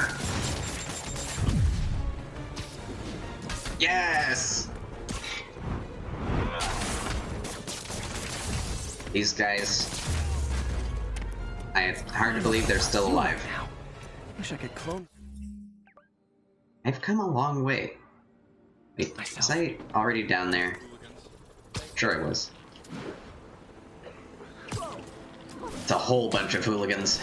Yes! These guys... It's hard to believe they're still alive. Wish I could clone. I've come a long way. Wait, was I already down there? Sure I was. It's a whole bunch of hooligans.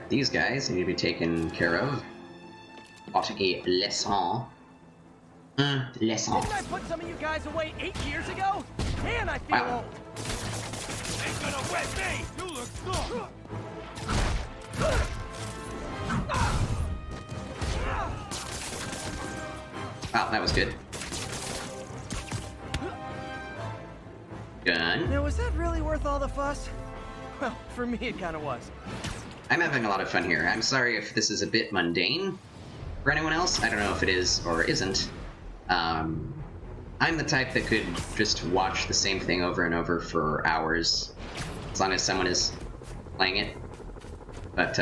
These guys need to be taken care of. What a leçon. Leçon. Didn't I put some of you guys away 8 years ago? Man, I feel old. Ain't gonna wet me! You look good! Wow, that was good. Gun. Now, was that really worth all the fuss? Well, for me it kind of was. I'm having a lot of fun here. I'm sorry if this is a bit mundane for anyone else. I don't know if it is or isn't. I'm the type that could just watch the same thing over and over for hours, as long as someone is playing it. But,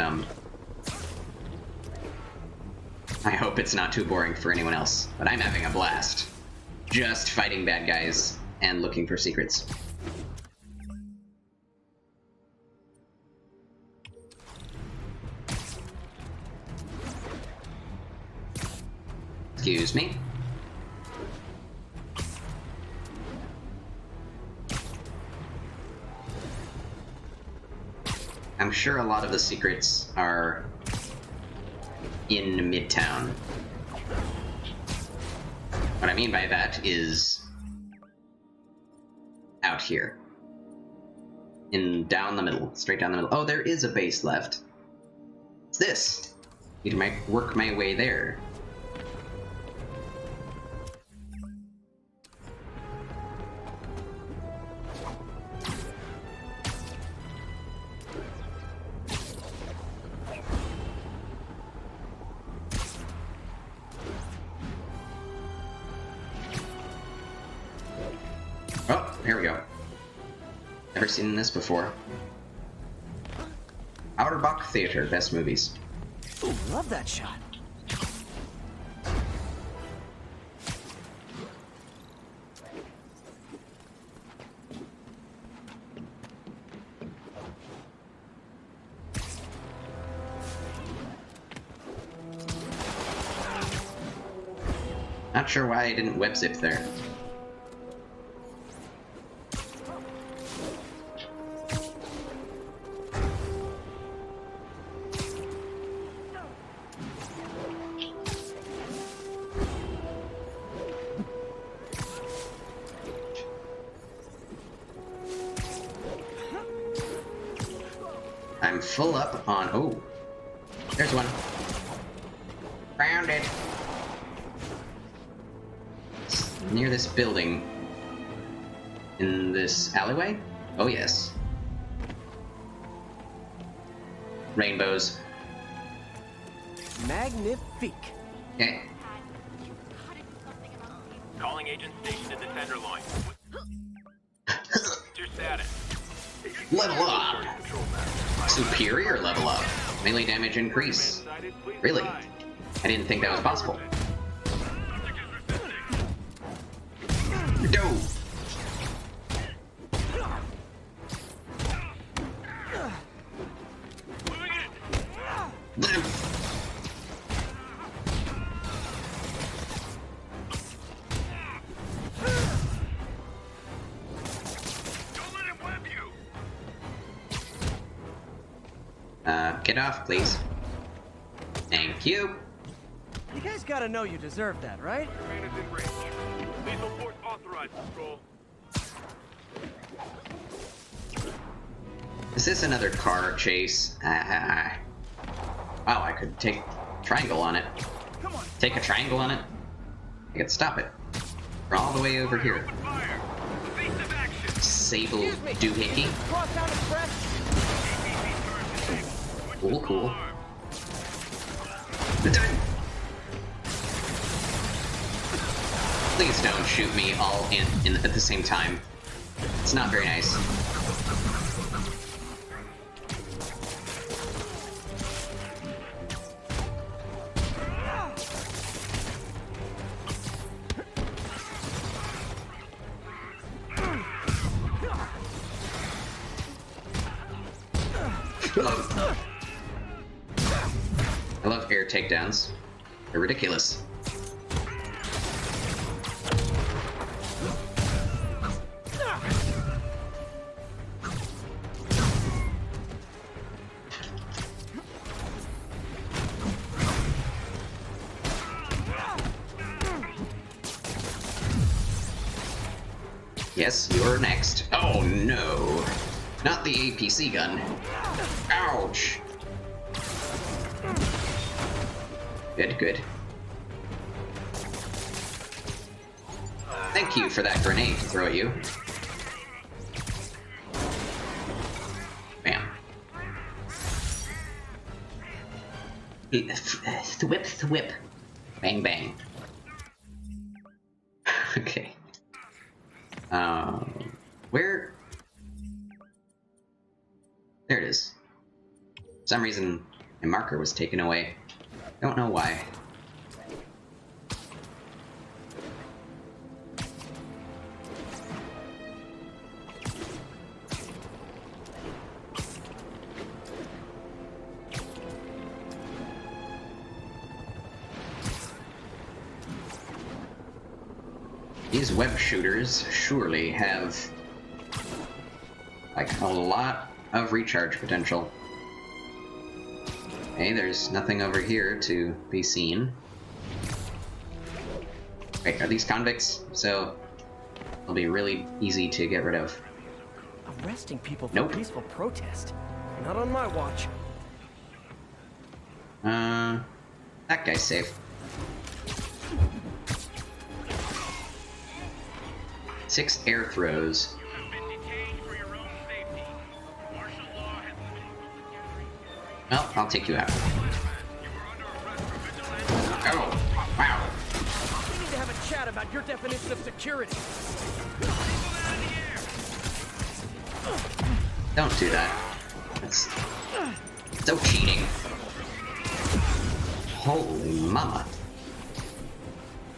I hope it's not too boring for anyone else. But I'm having a blast. Just fighting bad guys and looking for secrets. Excuse me. I'm sure a lot of the secrets are in Midtown. What I mean by that is out here. Down the middle, straight down the middle. Oh, there is a base left. What's this? Need to work my way there. Oh, here we go. Never seen this before. Outerbach Theater, best movies. Ooh, love that shot. Not sure why I didn't web zip there. I'm full up on... Oh, there's one. Found it. near this building. In this alleyway? Oh, yes. Rainbows. Magnifique. Okay. Calling agent stationed at the Tenderloin. What's your status? Level up! Superior level up. Melee damage increase. Really? I didn't think that was possible. Go! Get off, please. Thank you. You guys gotta know you deserve that, right? Lethal force authorized, Patrol. Is this another car chase? Wow, I could take triangle on it. Take a triangle on it? I could stop it. We're all the way over here. Sable doohickey. Cool, cool. Please don't shoot me all in at the same time. It's not very nice. I love air takedowns. They're ridiculous. Yes, you're next. Oh no! Not the APC gun. Ouch! Good, good. Thank you for that grenade to throw at you. Bam. Thwip, thwip. Bang, bang. Okay. Where? There it is. For some reason, my marker was taken away. Don't know why. These web shooters surely have like a lot of recharge potential. Okay, there's nothing over here to be seen. Wait, are these convicts? So they'll be really easy to get rid of. Arresting people for Nope. peaceful protest. Not on my watch. That guy's safe. 6 air throws. Well, I'll take you out. Oh, wow. We need to have a chat about your definition of security. Don't do that. That's so cheating. Holy mama.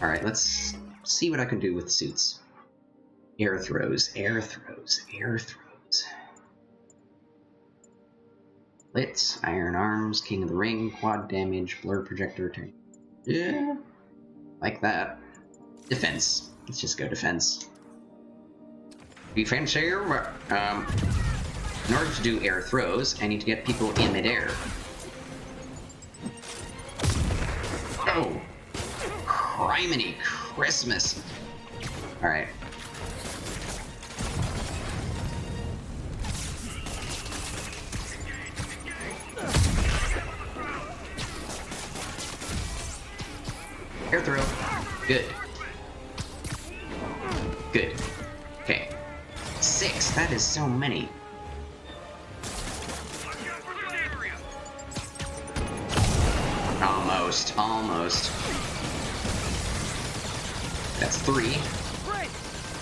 Alright, let's see what I can do with suits. Air throws, air throws, air throws. Blitz, Iron Arms, King of the Ring, Quad Damage, Blur Projector, turn. Yeah, like that. Defense. Let's just go defense. Defense here. In order to do air throws, I need to get people in midair. Oh! Criminy Christmas! Alright. Air throw. Good. there's so many. Almost. That's 3. Great!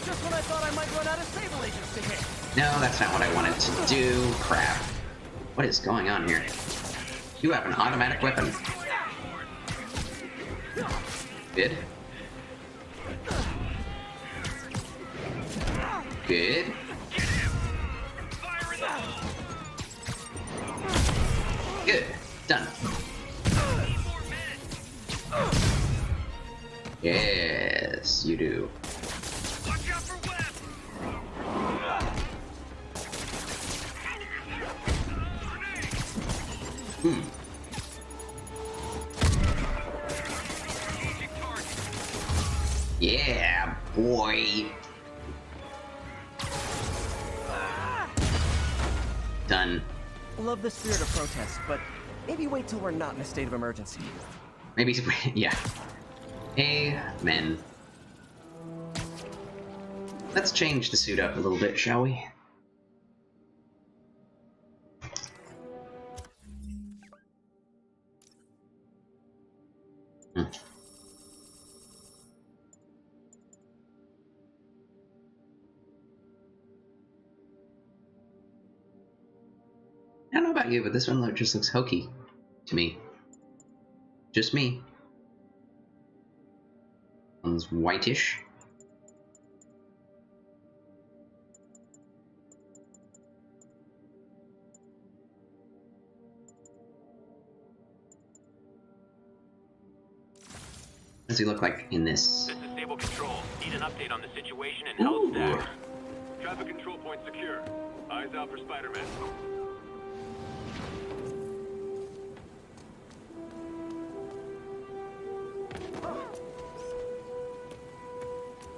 Just when I thought I might run out of Sable agents to hit. No, that's not what I wanted to do. Crap. What is going on here? You have an automatic weapon. Good. Good. Good. Done. Yes, you do. Yeah, boy. Done. Love the spirit of protest, but maybe wait till we're not in a state of emergency. Maybe, yeah. Amen. Let's change the suit up a little bit, shall we? I don't know about you, but this one just looks hokey to me. Just me. One's whitish. What does he look like in this? This is Stable Control. Need an update on the situation in Hell's Stack. Traffic control point secure. Eyes out for Spider-Man.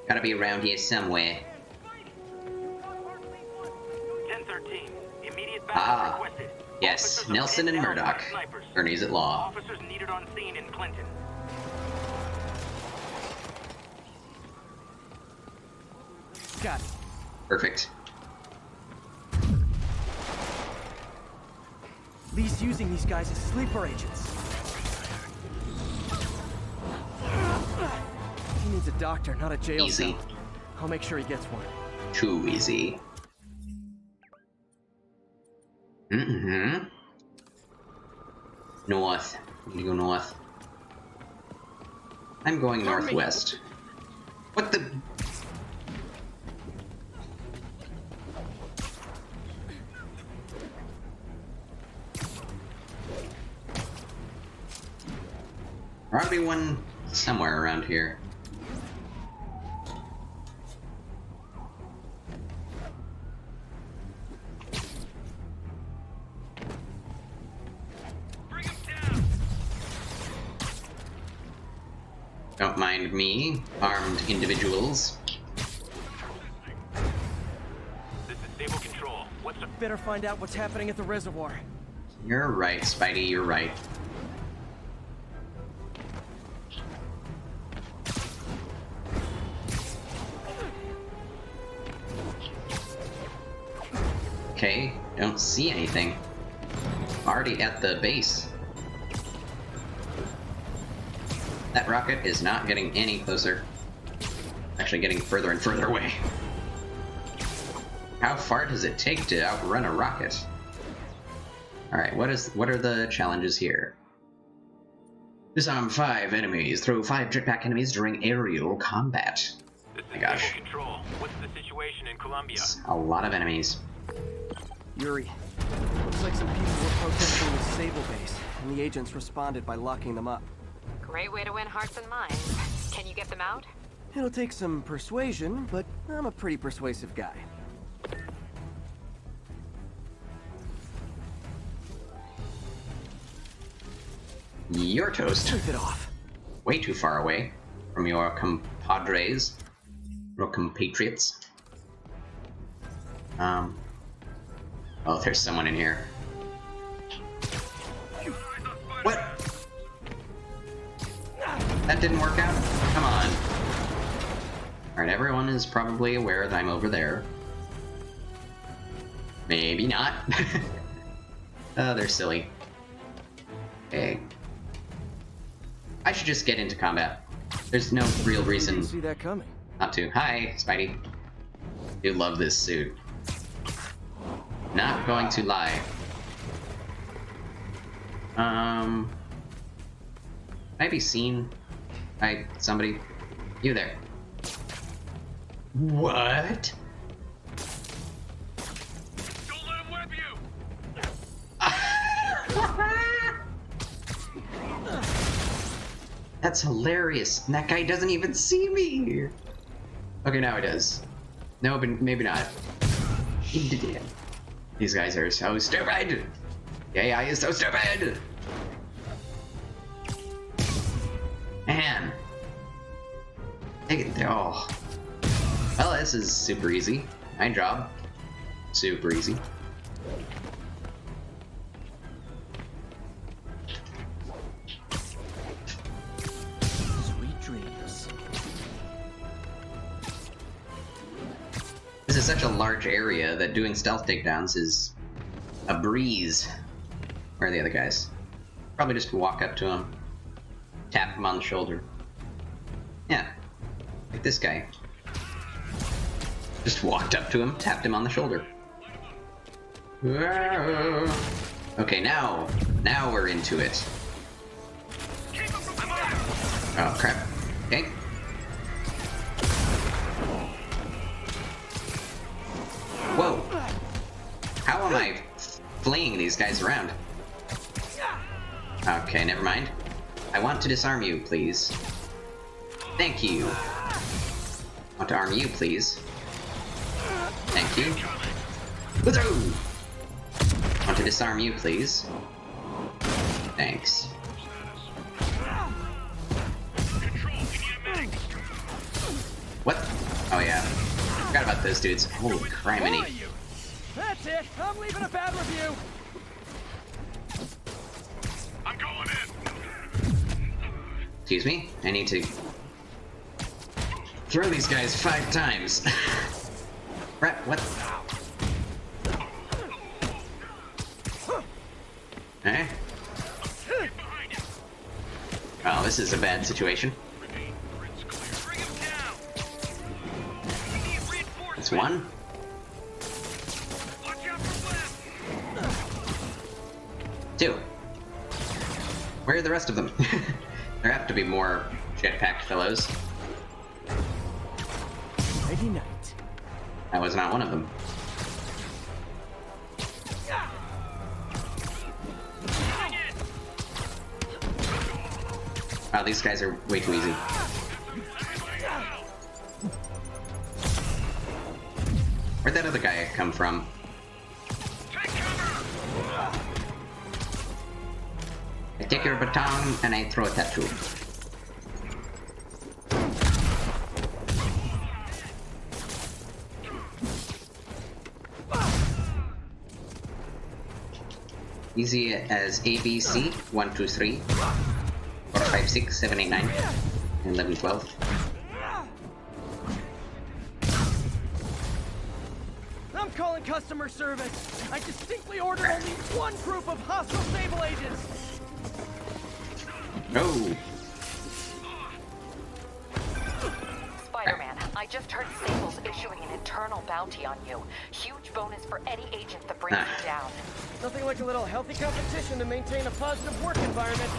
Gotta be around here somewhere. 1013. Immediate backup requested. Yes, Officers Nelson and Murdoch. Attorneys at law. Officers needed on scene in Clinton. Got it. Perfect. Lee's using these guys as sleeper agents. He needs a doctor, not a jail Easy. cell. I'll make sure he gets one. Too easy. North. Need to go north. I'm going northwest. What the? There ought to be one somewhere around here. Don't mind me, armed individuals. This is Stable Control. What's the... Better find out what's happening at the reservoir. You're right, Spidey, you're right. Okay, don't see anything. Already at the base. That rocket is not getting any closer. Actually getting further and further away. How far does it take to outrun a rocket? Alright, what are the challenges here? Disarm 5 enemies. Throw 5 jetpack enemies during aerial combat. This Oh my gosh. Stable Control. What's the situation in Columbia? It's a lot of enemies. Yuri, looks like some people were protesting the Sable base, and the agents responded by locking them up. Great way to win hearts and minds. Can you get them out? It'll take some persuasion, but I'm a pretty persuasive guy. You're toast. Keep it off. Way too far away from your compadres, your compatriots. Oh, there's someone in here. What? That didn't work out? Come on. Alright, everyone is probably aware that I'm over there. Maybe not. Oh, they're silly. Okay. I should just get into combat. There's no real reason See that coming. not to. Hi, Spidey. You love this suit. Not going to lie. Can I be seen by somebody? You there. What? Don't let him whip you! That's hilarious. And that guy doesn't even see me. Okay, now he does. No, but maybe not. He did. These guys are so stupid. The AI is so stupid. Man. Take it. Oh. Well, this is super easy. My job. Super easy. Sweet dreams. This is such a large area that doing stealth takedowns is a breeze. Where are the other guys? Probably just walk up to him, tap him on the shoulder. Yeah, like this guy. Just walked up to him, tapped him on the shoulder. Okay, now we're into it. Oh crap. Okay. Whoa. How am I fleeing these guys around? Okay, never mind. I want to disarm you, please. Thank you. Want to arm you, please. Thank you. Woohoo! Want to disarm you, please. Thanks. What? Oh yeah. Forgot about those dudes. Holy criminy. That's it. I'm leaving a bad review. I'm going in! Excuse me? I need to throw these guys 5 times. Right, what? Eh? Oh, this is a bad situation. That's one. Two. Where are the rest of them? There have to be more jetpacked fellows. Ready night. That was not one of them. Wow, these guys are way too easy. Where'd that other guy come from? I take your baton and I throw it at you. Easy as A, B, C, 1, 2, 3, 4, 5, 6, 7, 8, 9, 11, 12. I'm calling customer service. I distinctly ordered only one group of hostile Sable agents. No. Spider-Man, I just heard Sable's issuing an internal bounty on you. Huge bonus for any agent that brings you down. Nothing like a little healthy competition to maintain a positive work environment.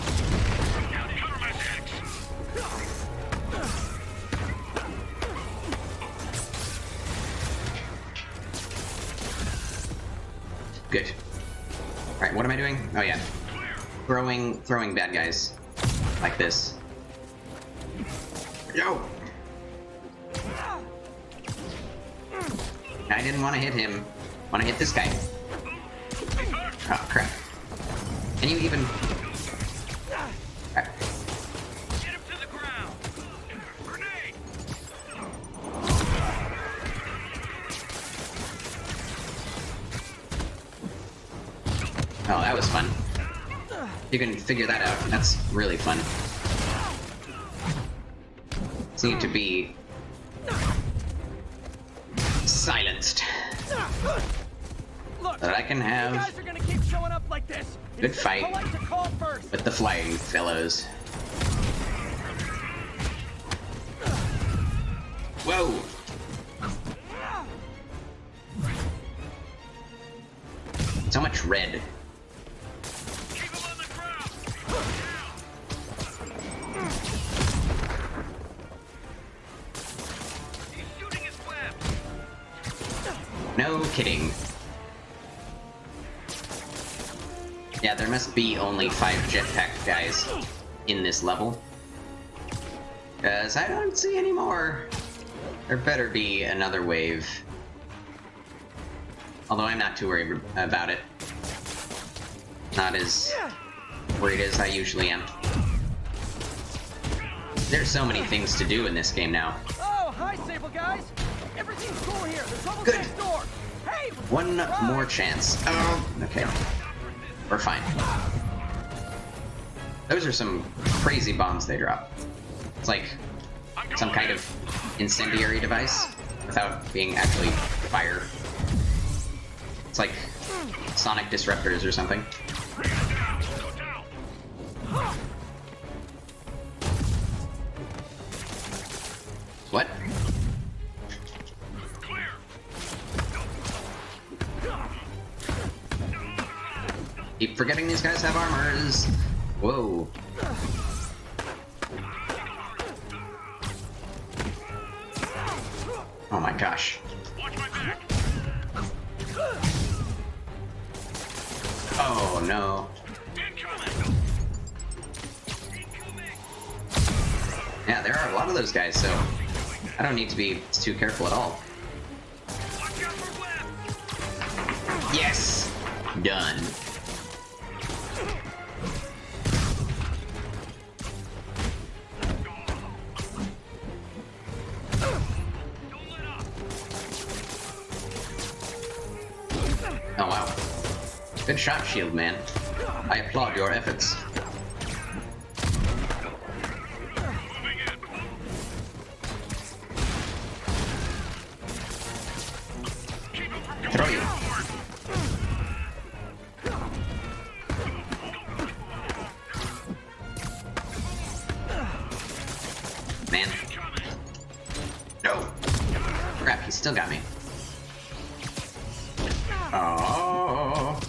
Good. Alright, what am I doing? Oh yeah. Throwing bad guys. Like this. Yo! I didn't want to hit him. Want to hit this guy. Oh, crap. Can you even... Crap. Get him to the ground! Grenade! Oh, that was fun. You can figure that out. That's really fun. Just need to be... silenced. Look, that I can you have guys are gonna keep showing up like this. good It's just fight polite to call first. with the flying fellows. Whoa! So much red. No kidding. Yeah, there must be only 5 jetpack guys in this level. Because I don't see any more. There better be another wave. Although I'm not too worried about it. Not as worried as I usually am. There's so many things to do in this game now. Oh, hi, Sable guys. Everything's cool here. The trouble's next door. Hey, One more chance. Oh, okay. We're fine. Those are some crazy bombs they drop. It's like some kind of incendiary device without being actually fire. It's like sonic disruptors or something. What? Keep forgetting these guys have armors. Whoa. Oh my gosh. Oh no. Yeah, there are a lot of those guys, so I don't need to be too careful at all. Yes! Done. Oh wow. Good shot, Shield Man. I applaud your efforts. Throw you. Man. No! Crap, he still got me. Oh.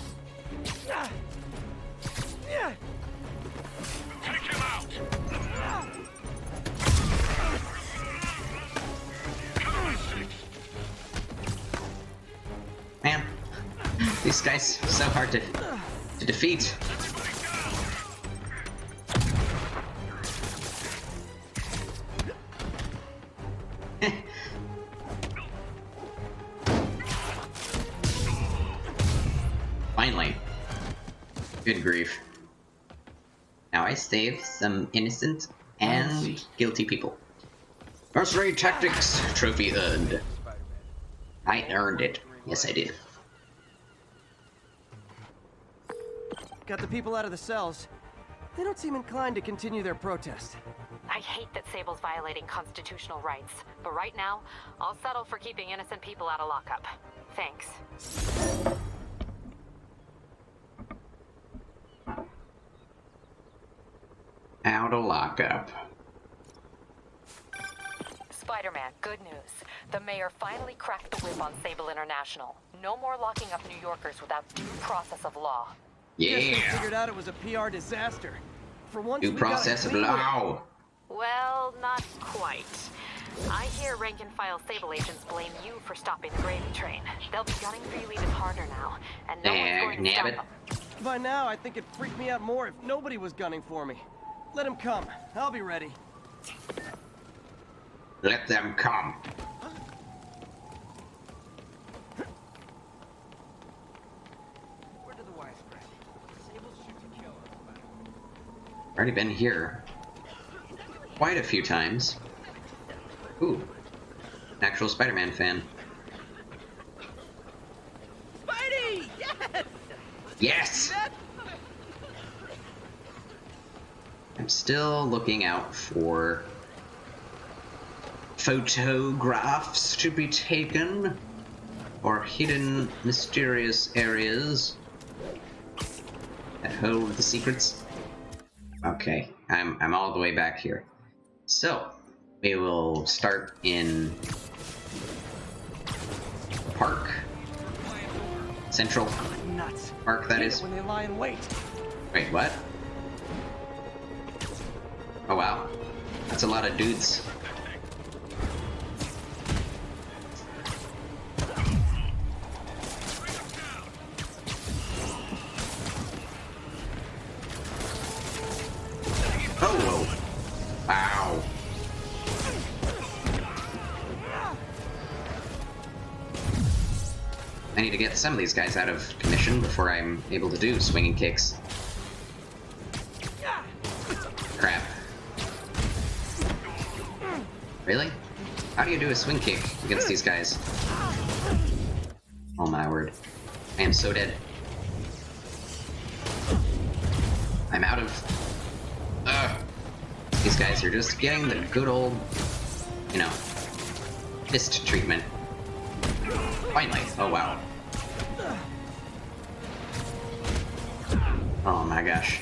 Man, these guys are so hard to defeat. Finally. Good grief. Now I saved some innocent and guilty people. Mercenary Tactics trophy earned. I earned it. Yes, I did. Got the people out of the cells. They don't seem inclined to continue their protest. I hate that Sable's violating constitutional rights, but right now, I'll settle for keeping innocent people out of lockup. Thanks. Out of lockup. Spider-Man, good news. The mayor finally cracked the whip on Sable International. No more locking up New Yorkers without due process of law. Guess we figured out it was a PR disaster. For once, Due process of law. Well, not quite. I hear rank-and-file Sable agents blame you for stopping the gravy train. They'll be gunning for you even harder now, and no one's going to stop them. By now, I think it'd freak me out more if nobody was gunning for me. Let him come. I'll be ready. Let them come. Where did the wise spread? Sable's shoot to kill. Already been here quite a few times. Ooh, an actual Spider-Man fan. Spidey! Yes! Yes! I'm still looking out for photographs to be taken. or hidden, mysterious areas that hold the secrets. Okay, I'm all the way back here. So, we will start in Park. Central Nuts. Park, that is. When they lie in wait. Wait, what? Oh wow. That's a lot of dudes. Oh, whoa. Wow. I need to get some of these guys out of commission before I'm able to do swinging kicks. Crap. Really? How do you do a swing kick against these guys? Oh my word. I am so dead. I'm out of... Ugh. These guys are just getting the good old, you know, fist treatment. Finally. Oh wow. Oh my gosh.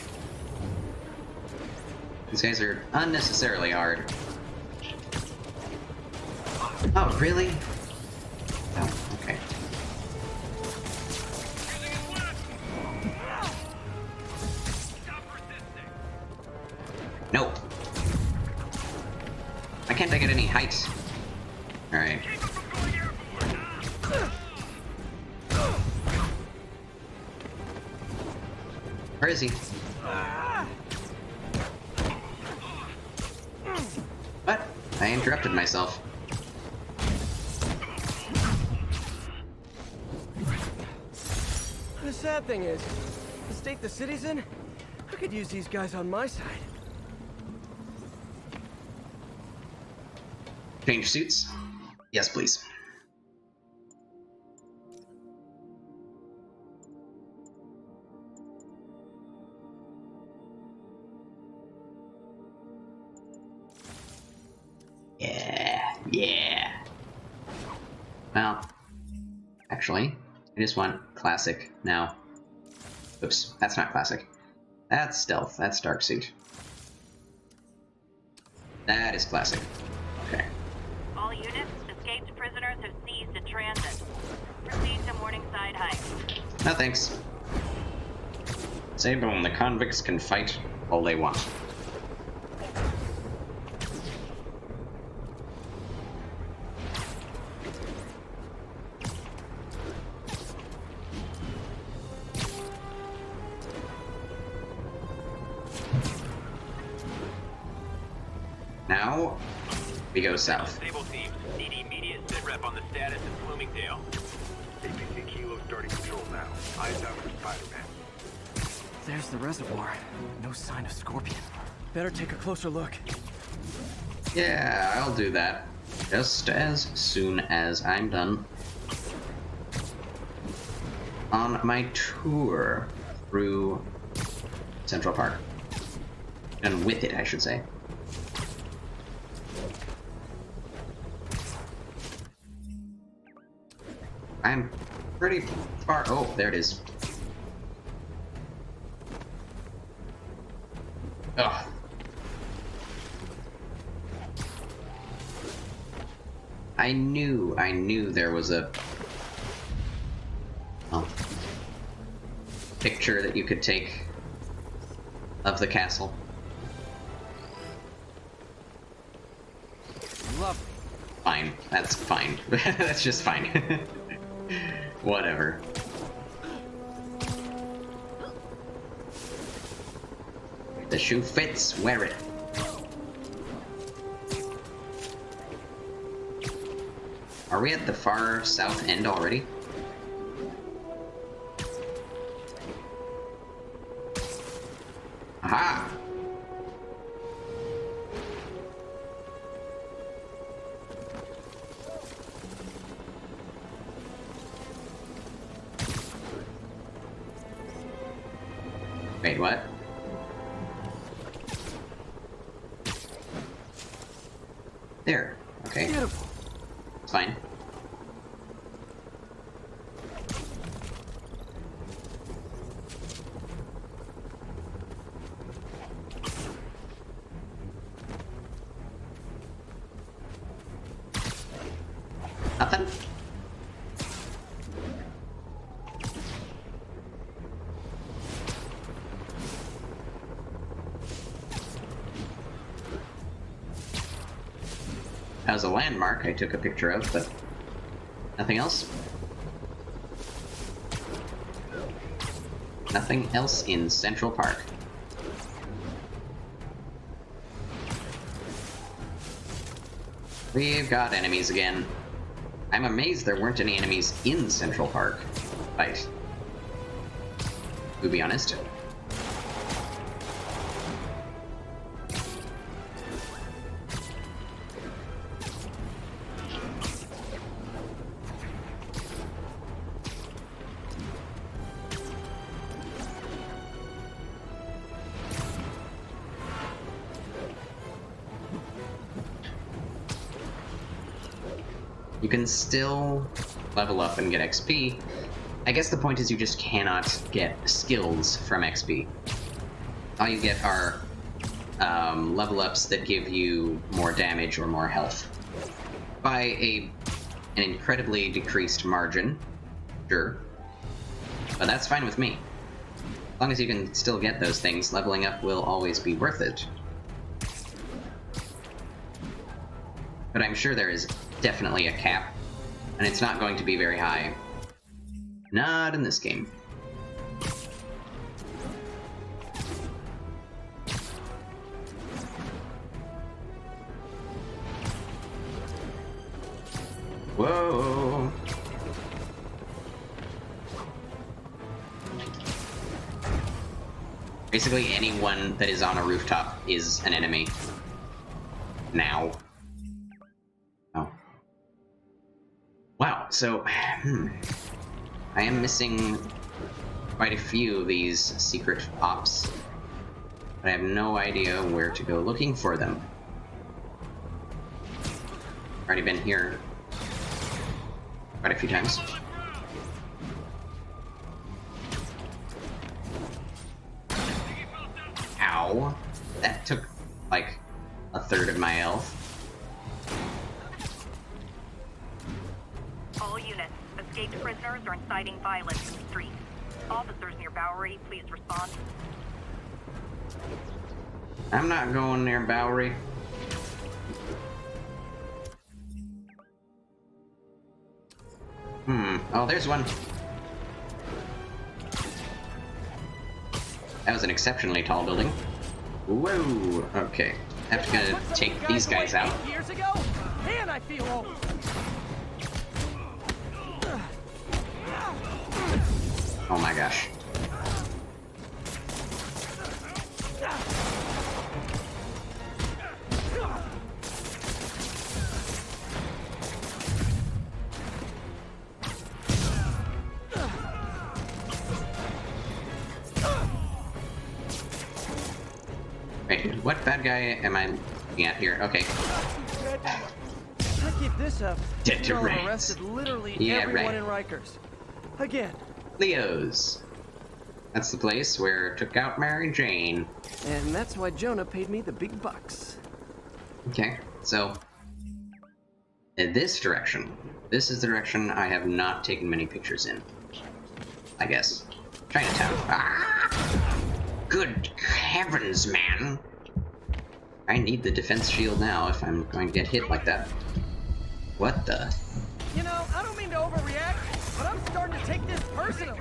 These guys are unnecessarily hard. Oh, really? Oh, okay. Nope. Why can't I get any height? Alright. Where is he? What? I interrupted myself. The sad thing is, the state the city's in, I could use these guys on my side. Change suits? Yes, please. Yeah. Well, actually, I just want classic now. Oops, that's not classic. That's stealth. That's dark suit. That is classic. Okay. All units, escaped prisoners have seized the transit. Proceed to Morningside Heights. No thanks. Sable and the convicts can fight all they want. Now, we go south. Sable teams need immediate sitrep on the status in Bloomingdale. APC Kilo starting control now. Eyes out for Spider-Man. There's the reservoir. No sign of Scorpion. Better take a closer look. Yeah, I'll do that. Just as soon as I'm done on my tour through Central Park. And with it, I should say. I'm pretty far. Oh, there it is. Ugh. I knew there was a picture that you could take of the castle. Lovely. Fine. That's fine. That's just fine. Whatever. If the shoe fits, wear it. Are we at the far south end already? Aha! Wait, what? There. Okay. Beautiful. It's fine. That was a landmark I took a picture of, but nothing else. Nothing else in Central Park. We've got enemies again. I'm amazed there weren't any enemies in Central Park. Right. To be honest. You can still level up and get XP. I guess the point is you just cannot get skills from XP. All you get are level ups that give you more damage or more health. By an incredibly decreased margin, sure. But that's fine with me. As long as you can still get those things, leveling up will always be worth it. But I'm sure there is definitely a cap, and it's not going to be very high. Not in this game. Whoa! Basically, anyone that is on a rooftop is an enemy. Now. Oh. Wow, so, I am missing quite a few of these secret ops, but I have no idea where to go looking for them. Already been here quite a few times. Ow. That took, like, a third of my health. All units, escaped prisoners are inciting violence in the streets. Officers near Bowery, please respond. I'm not going near Bowery. Oh, there's one. That was an exceptionally tall building. Whoa, okay. Have to kind of take these guys out. Years ago? Man, I feel old. Oh my gosh. Wait, what bad guy am I looking at here? Okay. If I keep this up, Dead to I'll have rights. arrested literally Yeah, everyone right. in Rikers. Again. Leo's. That's the place where I took out Mary Jane. And that's why Jonah paid me the big bucks. Okay, so in this direction. This is the direction I have not taken many pictures in. I guess. Chinatown. Ah! Good heavens, man! I need the defense shield now if I'm going to get hit like that. What the? You know, I don't mean to overreact, but I'm starting to take this personally.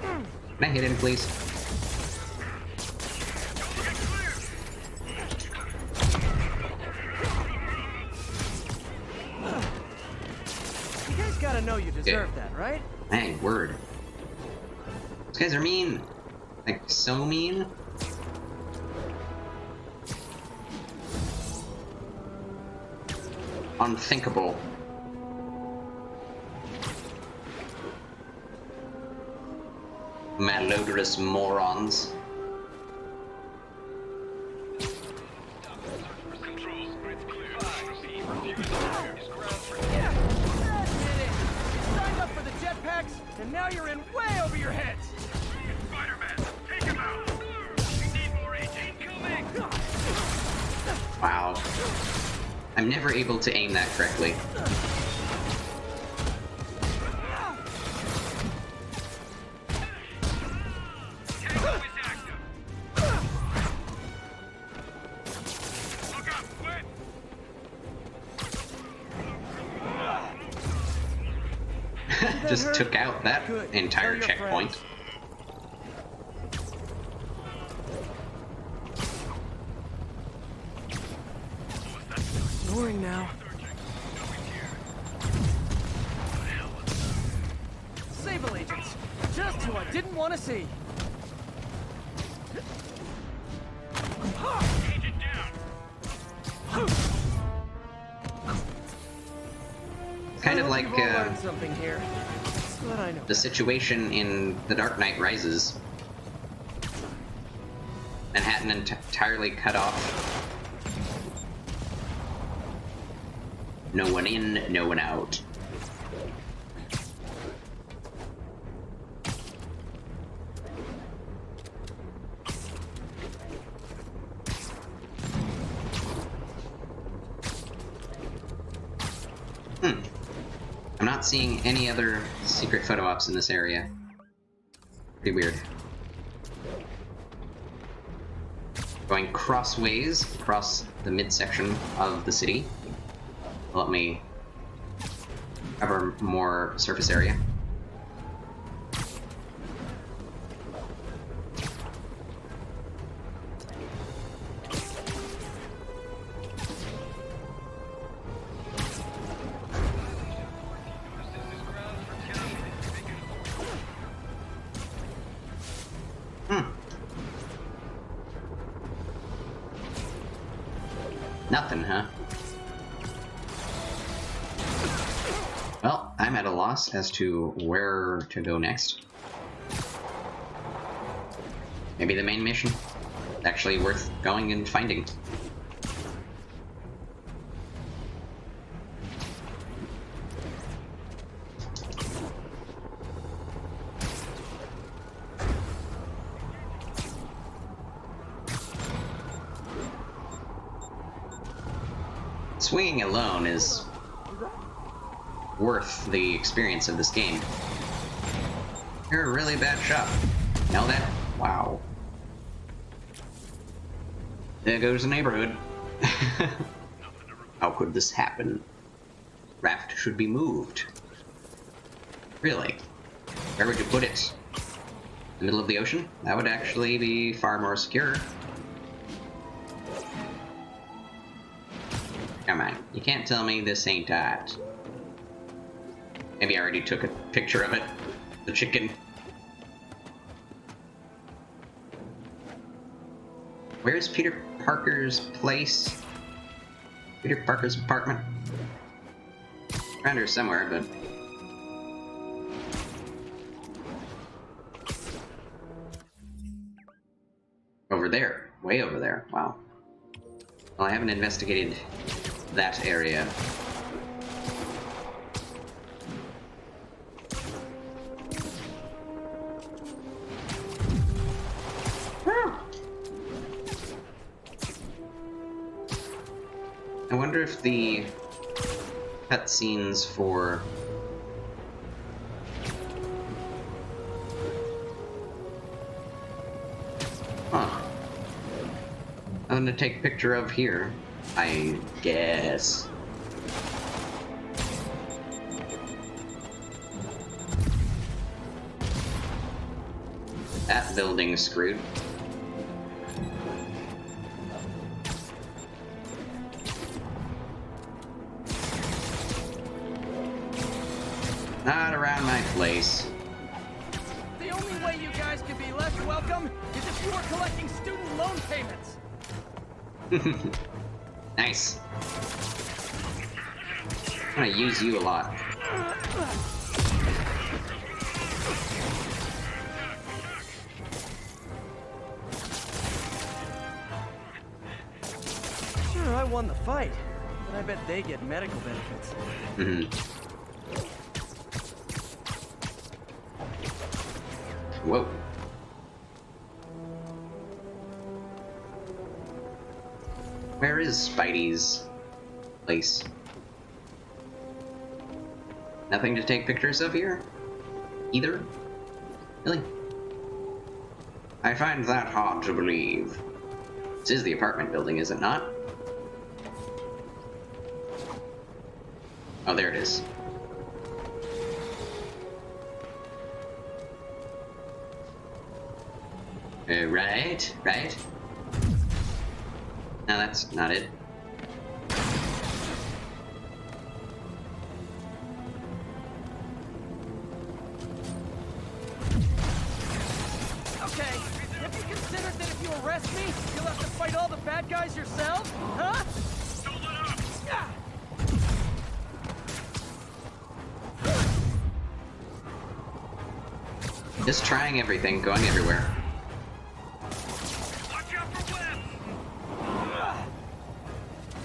Can I hit him, please? You guys gotta know you deserve that, right? Hey, word. These guys are mean. Like, so mean. Unthinkable. Malodorous morons. Signed up for the jetpacks, and now you're in way over your heads. Spider-Man, take him out! We need more agent coming! Wow. I'm never able to aim that correctly. just hurt? took out that Good. entire Tell your checkpoint. friends. Snoring now. Sable agents. Just who I didn't want to see. Kind of like We've all learned something here. But I know. the situation in The Dark Knight Rises. Manhattan entirely cut off. No one in, no one out. I'm not seeing any other secret photo ops in this area. Pretty weird. Going crossways across the midsection of the city. Let me cover more surface area. Nothing, huh? Well, I'm at a loss as to where to go next. Maybe the main mission? It's actually worth going and finding. Swinging alone is worth the experience of this game. You're a really bad shot. Know that? Wow. There goes the neighborhood. How could this happen? Raft should be moved. Really? Where would you put it? In the middle of the ocean? That would actually be far more secure. Come on, you can't tell me this ain't that. Maybe I already took a picture of it. The chicken. Where's Peter Parker's place? Peter Parker's apartment? Around here somewhere, but... Over there. Way over there. Wow. Well, I haven't investigated that area. I wonder if the cutscenes for nothing to take a picture of here, I guess. That building's screwed. Not around my place. The only way you guys could be less welcome is if you were collecting student loan payments. Nice. I'm gonna use you a lot. Sure, I won the fight, but I bet they get medical benefits. Whoa. Where is Spidey's place? Nothing to take pictures of here? Either? Really? I find that hard to believe. This is the apartment building, is it not? Oh, there it is. Right? No, that's not it. Okay, have you considered that if you arrest me, you'll have to fight all the bad guys yourself? Huh? Don't let up! Just trying everything, going everywhere.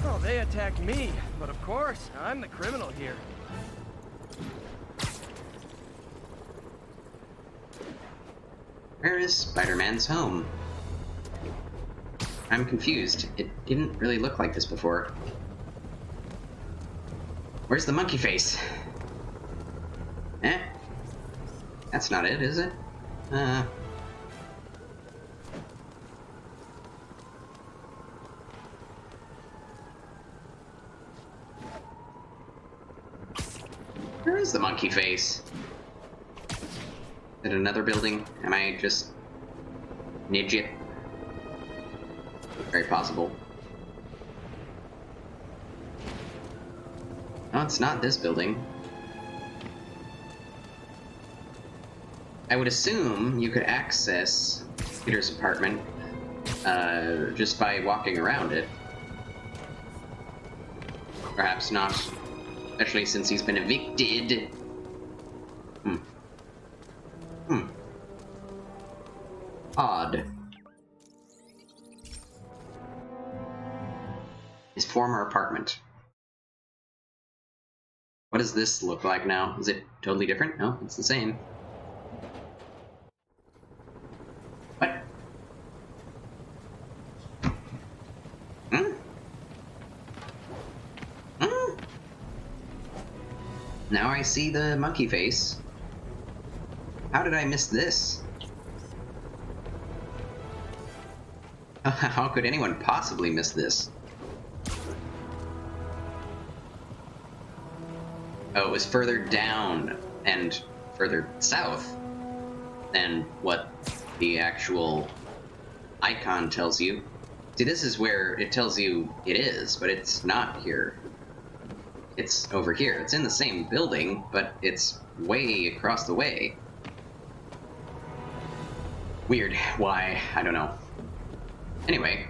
Oh, they attacked me, but of course, I'm the criminal here. Where is Spider-Man's home? I'm confused. It didn't really look like this before. Where's the monkey face? Eh? That's not it, is it? Where is the monkey face? Is it another building? Am I just an idiot? Very possible. No, it's not this building. I would assume you could access Peter's apartment just by walking around it. Perhaps not, especially since he's been evicted. Odd. His former apartment. What does this look like now? Is it totally different? No, it's the same. What? Now I see the monkey face. How did I miss this? How could anyone possibly miss this? Oh, it was further down and further south than what the actual icon tells you. See, this is where it tells you it is, but it's not here. It's over here. It's in the same building, but it's way across the way. Weird. Why? I don't know. Anyway.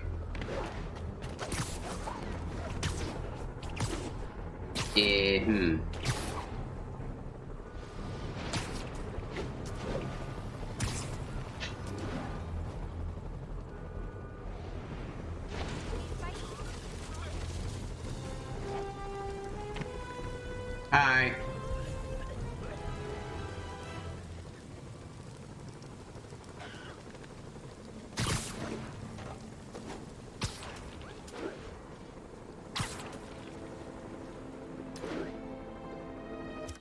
Hi.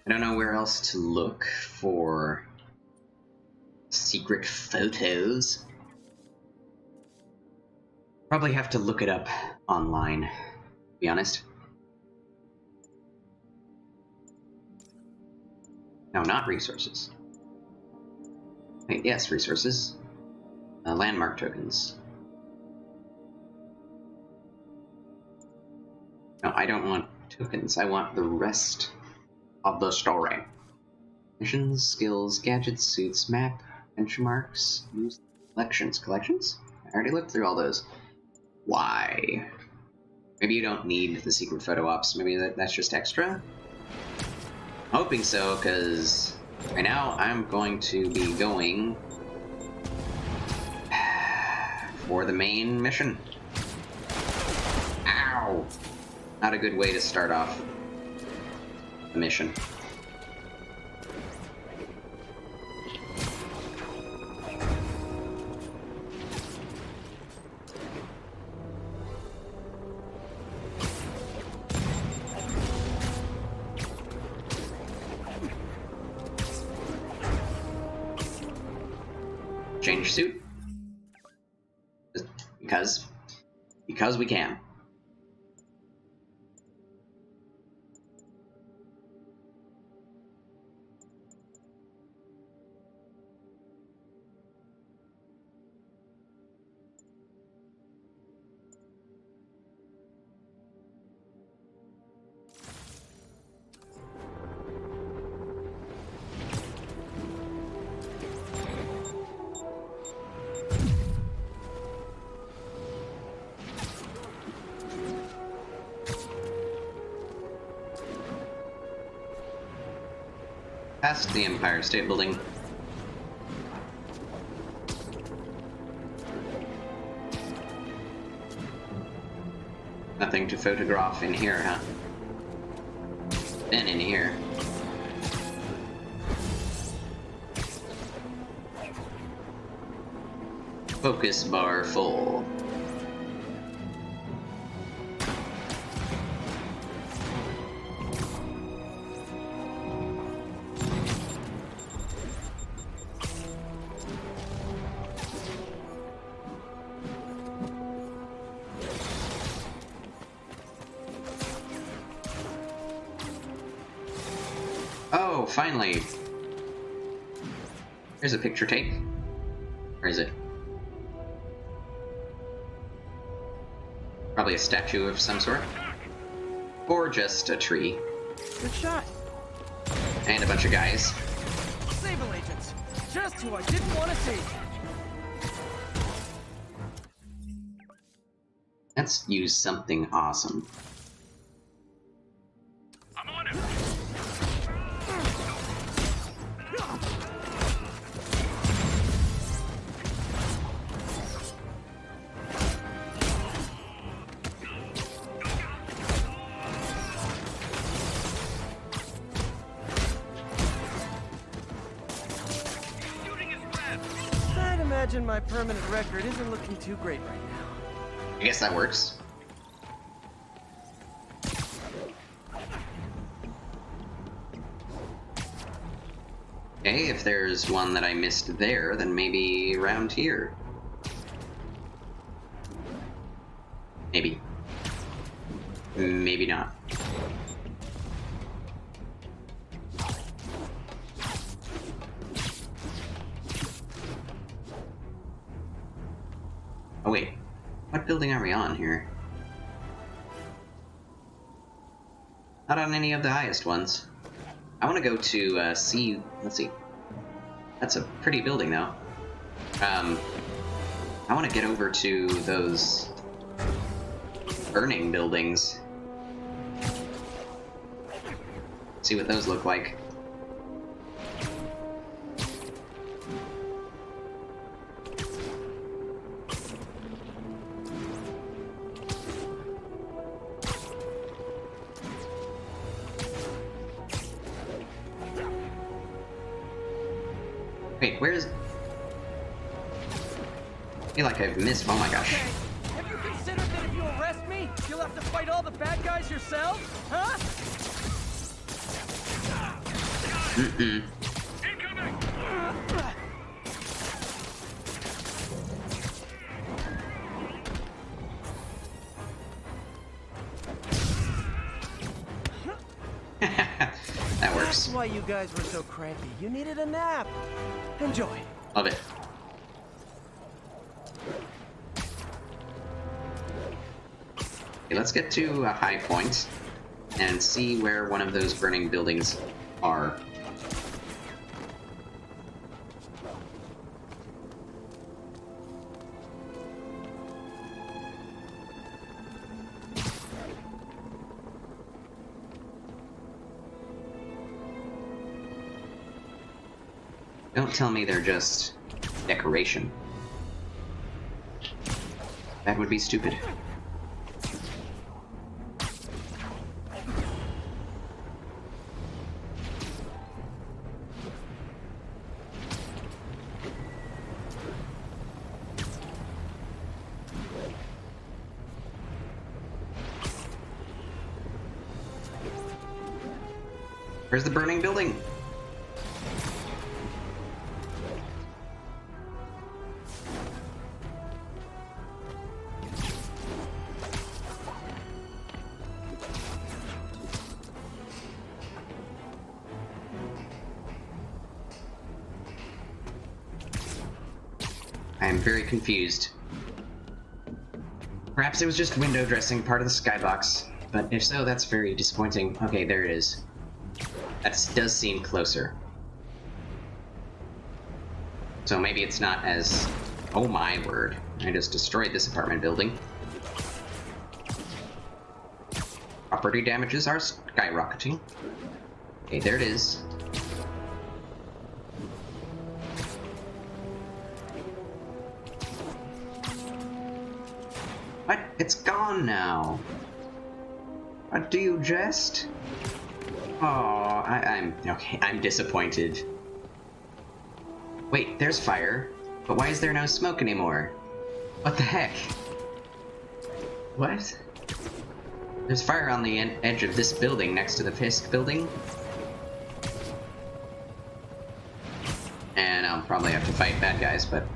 I don't know where else to look for secret photos. Probably have to look it up online, to be honest. No, not resources. Wait, yes, resources. Landmark tokens. No, I don't want tokens. I want the rest of the story. Missions, skills, gadgets, suits, map, benchmarks, news, collections. Collections? I already looked through all those. Why? Maybe you don't need the secret photo ops. Maybe that's just extra? Hoping so, because right now I'm going to be going for the main mission. Ow! Not a good way to start off the mission. Change suit. Just because we can. Past the Empire State Building. Nothing to photograph in here, huh? Then in here. Focus bar full. Oh, finally! Here's a picture tape. Where is it? Probably a statue of some sort. Or just a tree. Good shot. And a bunch of guys. Sable agents. Just who I didn't want to see. Let's use something awesome. I'm on it. I'd imagine my permanent record isn't looking too great right now. I guess that works. Okay, if there's one that I missed there, then maybe around here. Maybe. Maybe not. Oh wait, what building are we on here? Not on any of the highest ones. I want to go to see. Let's see. That's a pretty building, though. I want to get over to those burning buildings. See what those look like. Wait, where's... I feel like I've missed... Oh my gosh. Okay. Have you considered that if you arrest me, you'll have to fight all the bad guys yourself? Huh? Mm-mm. That works. That's why you guys were so cranky. You needed a nap. Enjoy. Love it. Okay, let's get to a high point and see where one of those burning buildings are. Don't tell me they're just decoration. That would be stupid. Where's the burning building? I am very confused. Perhaps it was just window dressing, part of the skybox, but if so, that's very disappointing. Okay, there it is. That does seem closer. So maybe it's not as... Oh my word. I just destroyed this apartment building. Property damages are skyrocketing. Okay, there it is. What? It's gone now. What do you jest? Oh, I'm okay. I'm disappointed. Wait, there's fire, but why is there no smoke anymore? What the heck? What? There's fire on the edge of this building next to the Fisk building. And I'll probably have to fight bad guys, but...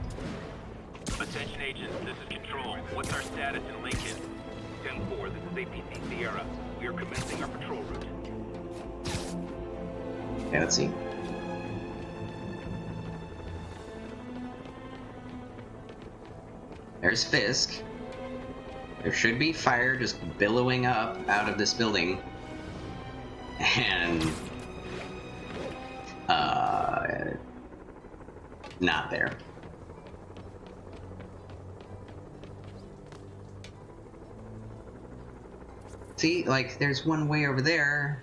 Attention agents, this is Control. What's our status in Lincoln? 10-4, this is APC Sierra. We are commencing our patrol route. Okay, let's see. There's Fisk. There should be fire just billowing up out of this building. And... not there. See, like, there's one way over there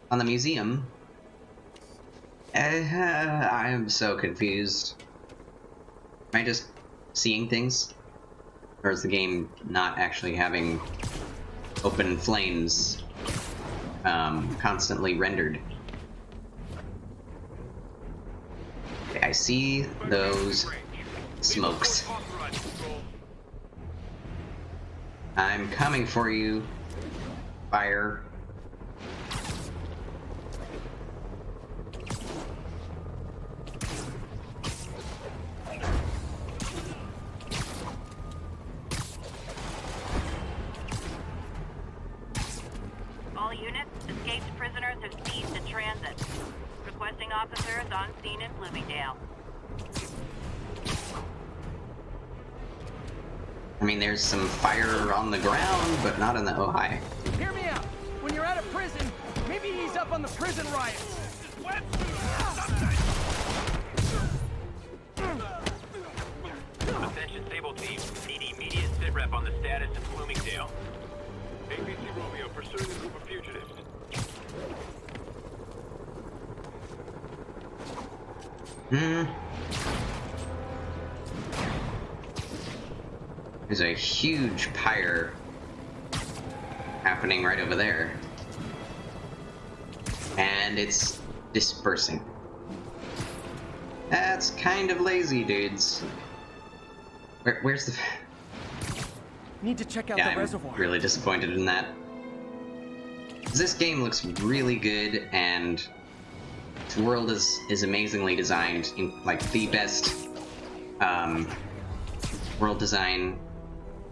on the museum. I'm so confused. Am I just seeing things? Or is the game not actually having open flames constantly rendered? Okay, I see those smokes. I'm coming for you, fire. All units, escaped prisoners have seized the transit. Requesting officers on scene in Bloomingdale. I mean, there's some fire on the ground, but not in the Ojai. Hear me out. When you're out of prison, maybe ease up on the prison riots. Attention, Sable Team. Need immediate sitrep on the status in Bloomingdale. APC Romeo pursuing a group of fugitives. There's a huge pyre happening right over there. And it's dispersing. That's kind of lazy, dudes. Where's the... Need to check out yeah, the reservoir. I'm really disappointed in that. This game looks really good, and its world is amazingly designed. In, like, the best world design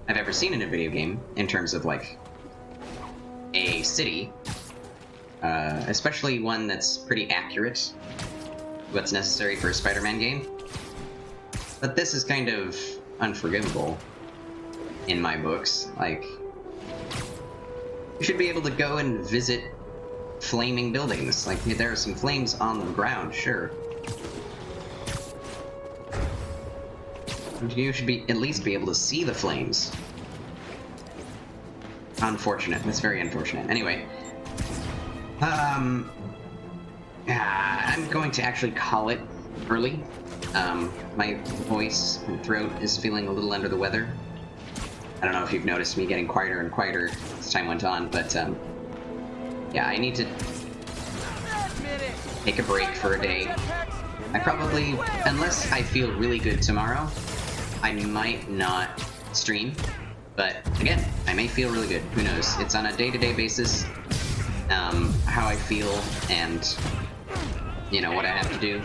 I've ever seen in a video game, in terms of, like, a city. Especially one that's pretty accurate to what's necessary for a Spider-Man game. But this is kind of unforgivable in my books. Like, you should be able to go and visit flaming buildings. Like, there are some flames on the ground, sure. You should at least be able to see the flames. Unfortunate. That's very unfortunate. Anyway. I'm going to actually call it early. My voice and throat is feeling a little under the weather. I don't know if you've noticed me getting quieter and quieter as time went on, but yeah, I need to take a break for a day. I probably, unless I feel really good tomorrow, I might not stream. But again, I may feel really good. Who knows? It's on a day-to-day basis, how I feel and, you know, what I have to do.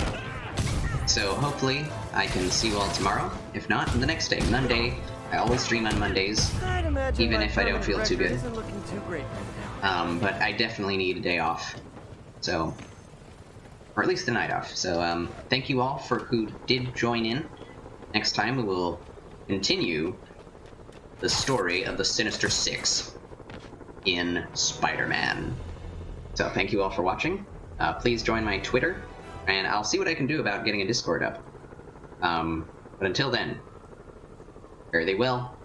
So hopefully I can see you all tomorrow. If not, the next day. Monday. I always stream on Mondays, even if I don't feel too good. But I definitely need a day off. So, or at least the night off. So, thank you all for who did join in. Next time we will continue the story of the Sinister Six in Spider-Man. So, thank you all for watching. Please join my Twitter, and I'll see what I can do about getting a Discord up. But until then, fare thee well.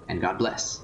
And God bless.